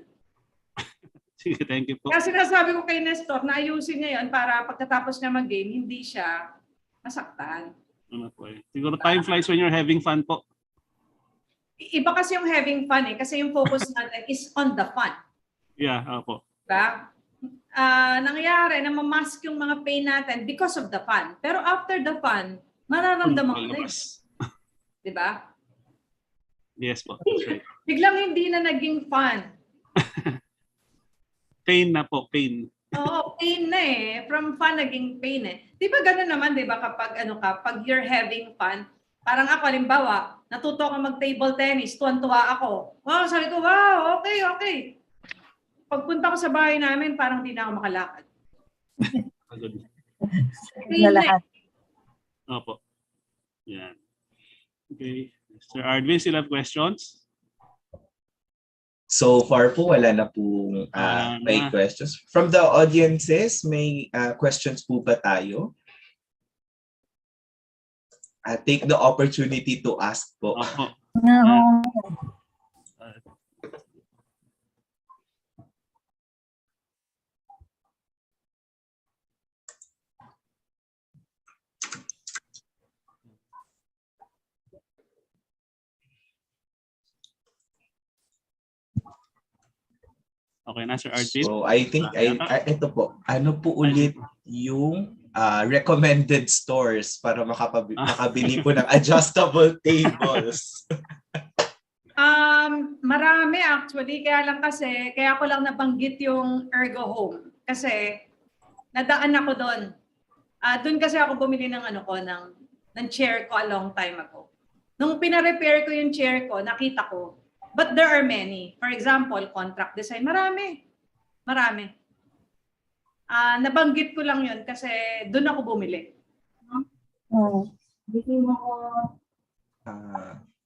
Sige, thank you po. Kasi sinasabi ko kay Nestor na ayusin niya yun para pagkatapos niya mag-game, hindi siya masaktan. Siguro time flies when you're having fun po. Iba kasi yung having fun eh, kasi yung focus natin is on the fun. Yeah, opo. Diba? Nangyayari na mamask yung mga pain natin because of the fun. Pero after the fun, Mararamdaman mo na Labas. di ba? Yes po, that's right. Biglang hindi na naging fun. Pain na po, pain. Oo, pain na eh. From fun naging pain eh. Di ba gano'n naman, di ba, kapag pag you're having fun, parang ako, halimbawa, natuto ako mag-table tennis, tuwan-tuwa ako. Wow, sabi ko, wow, okay. Pagpunta ko sa bahay namin, parang hindi na ako makalakad. Na lahat. Opo. Yan. Okay. Sir Arvin, still have questions? So far po, wala na pong may questions. From the audiences, may questions po ba tayo? Take the opportunity to ask po. No. Okay na, Sir Arvin? So I think, ito po, ano po ulit yung recommended stores para makabili po ng adjustable tables? Marami actually, kaya ko lang nabanggit yung Ergo Home. Kasi nadaan ako doon. Doon kasi ako bumili ng ng chair ko a long time ago. Nung pina-repair ko yung chair ko, nakita ko, but there are many. For example, contract design. Marami. Nabanggit ko lang yun kasi doon ako bumili.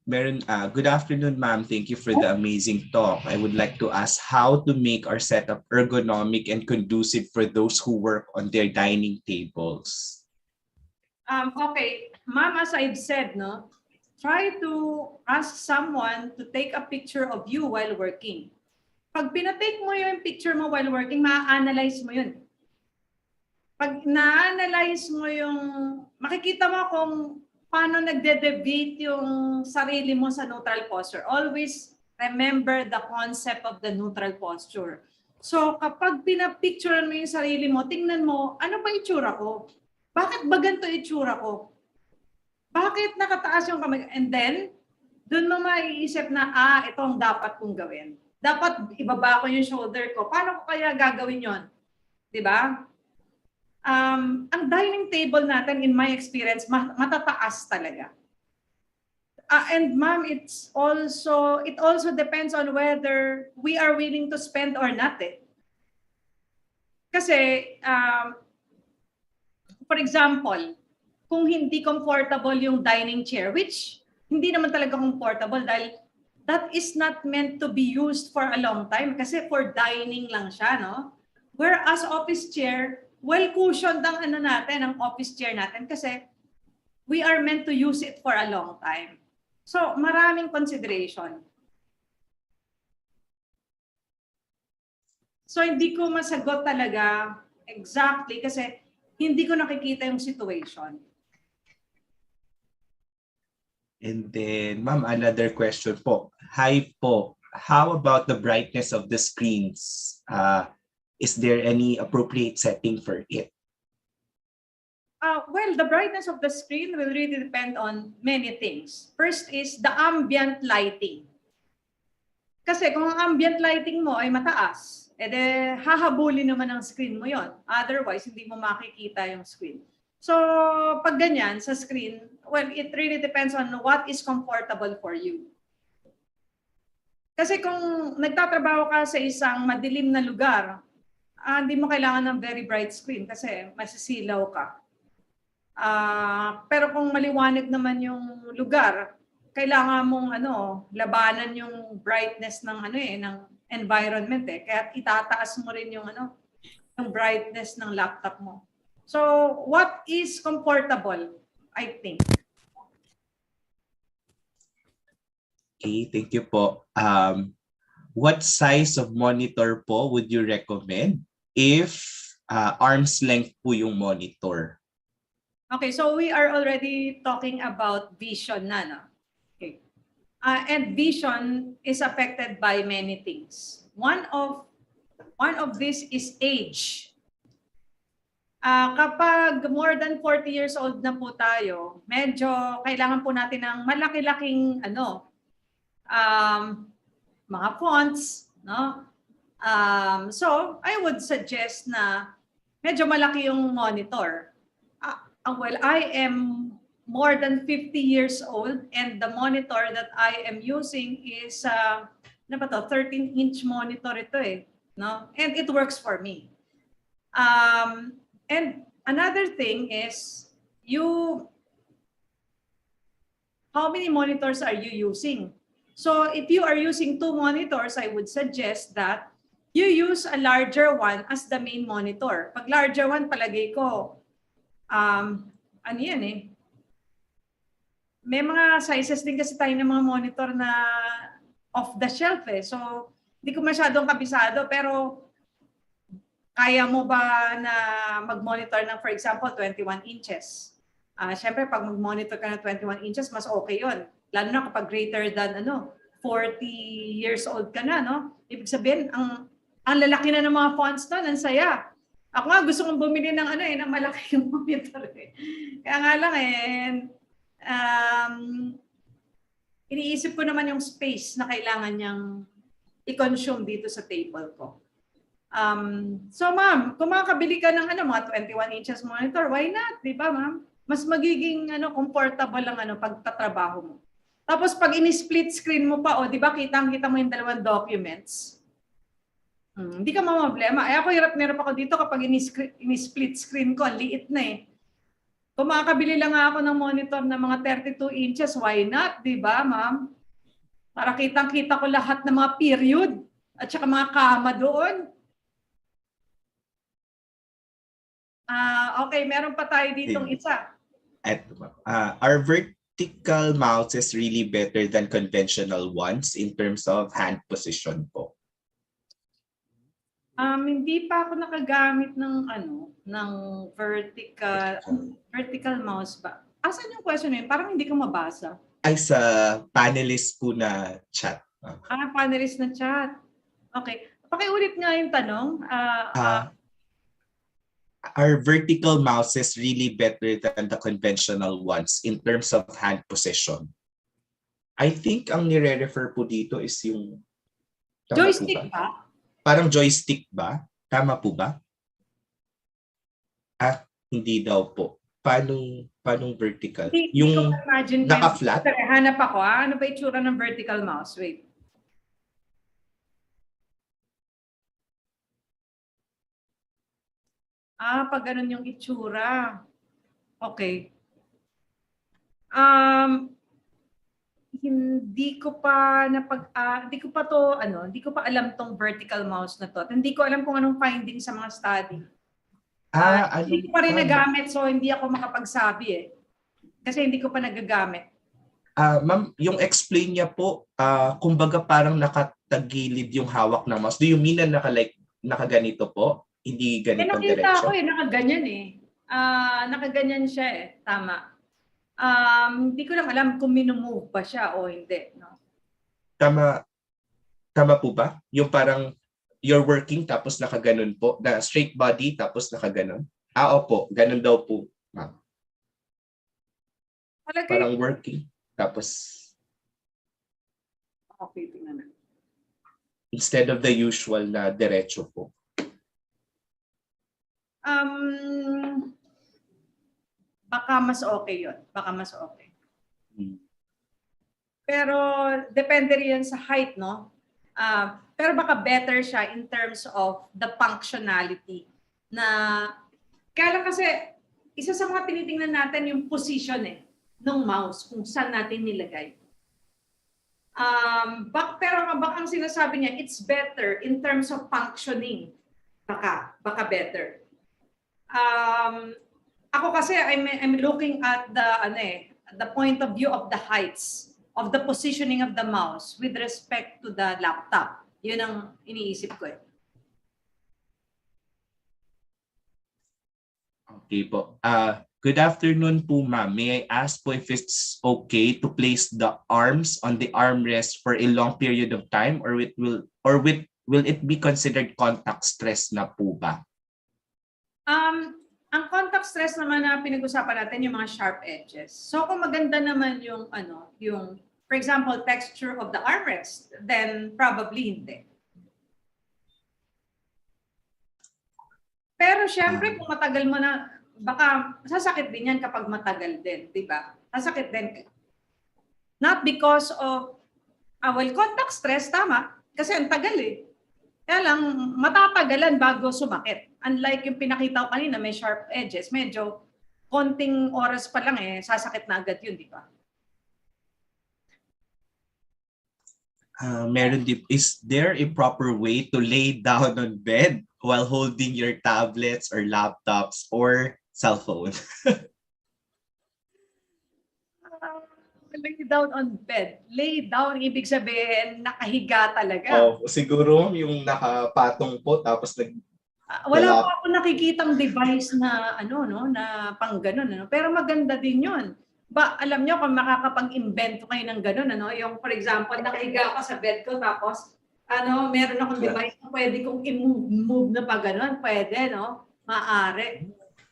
Good afternoon, ma'am. Thank you for the amazing talk. I would like to ask how to make our setup ergonomic and conducive for those who work on their dining tables. Okay, ma'am, as I've said, try to ask someone to take a picture of you while working. Pag pinatake mo yung picture mo while working, ma-analyze mo yun. Pag na-analyze mo makikita mo kung paano nagde-deviate yung sarili mo sa neutral posture. Always remember the concept of the neutral posture. So kapag pinapicturean mo yung sarili mo, tingnan mo, ano ba itsura ko? Bakit ba ganito itsura ko? Bakit nakataas yung kamay? And then, doon mo maiisip na, ito ang dapat kong gawin. Dapat ibaba ko yung shoulder ko. Paano ko kaya gagawin yon? Diba? Ang dining table natin, in my experience, matataas talaga. And ma'am, it also depends on whether we are willing to spend or not. Kasi, for example, kung hindi comfortable yung dining chair, which hindi naman talaga comfortable dahil that is not meant to be used for a long time kasi for dining lang siya, no? Whereas office chair, well-cushioned ang office chair natin kasi we are meant to use it for a long time. So, maraming consideration. So, hindi ko masagot talaga exactly kasi hindi ko nakikita yung situation. And then, ma'am, another question po. Hi po. How about the brightness of the screens? Is there any appropriate setting for it? Well, the brightness of the screen will really depend on many things. First is the ambient lighting. Kasi kung ang ambient lighting mo ay mataas, hahabulin naman ang screen mo yon. Otherwise, hindi mo makikita yung screen. So, pag ganyan sa screen, well, it really depends on what is comfortable for you. Kasi kung nagtatrabaho ka sa isang madilim na lugar, hindi mo kailangan ng very bright screen kasi masisilaw ka. Pero kung maliwanag naman yung lugar, kailangan mong labanan yung brightness ng ng environment Kaya itataas mo rin yung yung brightness ng laptop mo. So, what is comfortable, I think? Okay, thank you po. What size of monitor po would you recommend if arm's length po yung monitor? Okay, so we are already talking about vision na, no? Okay. And vision is affected by many things. One of this is age. Kapag more than 40 years old na po tayo, medyo kailangan po natin ng malaki-laking mga fonts, no? So I would suggest na medyo malaki yung monitor. Well, I am more than 50 years old and the monitor that I am using is 13-inch monitor ito eh, no? And it works for me. And another thing is how many monitors are you using? So if you are using 2 monitors, I would suggest that you use a larger one as the main monitor. Pag larger one, palagay ko, ano yan eh, may mga sizes din kasi tayo ng mga monitor na off the shelf eh. So, hindi ko masyadong kabisado, pero kaya mo ba na mag-monitor ng, for example, 21 inches? Siyempre, pag mag-monitor ka ng 21 inches, mas okay yun. Lalo na kapag greater than 40 years old ka na, no? Ibig sabihin, ang lalaki na ng mga fonts doon, ang saya. Ako nga, gusto kong bumili ng ng malaki yung monitor eh. Kaya nga lang iniisip ko naman yung space na kailangan niyang i-consume dito sa table ko. So ma'am, kung makakabili ka ng mga 21 inches monitor, why not? Di ba ma'am? Mas magiging comfortable lang pagtatrabaho mo. Tapos pag ini-split screen mo pa, di ba kitang-kita mo yung dalawang documents? Hindi ka problema. Ako hirap ako dito kapag ini-split screen ko, ang liit na eh. Kung makakabili lang ako ng monitor na mga 32 inches, why not? Di ba ma'am? Para kitang-kita ko lahat ng mga period at saka mga kama doon. Okay, meron pa tayo ditong isa. Are vertical mouses really better than conventional ones in terms of hand position po? Hindi pa ako nakagamit ng ng vertical mouse ba? Asan yung question na yun? Parang hindi ko mabasa. Ay, sa panelist po na chat. Panelist na chat. Okay. Pakiulit nga yung tanong. Are vertical mouses really better than the conventional ones in terms of hand position? I think ang nire-refer po dito is yung... Joystick ba? Parang joystick ba? Tama po ba? Hindi daw po. Paano vertical? Yung naka-flat? Hanap ako. Ano ba itsura ng vertical mouse? Wait. Pag ganun yung itsura. Okay. Hindi ko pa alam tong vertical mouse na to. At hindi ko alam kung anong finding sa mga study. Hindi ko pa rin nagamit, so hindi ako makapagsabi eh. Kasi hindi ko pa nagagamit. Ma'am, yung explain niya po, kumbaga parang nakatagilid yung hawak ng mouse. Do you mean na nakaganito po? Hindi ganito diretso? Nakita ko nakaganyan eh. Nakaganyan siya eh. Tama. Hindi ko lang alam kung minumove ba siya o hindi. No? Tama po ba? Yung parang you're working tapos nakaganon po, na straight body tapos nakaganon? Opo, ganun daw po, ma'am. Parang working tapos okay, tingnan na. Instead of the usual na diretso po. Baka mas okay yun. Baka mas okay. Pero depende rin sa height, no? Pero baka better siya in terms of the functionality. Kaya lang kasi, isa sa mga tinitingnan natin yung position ng mouse, kung saan natin nilagay. Pero baka ang sinasabi niya, it's better in terms of functioning. Baka better. Ako kasi I'm looking at the point of view of the heights of the positioning of the mouse with respect to the laptop. Yun ang iniisip ko eh. Okay po. Good afternoon po, ma'am. May I ask po if it's okay to place the arms on the armrest for a long period of time, or will it be considered contact stress na po ba? Ang contact stress naman na pinag-usapan natin yung mga sharp edges. So kung maganda naman yung for example, texture of the armrest, then probably hindi. Pero syempre kung matagal mo na, baka sasakit din yan kapag matagal din, di ba? Sasakit din. Not because of, contact stress, tama, kasi ang tagal eh. Kaya lang, matatagalan bago sumakit. Unlike yung pinakita ko kanina, may sharp edges, medyo konting oras pa lang sasakit na agad yun, di ba? Is there a proper way to lay down on bed while holding your tablets or laptops or cell phone? Lay down on bed. Lay down, ibig sabihin, nakahiga talaga. Oh, siguro yung nakapatong po tapos wala pa ako nakikitang device na na pang ganun, pero maganda din 'yon. Alam niyo kung makakapag-invento kayo ng ganun, yung for example, nakahiga ako sa bed ko tapos meron akong device na pwede kong i-move na pa ganun, pwede, no? Maaari.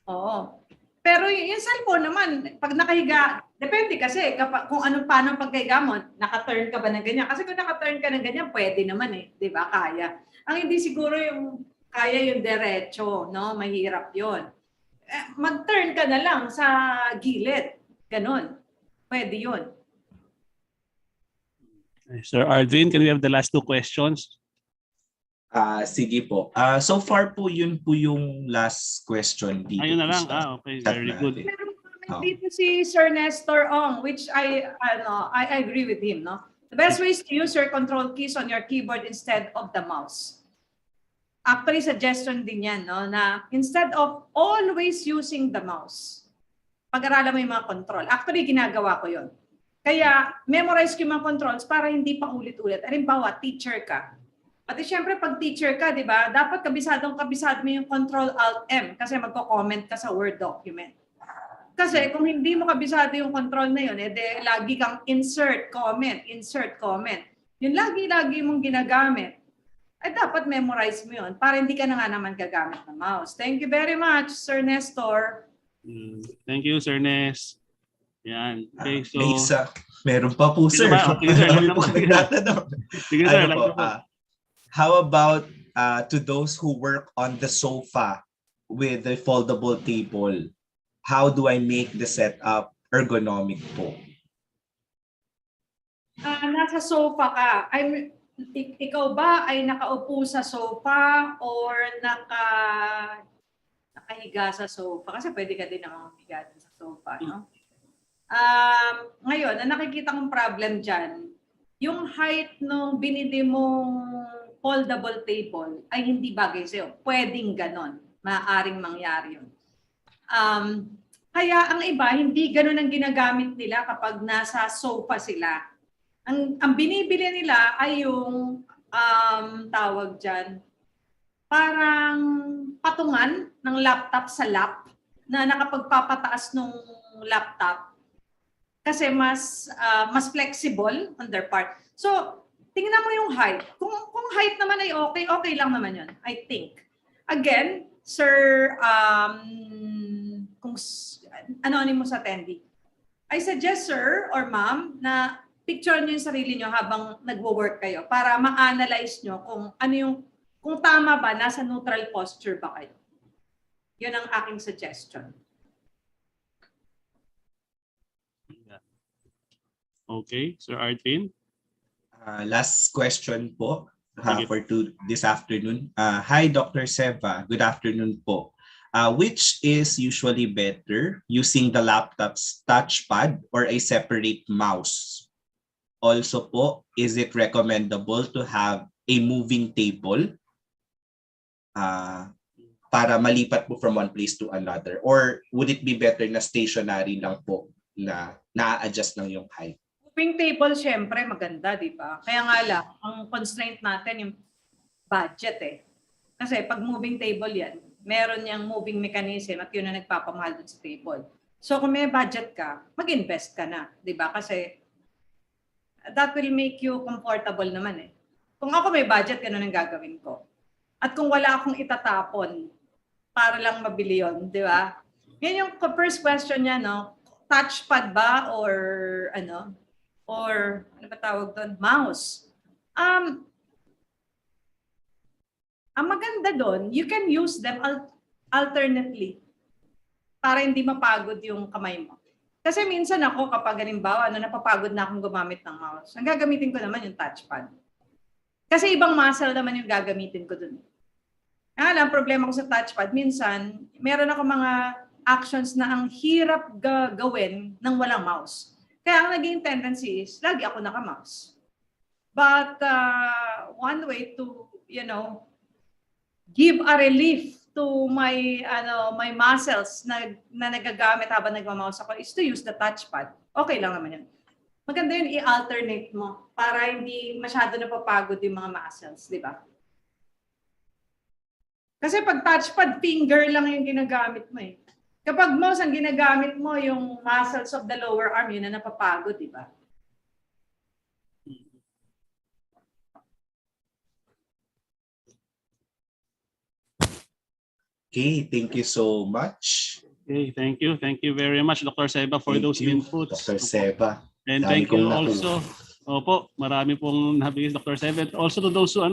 Oo. Pero yung cellphone naman, pag nakahiga, depende kasi kung paano ang pagkahiga mo, naka-turn ka ba ng ganyan? Kasi kung naka-turn ka ng ganyan, pwede naman 'di ba? Kaya. Ang hindi siguro yung kaya yung diretso, no? Mahirap 'yon. Mag-turn ka na lang sa gilid. Ganon. Pwede 'yon. Sir Arvin, can we have the last 2 questions? Sige po. So far po, yun po yung last question dito. Ayun na lang. Okay. Very good. Dito si Sir Nestor Ong, which I agree with him, no? The best way is to use your control keys on your keyboard instead of the mouse. Actually, suggestion din yan, no? Na instead of always using the mouse, pag-aralan mo yung mga control. Actually, ginagawa ko yon. Kaya, memorize ko yung mga controls para hindi pa ulit-ulit. Halimbawa, teacher ka. Pati syempre, pag teacher ka, di ba, dapat kabisado mo yung Control-Alt-M kasi magko-comment ka sa Word document. Kasi kung hindi mo kabisado yung control na yun, lagi kang insert comment. Yung lagi-lagi mong ginagamit, ay dapat memorize mo yun para hindi ka na nga naman gagamit ng mouse. Thank you very much, Sir Nestor. Thank you, Sir Nes. Yan. Okay, so... Meron pa po, sir. Okay, sir. Sige, sir. How about to those who work on the sofa with a foldable table? How do I make the setup ergonomic po? Nasa sofa ka. Ikaw ba ay nakaupo sa sofa or nakahiga sa sofa? Kasi pwede ka din naman humiga sa sofa, no? Ngayon, ang nakikita kong problem dyan, yung height nung binili mong foldable table ay hindi bagay sa'yo. Pwedeng ganon. Maaaring mangyari yun. Kaya ang iba, hindi ganon ang ginagamit nila kapag nasa sofa sila. Ang binibili nila ay yung tawag dyan, parang patungan ng laptop sa lap na nakapagpapataas ng laptop kasi mas flexible on their part. So, tingnan mo yung height. Kung height naman ay okay lang naman yun, I think. Again, Sir, kung anonymous attendee, I suggest, sir or ma'am, na picture niyo yung sarili niyo habang nagwo-work kayo para ma-analyze niyo kung tama ba, nasa neutral posture ba kayo. Yun ang aking suggestion. Okay, Sir Artin. Last question po for this afternoon. Hi, Dr. Seva. Good afternoon po. Which is usually better, using the laptop's touchpad or a separate mouse? Also po, is it recommendable to have a moving table para malipat po from one place to another? Or would it be better na stationary lang po na na-adjust lang yung height? Moving table, syempre, maganda, di ba? Kaya nga lang, ang constraint natin yung budget eh. Kasi pag moving table yan, meron niyang moving mechanism at yun na nagpapamahal dun sa table. So kung may budget ka, mag-invest ka na, di ba? Kasi that will make you comfortable naman eh. Kung ako may budget, ganun ang gagawin ko. At kung wala akong itatapon para lang mabili yun, di ba? Yan yung first question niya, no? Touchpad ba or ano? Or ano ba tawag doon? Mouse. Ang maganda doon, you can use them alternately para hindi mapagod yung kamay mo. Kasi minsan ako kapag halimbawa, napapagod na akong gumamit ng mouse, ang gagamitin ko naman yung touchpad. Kasi ibang muscle naman yung gagamitin ko doon. Ang problema ko sa touchpad, minsan, meron ako mga actions na ang hirap gawin ng walang mouse. Kaya ang naging tendency is, lagi ako naka-mouse. But one way to, give a relief to my muscles na nagagamit habang nagma-mouse ako is to use the touchpad. Okay lang naman yun. Maganda yun i-alternate mo para hindi masyado napapagod yung mga muscles, di ba? Kasi pag touchpad, finger lang yung ginagamit mo eh. Kapag mouse ang ginagamit mo, yung muscles of the lower arm, yun na napapagod, di ba? Okay, thank you so much. Okay, thank you. Thank you very much, Dr. Seba, for those inputs. Dr. Seba. And thank you also. Opo, marami pong nabigay Dr. Seba. Also to those who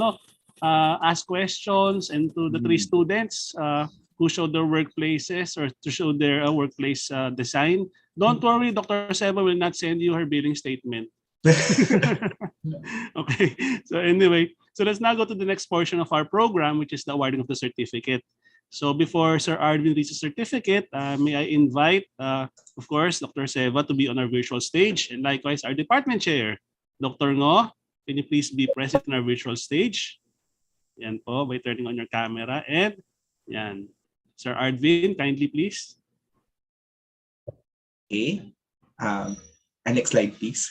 ask questions, and to the three students who showed their workplaces or to show their workplace design. Don't worry, Dr. Seba will not send you her billing statement. Okay, so anyway, so let's now go to the next portion of our program, which is the awarding of the certificate. So before Sir Arvin reads the certificate, may I invite, of course, Dr. Seva to be on our virtual stage, and likewise our department chair, Dr. Ngo. Can you please be present on our virtual stage? Yan po, by turning on your camera. And yan, Sir Arvin, kindly please. Okay. Next slide, please.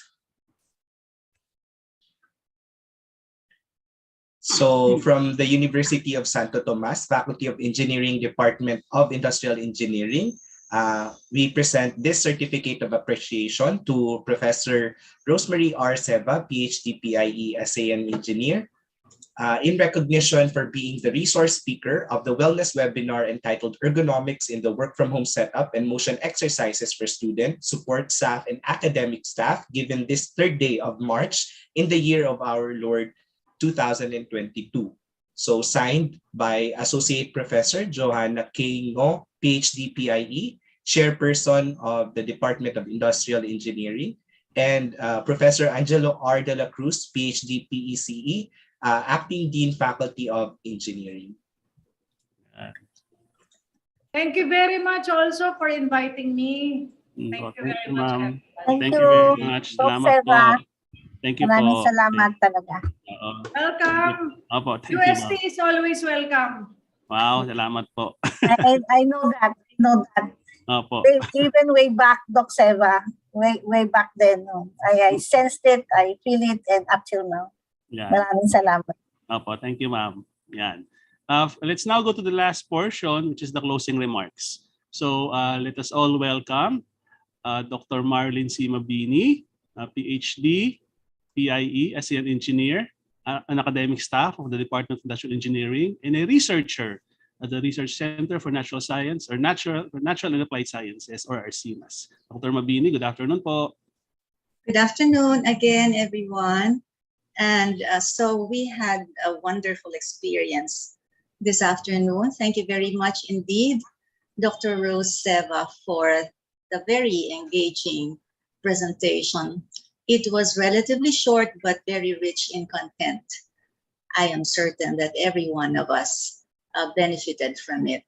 So from the University of Santo Tomas, Faculty of Engineering, Department of Industrial Engineering, we present this certificate of appreciation to Professor Rosemary R. Seva, PhD, PIE, SAN Engineer, in recognition for being the resource speaker of the wellness webinar entitled Ergonomics in the Work from Home Setup and Motion Exercises for Student, Support Staff, and Academic Staff, given this 3rd day of March in the year of our Lord 2022. So signed by Associate Professor Johanna K. Ngo, PhD, PIE, Chairperson of the Department of Industrial Engineering, and Professor Angelo R. De La Cruz, PhD, PECE, Acting Dean, Faculty of Engineering. Thank you very much also for inviting me. Thank you very much. Thank you very much. Salamat po. Thank you Maraming po. salamat talaga. Welcome. Opo, thank you, UST is always welcome. Wow, salamat po. I know that. I know that. Opo. Even way back, Doc Seva, way back then, I sensed it, I feel it, and up till now. Yeah. Maraming salamat. Opo, thank you, ma'am. Yan. Let's now go to the last portion, which is the closing remarks. So let us all welcome Dr. Marlene C. Mabini, PhD, PIE, as an engineer, an academic staff of the Department of Industrial Engineering, and a researcher at the Research Center for Natural Science or Natural and Applied Sciences, or RCMAS. Dr. Mabini, good afternoon po. Good afternoon again, everyone. And so we had a wonderful experience this afternoon. Thank you very much indeed, Dr. Rose Seva, for the very engaging presentation. It was relatively short, but very rich in content. I am certain that every one of us benefited from it.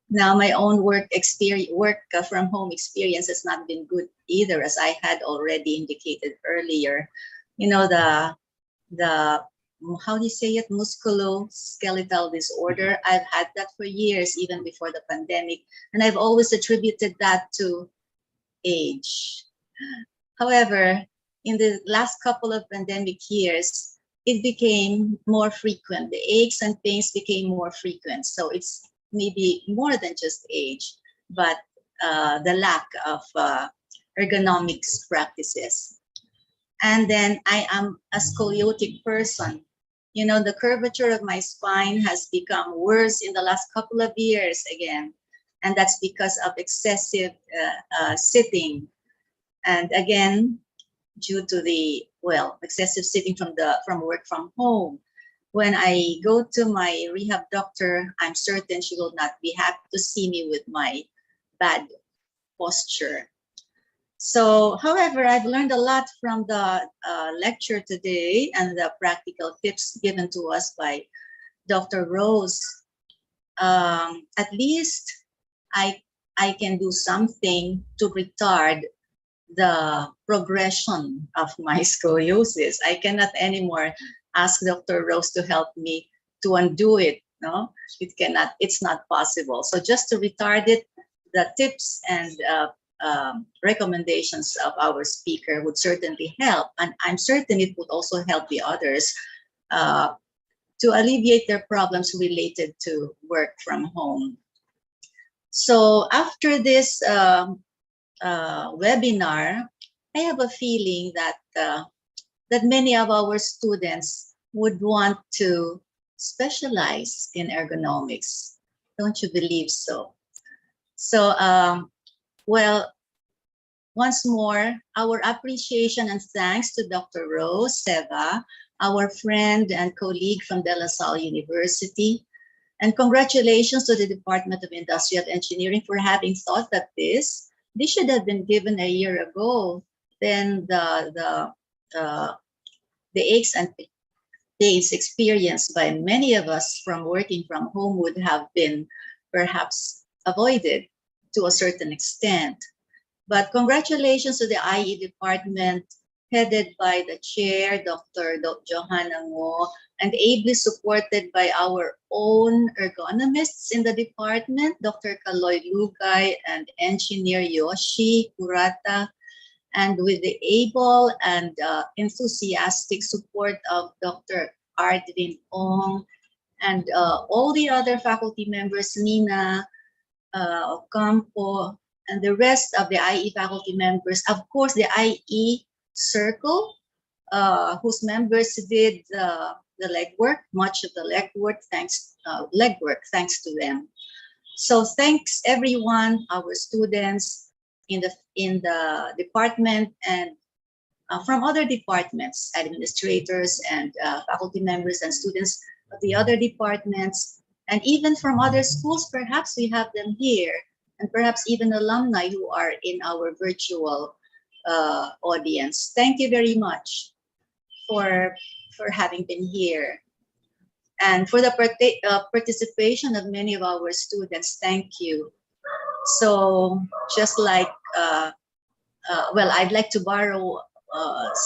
Now, my own work from home experience has not been good either, as I had already indicated earlier. You know, the how do you say it, musculoskeletal disorder. I've had that for years, even before the pandemic, and I've always attributed that to age. However, in the last couple of pandemic years, it became more frequent. The aches and pains became more frequent. So it's maybe more than just age, but the lack of ergonomics practices. And then I am a scoliotic person. You know, the curvature of my spine has become worse in the last couple of years again. and that's because of excessive sitting. And again, due to the excessive sitting from work from home. When I go to my rehab doctor, I'm certain she will not be happy to see me with my bad posture. So, however, I've learned a lot from the lecture today and the practical tips given to us by Dr. Rose. At least I can do something to retard the progression of my scoliosis. I cannot anymore ask Dr. Rose to help me to undo it. No, it cannot. It's not possible. So just to retard it, the tips and recommendations of our speaker would certainly help, and I'm certain it would also help the others to alleviate their problems related to work from home. So after this webinar, I have a feeling that that many of our students would want to specialize in ergonomics. Don't you believe so? So, well, once more, our appreciation and thanks to Dr. Rose Seva, our friend and colleague from De La Salle University. And congratulations to the Department of Industrial Engineering for having thought of this. This should have been given a year ago. Then the aches and pains experienced by many of us from working from home would have been perhaps avoided to a certain extent. But congratulations to the IE department headed by the chair, Dr. Johanna Ngo, and ably supported by our own ergonomists in the department, Dr. Kaloy Lugay and engineer Yoshi Kurata, and with the able and enthusiastic support of Dr. Ardvin Ong and all the other faculty members, Nina Ocampo, and the rest of the IE faculty members. Of course, the IE circle, whose members did the legwork, much of the legwork, thanks to them. So thanks everyone, our students in the department and from other departments, administrators and faculty members and students of the other departments, and even from other schools. Perhaps we have them here, and perhaps even alumni who are in our virtual audience. Thank you very much for having been here. And for the participation of many of our students, thank you. So just like, well, I'd like to borrow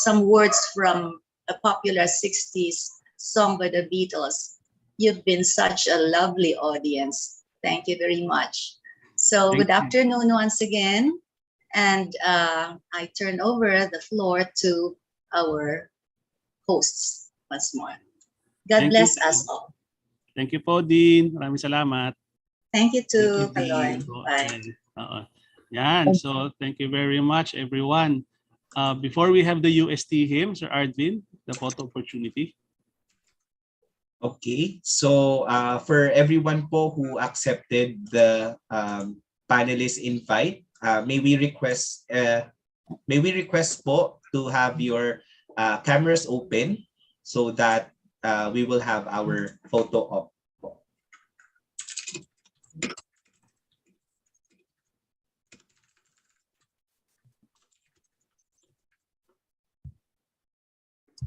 some words from a popular 60s song by the Beatles. You've been such a lovely audience. Thank you very much. So good afternoon once again. And I turn over the floor to our hosts once more. God bless us all. Thank you po, Dean. Maraming salamat. Thank you too, Kaloy. Bye. Yan. So thank you very much, everyone. Before we have the UST hymn, Sir Ardvin, the photo opportunity. Okay. So for everyone po who accepted the panelist invite, may we request po to have your cameras open so that we will have our photo op.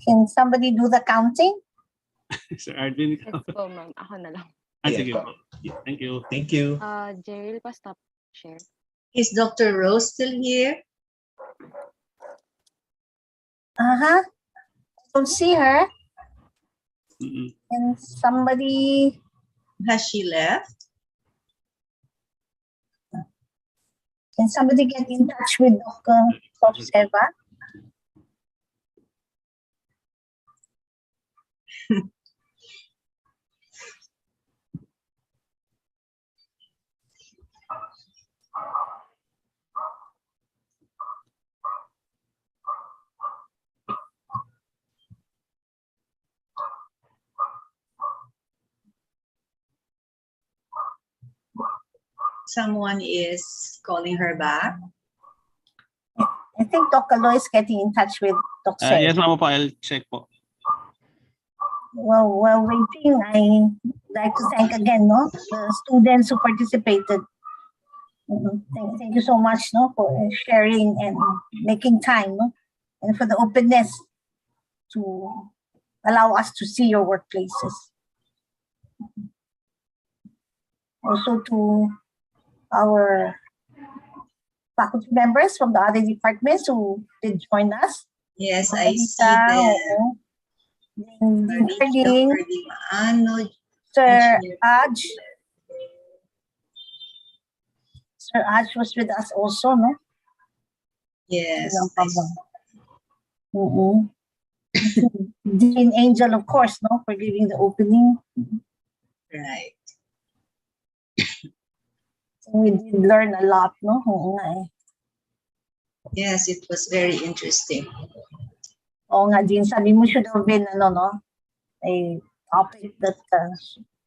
Can somebody do the counting? Sir Ardvin. Yes po, ma'am. Ako na lang. Sige po. Thank you. Thank you. Jerry, pa-stop share. Is Dr. Rose still here? I don't see her. Mm-mm. And somebody... Has she left? Can somebody get in touch with Dr. Seva? someone is calling her back. I think Doc Kaloy is getting in touch with Doc Seth. Yes, ma'am po. I'll check po. Well, while waiting, I'd like to thank again, no, the students who participated. Thank you so much, no, for sharing and making time, no, and for the openness to allow us to see your workplaces. Also to our faculty members from the other departments who did join us. Yes, I see them. Darling, Sir Aj. Sir Aj was with us also, no? Yes. Dean Angel, of course, no, for giving the opening. Right. We did learn a lot, no? Yes, it was very interesting. Oo nga, Dean, sabi mo should have been, a topic that